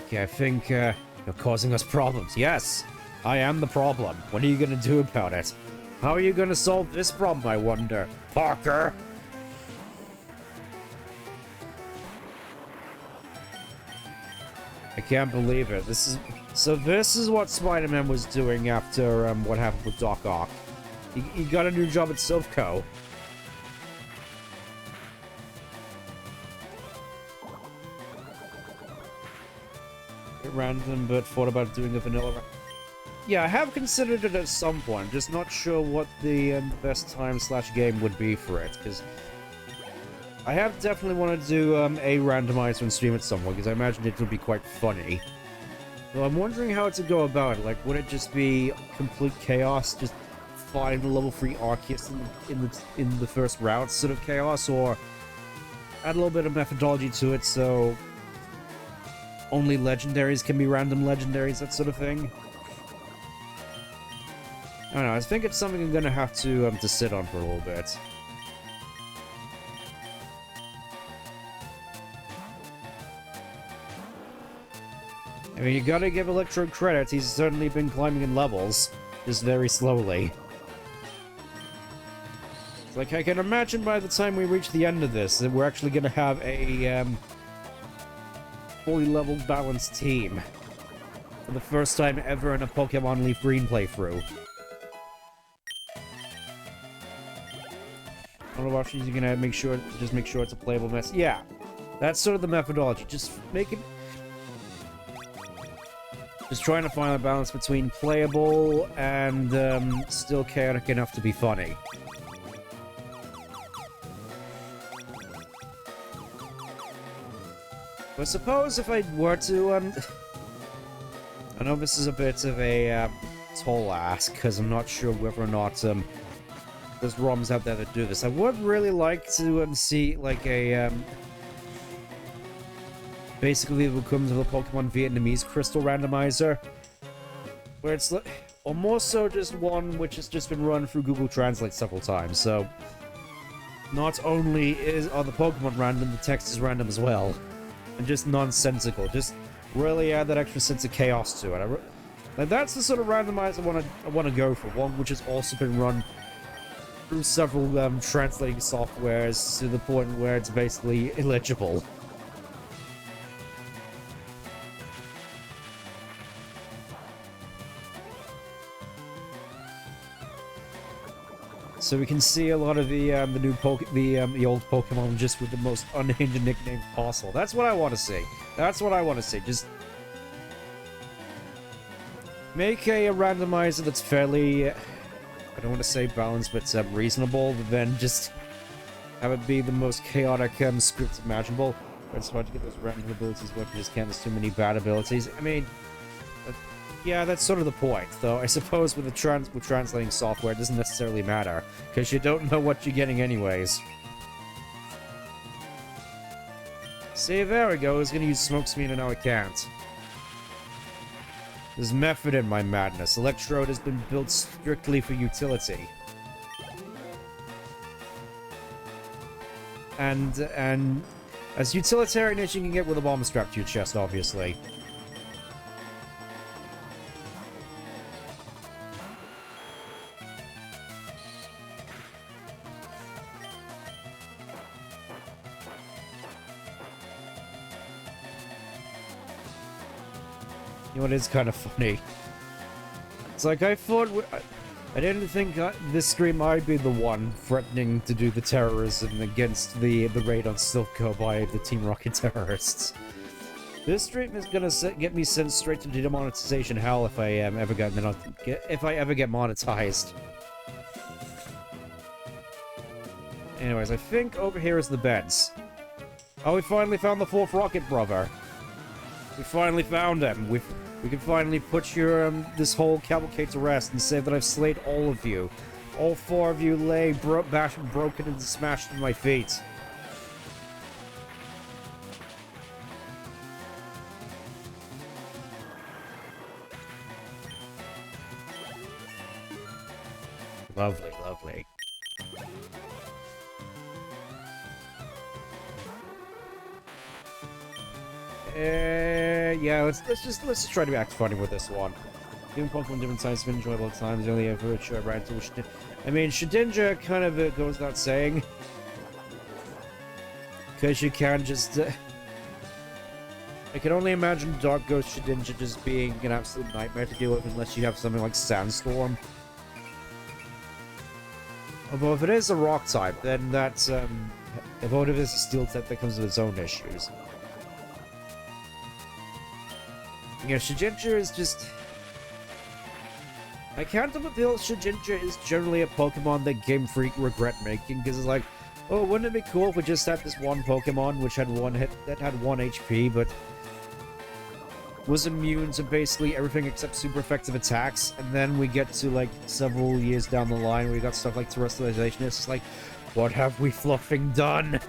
[SPEAKER 1] Okay, I think you're causing us problems. Yes, I am the problem. What are you gonna do about it? How are you gonna solve this problem, I wonder? Parker! I can't believe it. This is what Spider-Man was doing after what happened with Doc Ock. He got a new job at Silphco. Random, but thought about doing a vanilla. Yeah, I have considered it at some point. Just not sure what the best time/game would be for it, because I have definitely wanted to do a randomizer and stream at some point, because I imagine it would be quite funny. So I'm wondering how to go about it. Like, would it just be complete chaos, just find the level 3 Arceus in the first route sort of chaos, or add a little bit of methodology to it so only legendaries can be random legendaries, that sort of thing? I don't know, I think it's something I'm gonna have to sit on for a little bit. I mean, you gotta give Electro credit, he's certainly been climbing in levels, just very slowly. It's like, I can imagine by the time we reach the end of this, that we're actually gonna have a, fully leveled, balanced team. For the first time ever in a Pokemon Leaf Green playthrough. I don't know if she's gonna make sure it's a playable mess. Yeah, that's sort of the methodology. Just trying to find a balance between playable and still chaotic enough to be funny. I suppose if I were to, I know this is a bit of a tall ask, because I'm not sure whether or not there's ROMs out there that do this. I would really like to see, like, a, basically it comes with a Pokemon Vietnamese Crystal Randomizer, where it's, or more so just one which has just been run through Google Translate several times, so not only are the Pokemon random, the text is random as well. And just nonsensical. Just really add that extra sense of chaos to it. Like, that's the sort of randomizer I want to go for. One which has also been run through several translating softwares to the point where it's basically illegible. So we can see a lot of the old Pokemon just with the most unhinged nicknames possible. That's what I want to see. That's what I want to see. Just make a randomizer that's fairly, I don't want to say balanced, but reasonable. But then just have it be the most chaotic script imaginable. It's hard to get those random abilities where you just can't. There's too many bad abilities. I mean, yeah, that's sort of the point, though. I suppose with translating software, it doesn't necessarily matter, because you don't know what you're getting anyways. See, there we go. I was gonna use Smoke Screen, and now I can't. There's method in my madness. Electrode has been built strictly for utility. And as utilitarian as you can get with a bomb strapped to your chest, obviously. You know, it is kind of funny. It's like, I thought... I didn't think this stream I'd be the one threatening to do the terrorism against the raid on Silco by the Team Rocket terrorists. This stream is gonna get me sent straight to demonetization hell if I ever get monetized. Anyways, I think over here is the beds. Oh, we finally found the fourth rocket brother. We finally found him. We can finally put your this whole cavalcade to rest and say that I've slayed all of you. All four of you lay broken and smashed at my feet. Lovely, lovely. Yeah, let's just try to act funny with this one. Doing Pokemon different times, been enjoyable times. Only ever a sure right to I mean, Shedinja kind of goes without saying, because you can't just. I can only imagine Dark Ghost Shedinja just being an absolute nightmare to deal with unless you have something like Sandstorm. Although if it is a rock type, then that's if it is a steel type, that comes with its own issues. You know, Shedinja is just... I can't feel Shedinja is generally a Pokemon that Game Freak regret making, because it's like, oh, wouldn't it be cool if we just had this one Pokemon which had one hit, that had 1 HP, but was immune to basically everything except super effective attacks, and then we get to, like, several years down the line, we got stuff like Terrestrialization, it's just like, what have we fluffing done?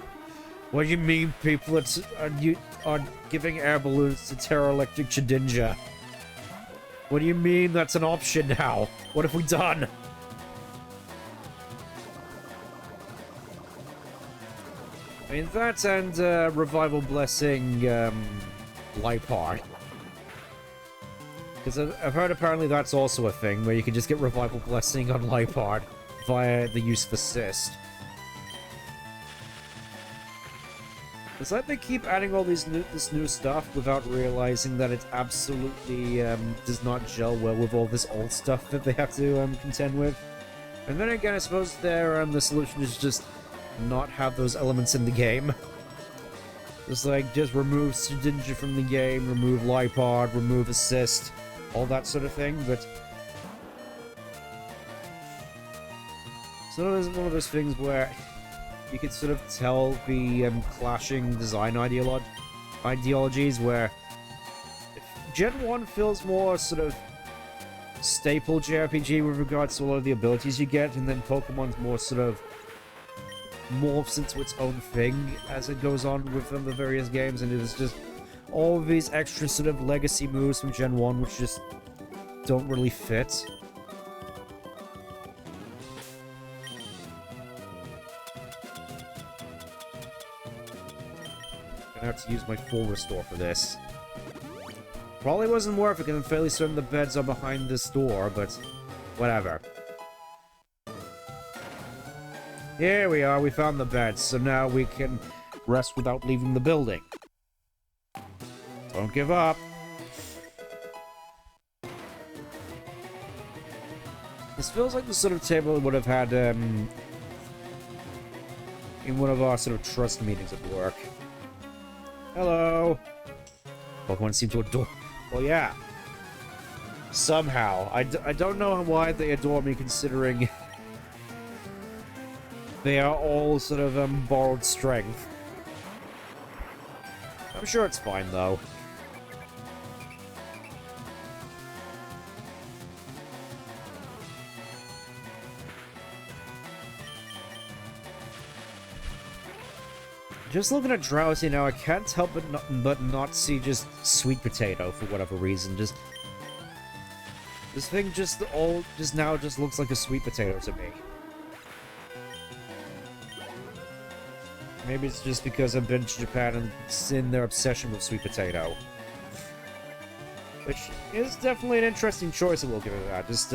[SPEAKER 1] What do you mean people are giving air balloons to Terra Electric Shedinja? What do you mean that's an option now? What have we done? I mean, that and Revival Blessing Liepard. Because I've heard apparently that's also a thing, where you can just get Revival Blessing on Liepard via the use of Assist. It's like they keep adding all this new stuff without realizing that it absolutely does not gel well with all this old stuff that they have to contend with. And then again, I suppose the solution is just not have those elements in the game. Just remove Shedinja from the game, remove Liepard, remove Assist, all that sort of thing, but... So it's one of those things where you can sort of tell the clashing design ideologies, where Gen 1 feels more sort of staple JRPG with regards to a lot of the abilities you get, and then Pokemon's more sort of morphs into its own thing as it goes on with the various games, and it's just all of these extra sort of legacy moves from Gen 1 which just don't really fit. I have to use my full restore for this. Probably wasn't worth it because I'm fairly certain the beds are behind this door, but whatever. Here we are, we found the beds, so now we can rest without leaving the building. Don't give up. This feels like the sort of table we would have had in one of our sort of trust meetings at work. Hello. Pokemon seem to adore... Well, yeah. Somehow. I don't know why they adore me, considering they are all sort of borrowed strength. I'm sure it's fine, though. Just looking at Drowsy now, I can't help but not see just Sweet Potato for whatever reason. Just this thing just now looks like a Sweet Potato to me. Maybe it's just because I've been to Japan and seen their obsession with Sweet Potato, which is definitely an interesting choice. I will give it that. Just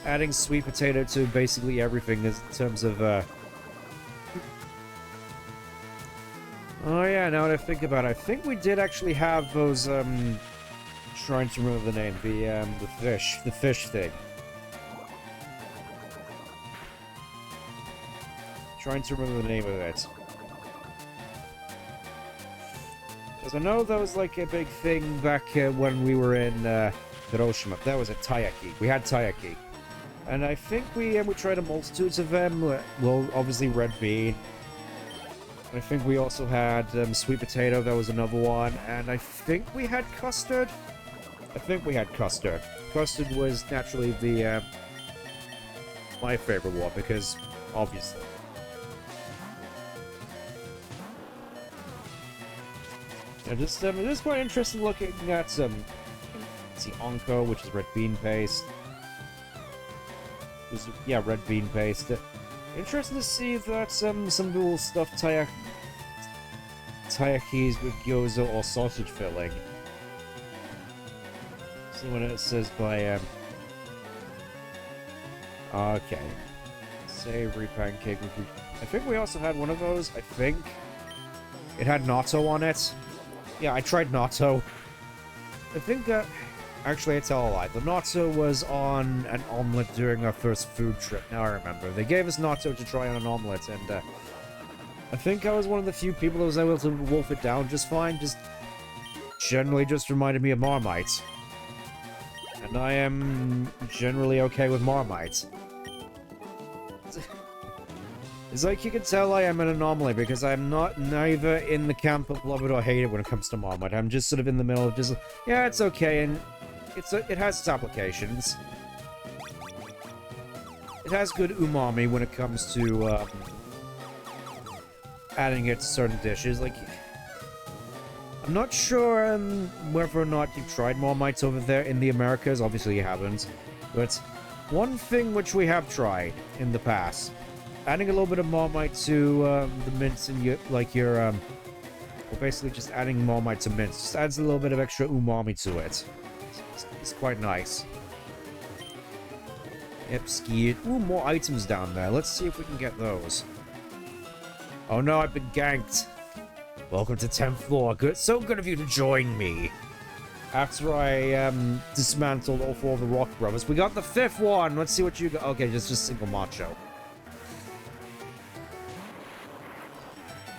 [SPEAKER 1] adding Sweet Potato to basically everything in terms of. Oh yeah, now that I think about it, I think we did actually have those trying to remember the name. The fish thing. Trying to remember the name of it. Because I know that was like a big thing back when we were in Hiroshima. That was a taiyaki. We had taiyaki. And I think we tried a multitude of them. Well, obviously red bean. I think we also had sweet potato. That was another one. And I think we had custard. Custard was naturally the my favorite one because obviously. Yeah, just it is quite interesting looking at see onko, which is red bean paste. Yeah, red bean paste. Interesting to see that some people stuff taiyakis with gyoza or sausage filling. See what it says by okay, savory pancake. I think we also had one of those. I think it had natto on it. Yeah, I tried natto. I think that actually it's all a lie. The natto was on an omelet during our first food trip. Now I remember. They gave us natto to try on an omelet, and I think I was one of the few people that was able to wolf it down just fine. Just generally just reminded me of Marmite. And I am generally okay with Marmite. It's like you can tell I am an anomaly because I'm not neither in the camp of love it or hate it when it comes to Marmite. I'm just sort of in the middle of just, yeah, it's okay, and it has its applications. It has good umami when it comes to adding it to certain dishes. Like, I'm not sure whether or not you've tried Marmites over there in the Americas. Obviously you haven't. But one thing which we have tried in the past, adding a little bit of Marmite to the mince and your, well, basically just adding Marmite to mince, just adds a little bit of extra umami to it. It's quite nice. Yep, skied. Ooh, more items down there. Let's see if we can get those. Oh no, I've been ganked. Welcome to 10th floor. Good, so good of you to join me. After I dismantled all 4 of the Rock Brothers, we got the 5th one. Let's see what you got. Okay, just single macho.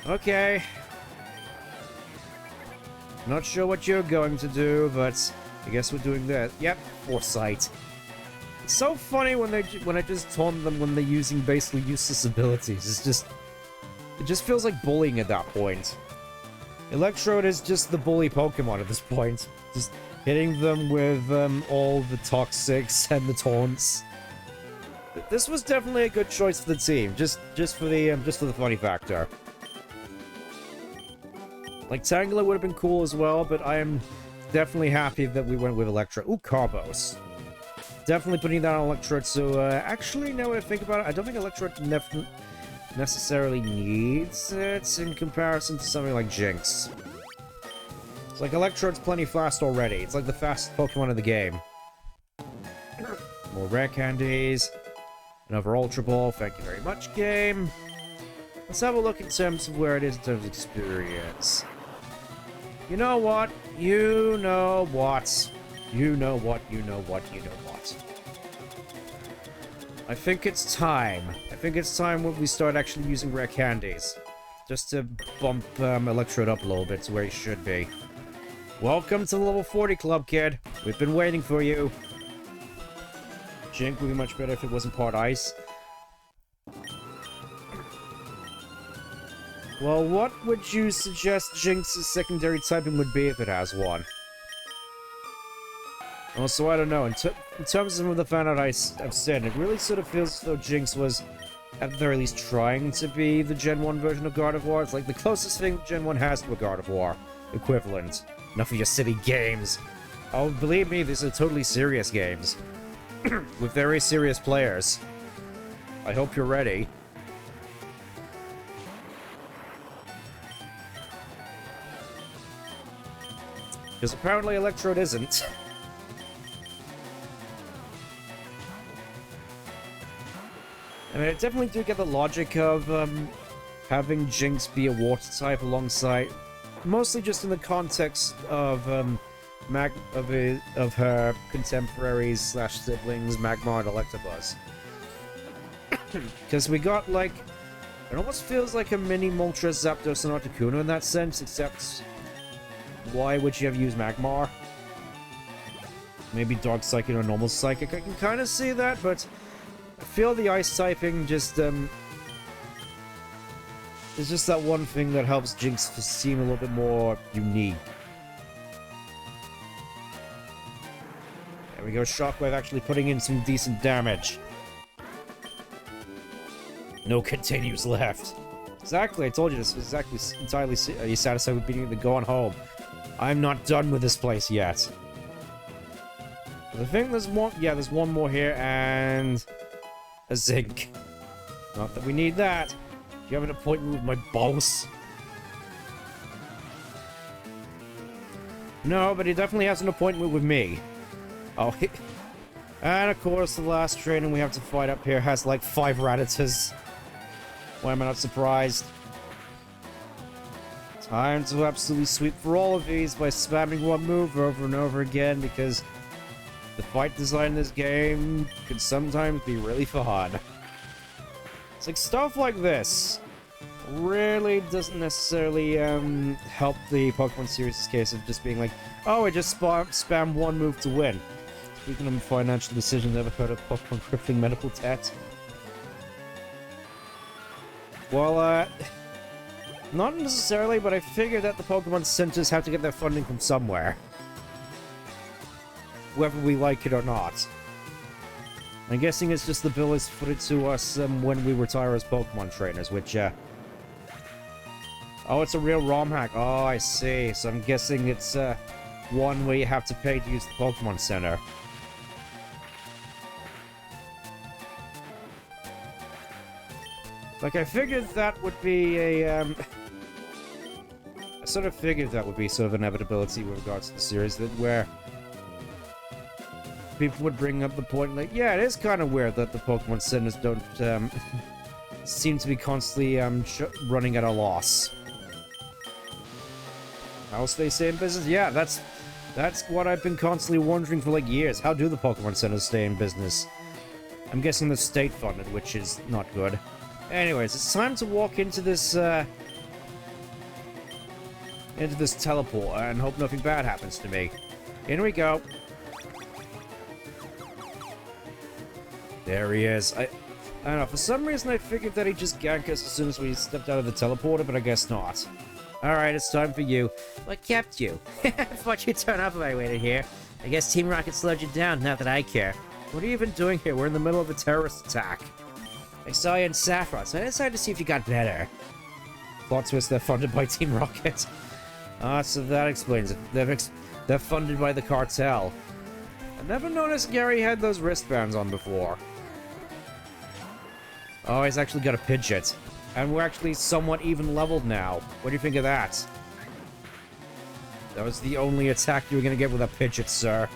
[SPEAKER 1] Okay. Not sure what you're going to do, but I guess we're doing that. Yep, foresight. It's so funny when I just taunt them when they're using basically useless abilities. It just feels like bullying at that point. Electrode is just the bully Pokemon at this point. Just hitting them with all the toxics and the taunts. This was definitely a good choice for the team, just for the funny factor. Like, Tangela would have been cool as well, but I am definitely happy that we went with Electro. Ooh, Carbos. Definitely putting that on Electrode, so, actually, now that I think about it, I don't think Electrode necessarily needs it in comparison to something like Jinx. It's like, Electrode's plenty fast already. It's like the fastest Pokemon in the game. More rare candies. Another Ultra Ball, thank you very much, game. Let's have a look in terms of where it is in terms of experience. You know what? You know what? You know what? You know what? You know what? I think it's time. I think it's time when we start actually using rare candies. Just to bump Electrode up a little bit to where he should be. Welcome to the level 40 club, kid. We've been waiting for you. Jink would be much better if it wasn't part ice. Well, what would you suggest Jinx's secondary typing would be if it has one? Also, I don't know. In terms of some of the fan art I've seen, it really sort of feels as though Jinx was, at the very least, trying to be the Gen 1 version of Gardevoir. It's like the closest thing Gen 1 has to a Gardevoir equivalent. Enough of your silly games. Oh, believe me, these are totally serious games. With very serious players. I hope you're ready. Because apparently Electrode isn't. I mean, I definitely do get the logic of having Jinx be a water type alongside... Mostly just in the context of of her contemporaries slash siblings, Magmar and Electabuzz. Because we got like, it almost feels like a mini Moltres, Zapdos, and Articuno in that sense, except why would you ever use Magmar? Maybe Dark Psychic or Normal Psychic. I can kind of see that, but I feel the Ice typing just, it's just that one thing that helps Jinx seem a little bit more unique. There we go, Shockwave actually putting in some decent damage. No continues left. Exactly, I told you this was exactly entirely. Are you satisfied with beating the going home? I'm not done with this place yet. I think there's one. Yeah, there's one more here and a zinc. Not that we need that. Do you have an appointment with my boss? No, but he definitely has an appointment with me. Oh, and of course, the last trainer we have to fight up here has like 5 Raditors. Why am I not surprised? Time to absolutely sweep for all of these by spamming one move over and over again, because the fight design in this game can sometimes be really fun. It's like stuff like this really doesn't necessarily help the Pokemon series' case of just being like, oh, I just spam one move to win. Speaking of financial decisions, ever heard of Pokemon crippling medical debt? Well, not necessarily, but I figured that the Pokemon centers have to get their funding from somewhere. Whether we like it or not. I'm guessing it's just the bill is footed to us when we retire as Pokemon trainers, which, oh, it's a real ROM hack. Oh, I see. So I'm guessing it's, one where you have to pay to use the Pokemon Center. Like, I figured that would be a, I sort of figured that would be sort of an inevitability with regards to the series, that where people would bring up the point, like, yeah, it is kind of weird that the Pokemon Centers don't, seem to be constantly, running at a loss. How else they stay in business? Yeah, that's what I've been constantly wondering for, like, years. How do the Pokemon Centers stay in business? I'm guessing they're state-funded, which is not good. Anyways, it's time to walk into this teleport and hope nothing bad happens to me. In we go. There he is. I don't know, for some reason I figured that he'd just gank us as soon as we stepped out of the teleporter, but I guess not. Alright, it's time for you. What kept you? I thought you'd turn up if I waited here. I guess Team Rocket slowed you down, not that I care. What are you even doing here? We're in the middle of a terrorist attack. I saw you in Saffron, so I decided to see if you got better. Plot twist, they're funded by Team Rocket. Ah, so that explains it. They're funded by the cartel. I've never noticed Gary had those wristbands on before. Oh, he's actually got a Pidgeot. And we're actually somewhat even leveled now. What do you think of that? That was the only attack you were going to get with a Pidgeot, sir.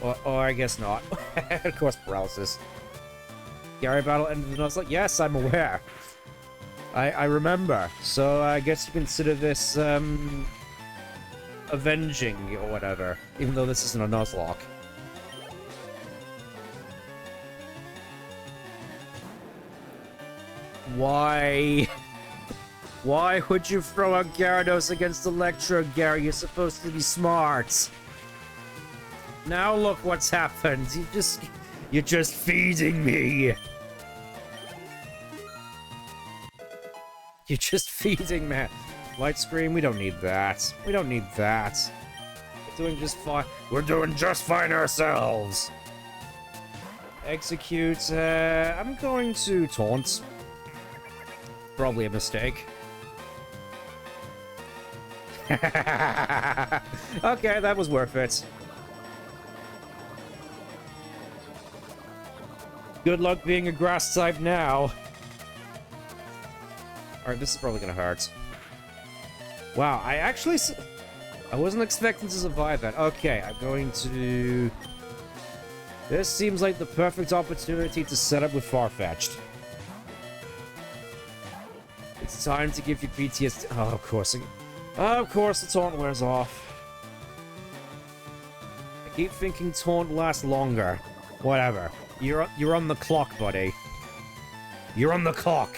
[SPEAKER 1] Or I guess not. Of course, paralysis. Gary battle ended and I was like, yes, I'm aware. I remember. So I guess you consider this, avenging or whatever. Even though this isn't a Nuzlocke. Why? Why would you throw out Gyarados against Electro, Gary? You're supposed to be smart. Now look what's happened. You're just feeding me. You're just feeding me. Light screen, we don't need that. We don't need that. We're doing just fine. We're doing just fine ourselves. Execute. I'm going to taunt. Probably a mistake. Okay, that was worth it. Good luck being a grass type now. Alright, this is probably gonna hurt. Wow, I wasn't expecting to survive that. Okay, I'm going to... This seems like the perfect opportunity to set up with Farfetch'd. It's time to give you PTSD. Oh, of course. Of course, the taunt wears off. I keep thinking taunt lasts longer. Whatever. You're on the clock, buddy. You're on the clock.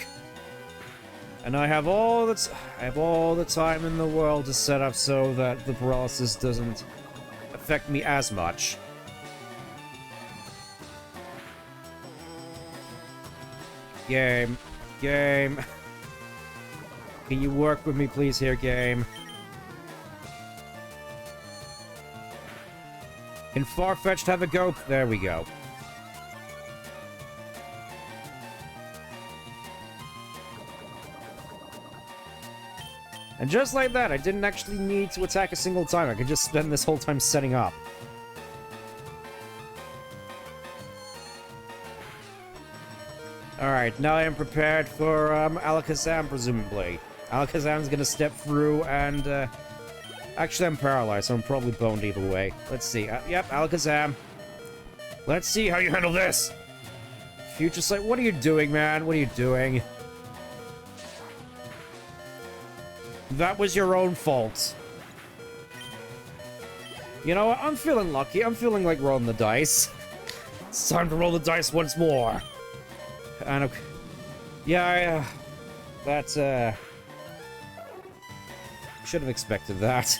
[SPEAKER 1] And I have all the time in the world to set up so that the paralysis doesn't affect me as much. Game. Game. Can you work with me, please, here, game? Can Farfetch'd have a go? There we go. And just like that, I didn't actually need to attack a single time. I could just spend this whole time setting up. Alright, now I am prepared for Alakazam, presumably. Alakazam's gonna step through and, actually, I'm paralyzed, so I'm probably boned either way. Let's see. Yep, Alakazam. Let's see how you handle this! Future Sight, what are you doing, man? What are you doing? That was your own fault. You know what? I'm feeling lucky. I'm feeling like rolling the dice. It's time to roll the dice once more. And, yeah, that, should have expected that.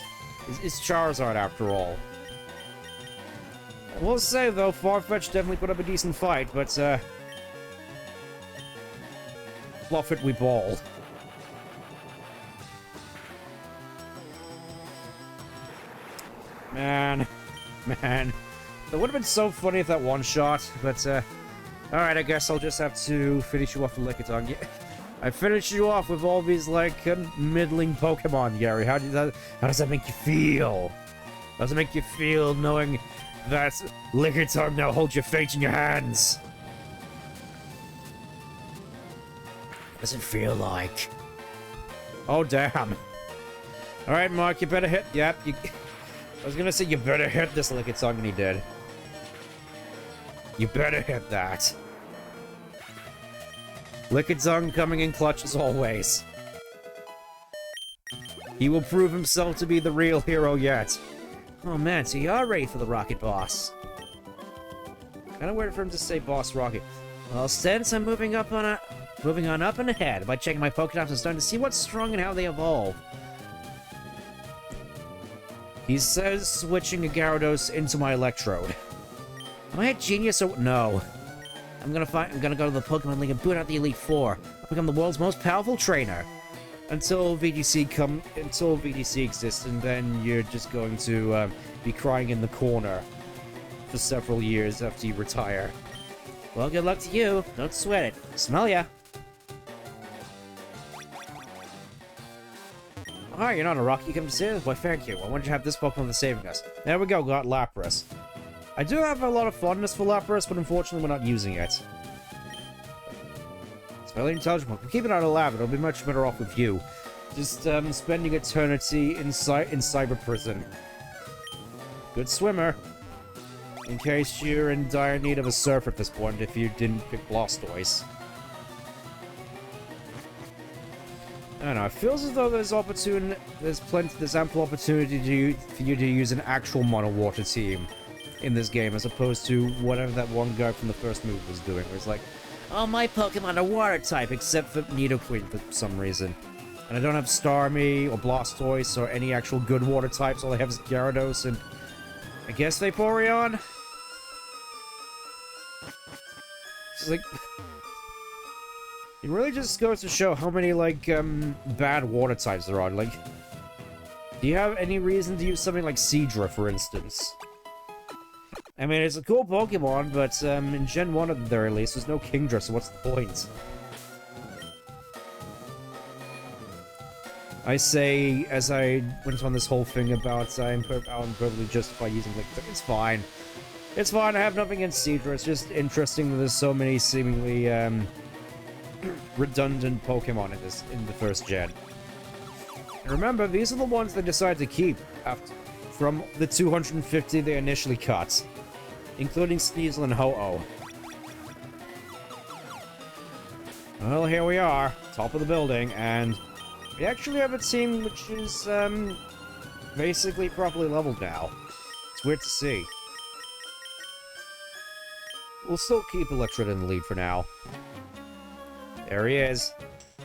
[SPEAKER 1] It's Charizard, after all. I will say, though, Farfetch definitely put up a decent fight, but, bluff it, we ball. Man. It would have been so funny if that one-shot, but, alright, I guess I'll just have to finish you off with Lickitung. I finished you off with all these, like, middling Pokemon, Gary. How does that make you feel? How does it make you feel knowing that Lickitung now holds your fate in your hands? What does it feel like? Oh, damn. Alright, Mark, you better hit... Yep, I was gonna say you better hit this Lickitung, and he did. You better hit that. Lickitung coming in clutch as always. He will prove himself to be the real hero yet. Oh man, so you are ready for the Rocket Boss. Kinda waited for him to say Boss Rocket. Well, since I'm moving on up and ahead by checking my Pokédex and starting to see what's strong and how they evolve. He says switching a Gyarados into my Electrode. Am I a genius or no? I'm gonna go to the Pokemon League and boot out the Elite Four. I'll become the world's most powerful trainer. Until VTC exists, and then you're just going to be crying in the corner for several years after you retire. Well, good luck to you. Don't sweat it. Smell ya. Alright, you're not a rock. You come to save us? Why, thank you. I wanted to have this Pokemon that's saving us. There we go, got Lapras. I do have a lot of fondness for Lapras, but unfortunately we're not using it. It's fairly intelligent. We'll keep it out of the lab. It'll be much better off with you. Just, spending eternity in cyber prison. Good swimmer. In case you're in dire need of a surf at this point, if you didn't pick Blastoise. I don't know, it feels as though there's ample opportunity for you to use an actual Mono Water team in this game, as opposed to whatever that one guy from the first move was doing, where it's like, oh, my Pokemon are Water type, except for Nidoqueen for some reason. And I don't have Starmie, or Blastoise, or any actual good Water types, all I have is Gyarados, and I guess Vaporeon? It's like... It really just goes to show how many, like, bad Water types there are. Like, do you have any reason to use something like Seadra, for instance? I mean, it's a cool Pokemon, but, in Gen 1 at the very least, there's no Kingdra, so what's the point? I say, as I went on this whole thing about I'm perfectly justified using, like, it's fine. It's fine, I have nothing against Seadra, it's just interesting that there's so many seemingly, redundant Pokemon in the first gen. And remember, these are the ones they decided to keep from the 250 they initially cut, including Sneasel and Ho-Oh. Well, here we are, top of the building, and We actually have a team which is, basically properly leveled now. It's weird to see. We'll still keep Electrode in the lead for now. There he is.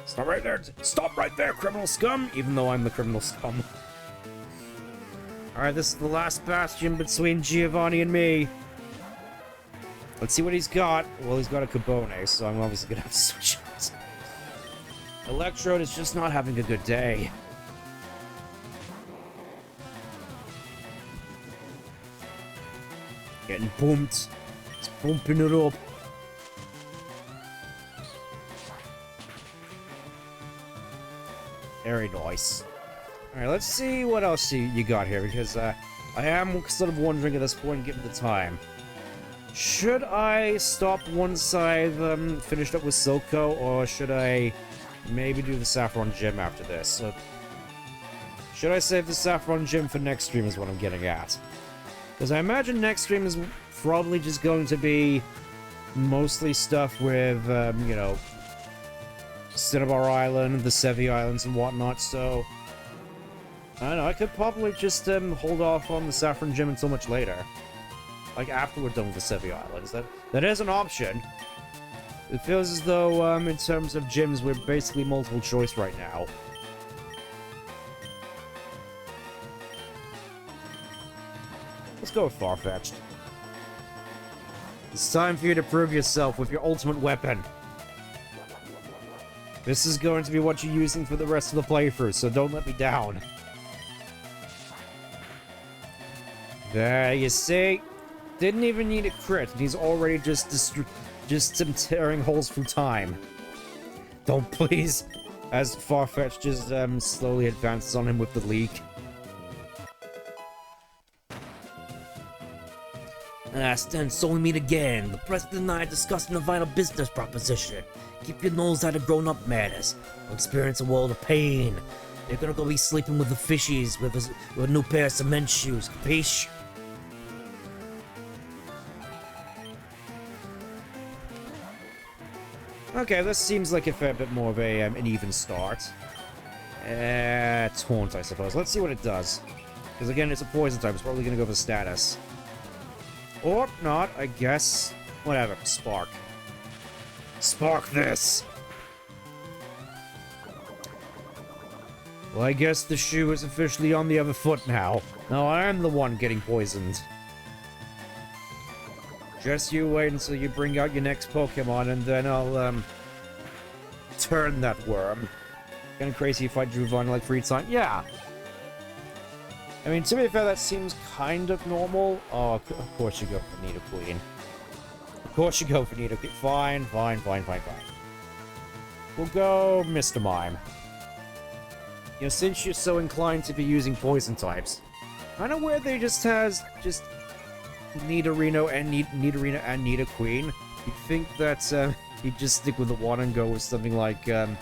[SPEAKER 1] Stop right there! Stop right there, criminal scum! Even though I'm the criminal scum. Alright, this is the last bastion between Giovanni and me. Let's see what he's got. Well, he's got a Cabone, so I'm obviously gonna have to switch out. Electrode is just not having a good day. Getting bumped. It's bumping it up. Very nice. Alright, let's see what else you got here, because I am sort of wondering at this point, given the time. Should I stop once I've finished up with Silco, or should I maybe do the Saffron Gym after this? So, should I save the Saffron Gym for next stream is what I'm getting at. Because I imagine next stream is probably just going to be mostly stuff with, you know, Cinnabar Island, the Sevi Islands, and whatnot, so... I don't know, I could probably just hold off on the Saffron Gym until much later. Like, after we're done with the Sevi Islands. That is an option. It feels as though, in terms of gyms, we're basically multiple choice right now. Let's go with Farfetch'd. It's time for you to prove yourself with your ultimate weapon. This is going to be what you're using for the rest of the playthrough, so don't let me down. There, you see? Didn't even need a crit, and he's already just tearing holes through time. Don't please, as Farfetch'd just slowly advances on him with the leak.
[SPEAKER 2] Stand so we meet again. The president and I are discussing a vital business proposition. Keep your nose out of grown-up matters. You'll experience a world of pain. You're gonna go be sleeping with the fishies with a new pair of cement shoes, capiche?
[SPEAKER 1] Okay, this seems like a fair bit more of a, an even start. Taunt, I suppose. Let's see what it does. Because again, it's a poison type. It's probably gonna go for status. Or not, I guess. Whatever. Spark. Spark this! Well, I guess the shoe is officially on the other foot now. Now I am the one getting poisoned. Just you wait until you bring out your next Pokemon, and then I'll, turn that worm. Kinda crazy if I drew Vine like 3 times. Yeah! I mean, to be fair, that seems kind of normal. Oh, of course you go for Nidoqueen. Of course you go for Nidoqueen. Fine, fine, fine, fine, fine. We'll go Mr. Mime. You know, since you're so inclined to be using poison types, kinda weird they just has Nidorino and Nidoqueen. You'd think that he'd just stick with the one and go with something like, you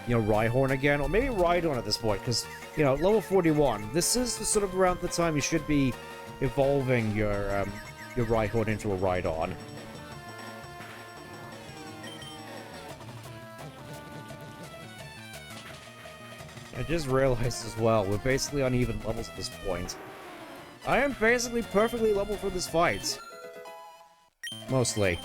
[SPEAKER 1] know, Rhyhorn again, or maybe Rhydon at this point, because, you know, level 41, this is the sort of around the time you should be evolving your Rhyhorn into a Rhydon. I just realized as well, we're basically on even levels at this point. I am basically perfectly level for this fight. Mostly.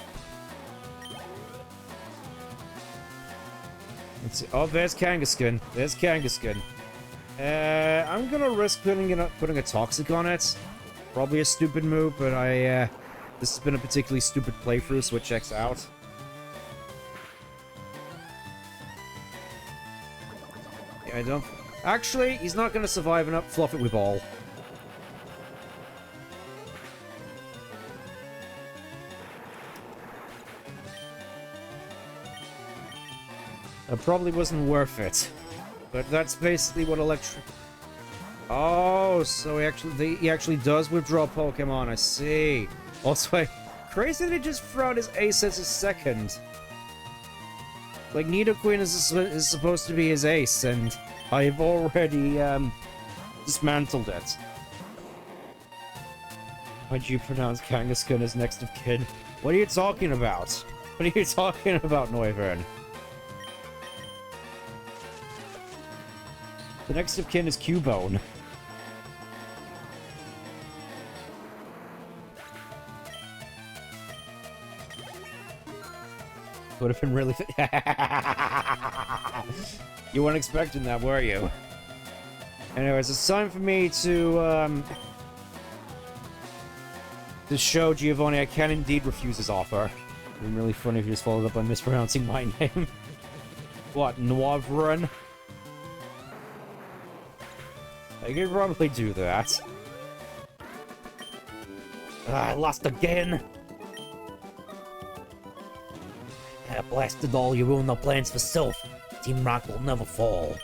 [SPEAKER 1] Let's see. Oh, there's Kangaskhan. There's Kangaskhan. I'm gonna risk putting a Toxic on it. Probably a stupid move, but this has been a particularly stupid playthrough, so it checks out. Yeah, I don't... Actually, he's not gonna survive enough. Fluff it with Ball. That probably wasn't worth it. But that's basically what Electric... Oh, so he actually does withdraw Pokemon, I see. Also, crazy that he just threw out his ace as his second. Like, Nidoqueen is supposed to be his ace, and I've already, dismantled it. Why'd you pronounce Kangaskhan as next of kin? What are you talking about? What are you talking about, Noivern? The next of kin is Cubone. Would have been really... You weren't expecting that, were you? Anyways, it's time for me to show Giovanni I can indeed refuse his offer. It'd be really funny if you just followed up by mispronouncing my name. What, Noivren? I could probably do that. I lost again! Blasted all, you ruined our plans for self. Team Rocket will never fall.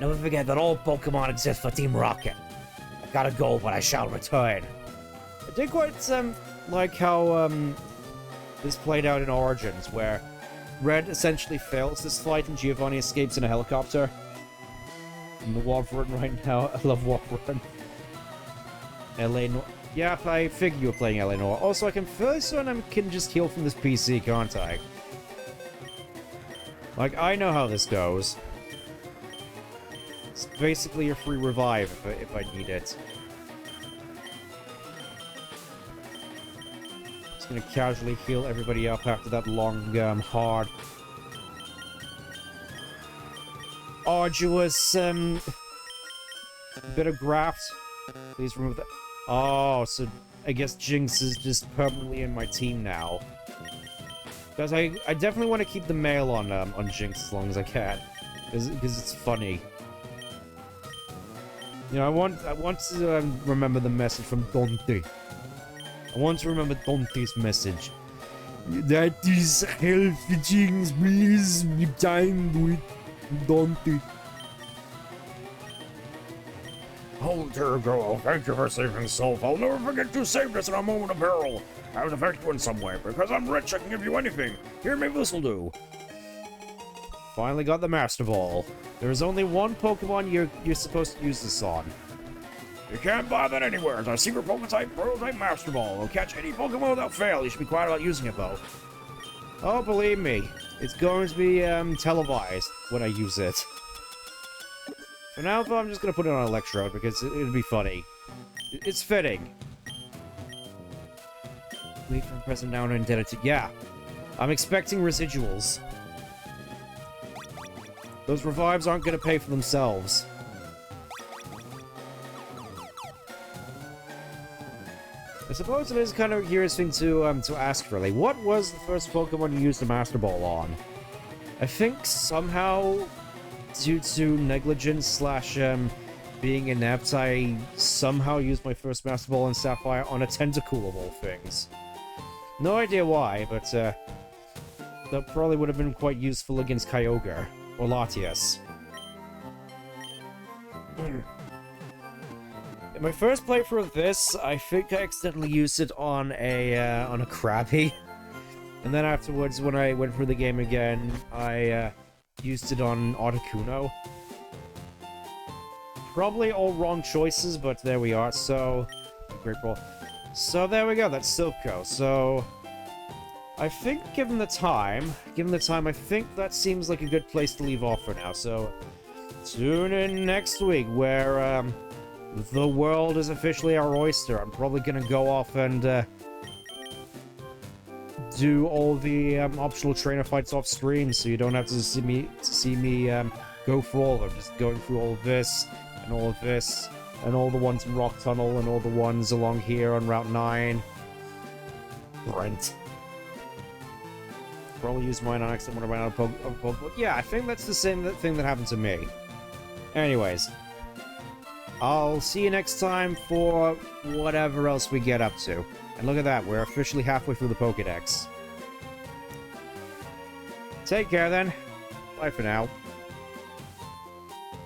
[SPEAKER 1] Never forget that all Pokemon exist for Team Rocket. I gotta go, but I shall return. I did quite, like how, this played out in Origins, where Red essentially fails this fight and Giovanni escapes in a helicopter. I'm the Wolverine right now. I love Wolverine. Eleanor. Yeah, I figured you were playing Eleanor. Also, I can just heal from this PC, can't I? Like, I know how this goes. It's basically a free revive if I need it. Just gonna casually heal everybody up after that long, hard, arduous, bit of graft. Please remove that. Oh, so I guess Jinx is just permanently in my team now. Because I definitely want to keep the male on Jinx as long as I can, because it's funny. You know, I want to remember the message from Dante. I want to remember Dante's message. That is healthy, Jinx, please be kind with Dante.
[SPEAKER 3] Oh, dear girl, thank you for saving Self. I'll never forget you saved us in a moment of peril. I have to thank you in some way, because I'm rich, I can give you anything. Here, maybe this'll do.
[SPEAKER 1] Finally got the Master Ball. There is only one Pokemon you're supposed to use this on.
[SPEAKER 3] You can't buy that anywhere. It's our secret prototype Master Ball. It'll catch any Pokemon without fail. You should be quiet about using it, though.
[SPEAKER 1] Oh, believe me, it's going to be televised when I use it. For now, though, I'm just going to put it on Electrode because it'll be funny. It's fitting. Leave from present now and indebted to... Yeah. I'm expecting residuals. Those revives aren't going to pay for themselves. I suppose it is kind of a curious thing to ask, really. What was the first Pokemon you used the Master Ball on? I think somehow, due to negligence / being inept, I somehow used my first Master Ball in Sapphire on a Tentacool of all things. No idea why, but that probably would have been quite useful against Kyogre or Latias. In my first playthrough of this, I think I accidentally used it on a Krabby. And then afterwards, when I went through the game again, I used it on Articuno. Probably all wrong choices, but there we are. So, great ball. So there we go. That's Silpco. So, I think given the time, I think that seems like a good place to leave off for now. So, tune in next week where the world is officially our oyster. I'm probably gonna go off and do all the optional trainer fights off stream, so you don't have to see me go through all of them. Just going through all of this and all of this and all the ones in Rock Tunnel and all the ones along here on Route 9. Brent. Probably use mine on accident when I ran out of Pokemon. Yeah, I think that's the same thing that happened to me. Anyways, I'll see you next time for whatever else we get up to. And look at that, we're officially halfway through the Pokédex. Take care then. Bye for now.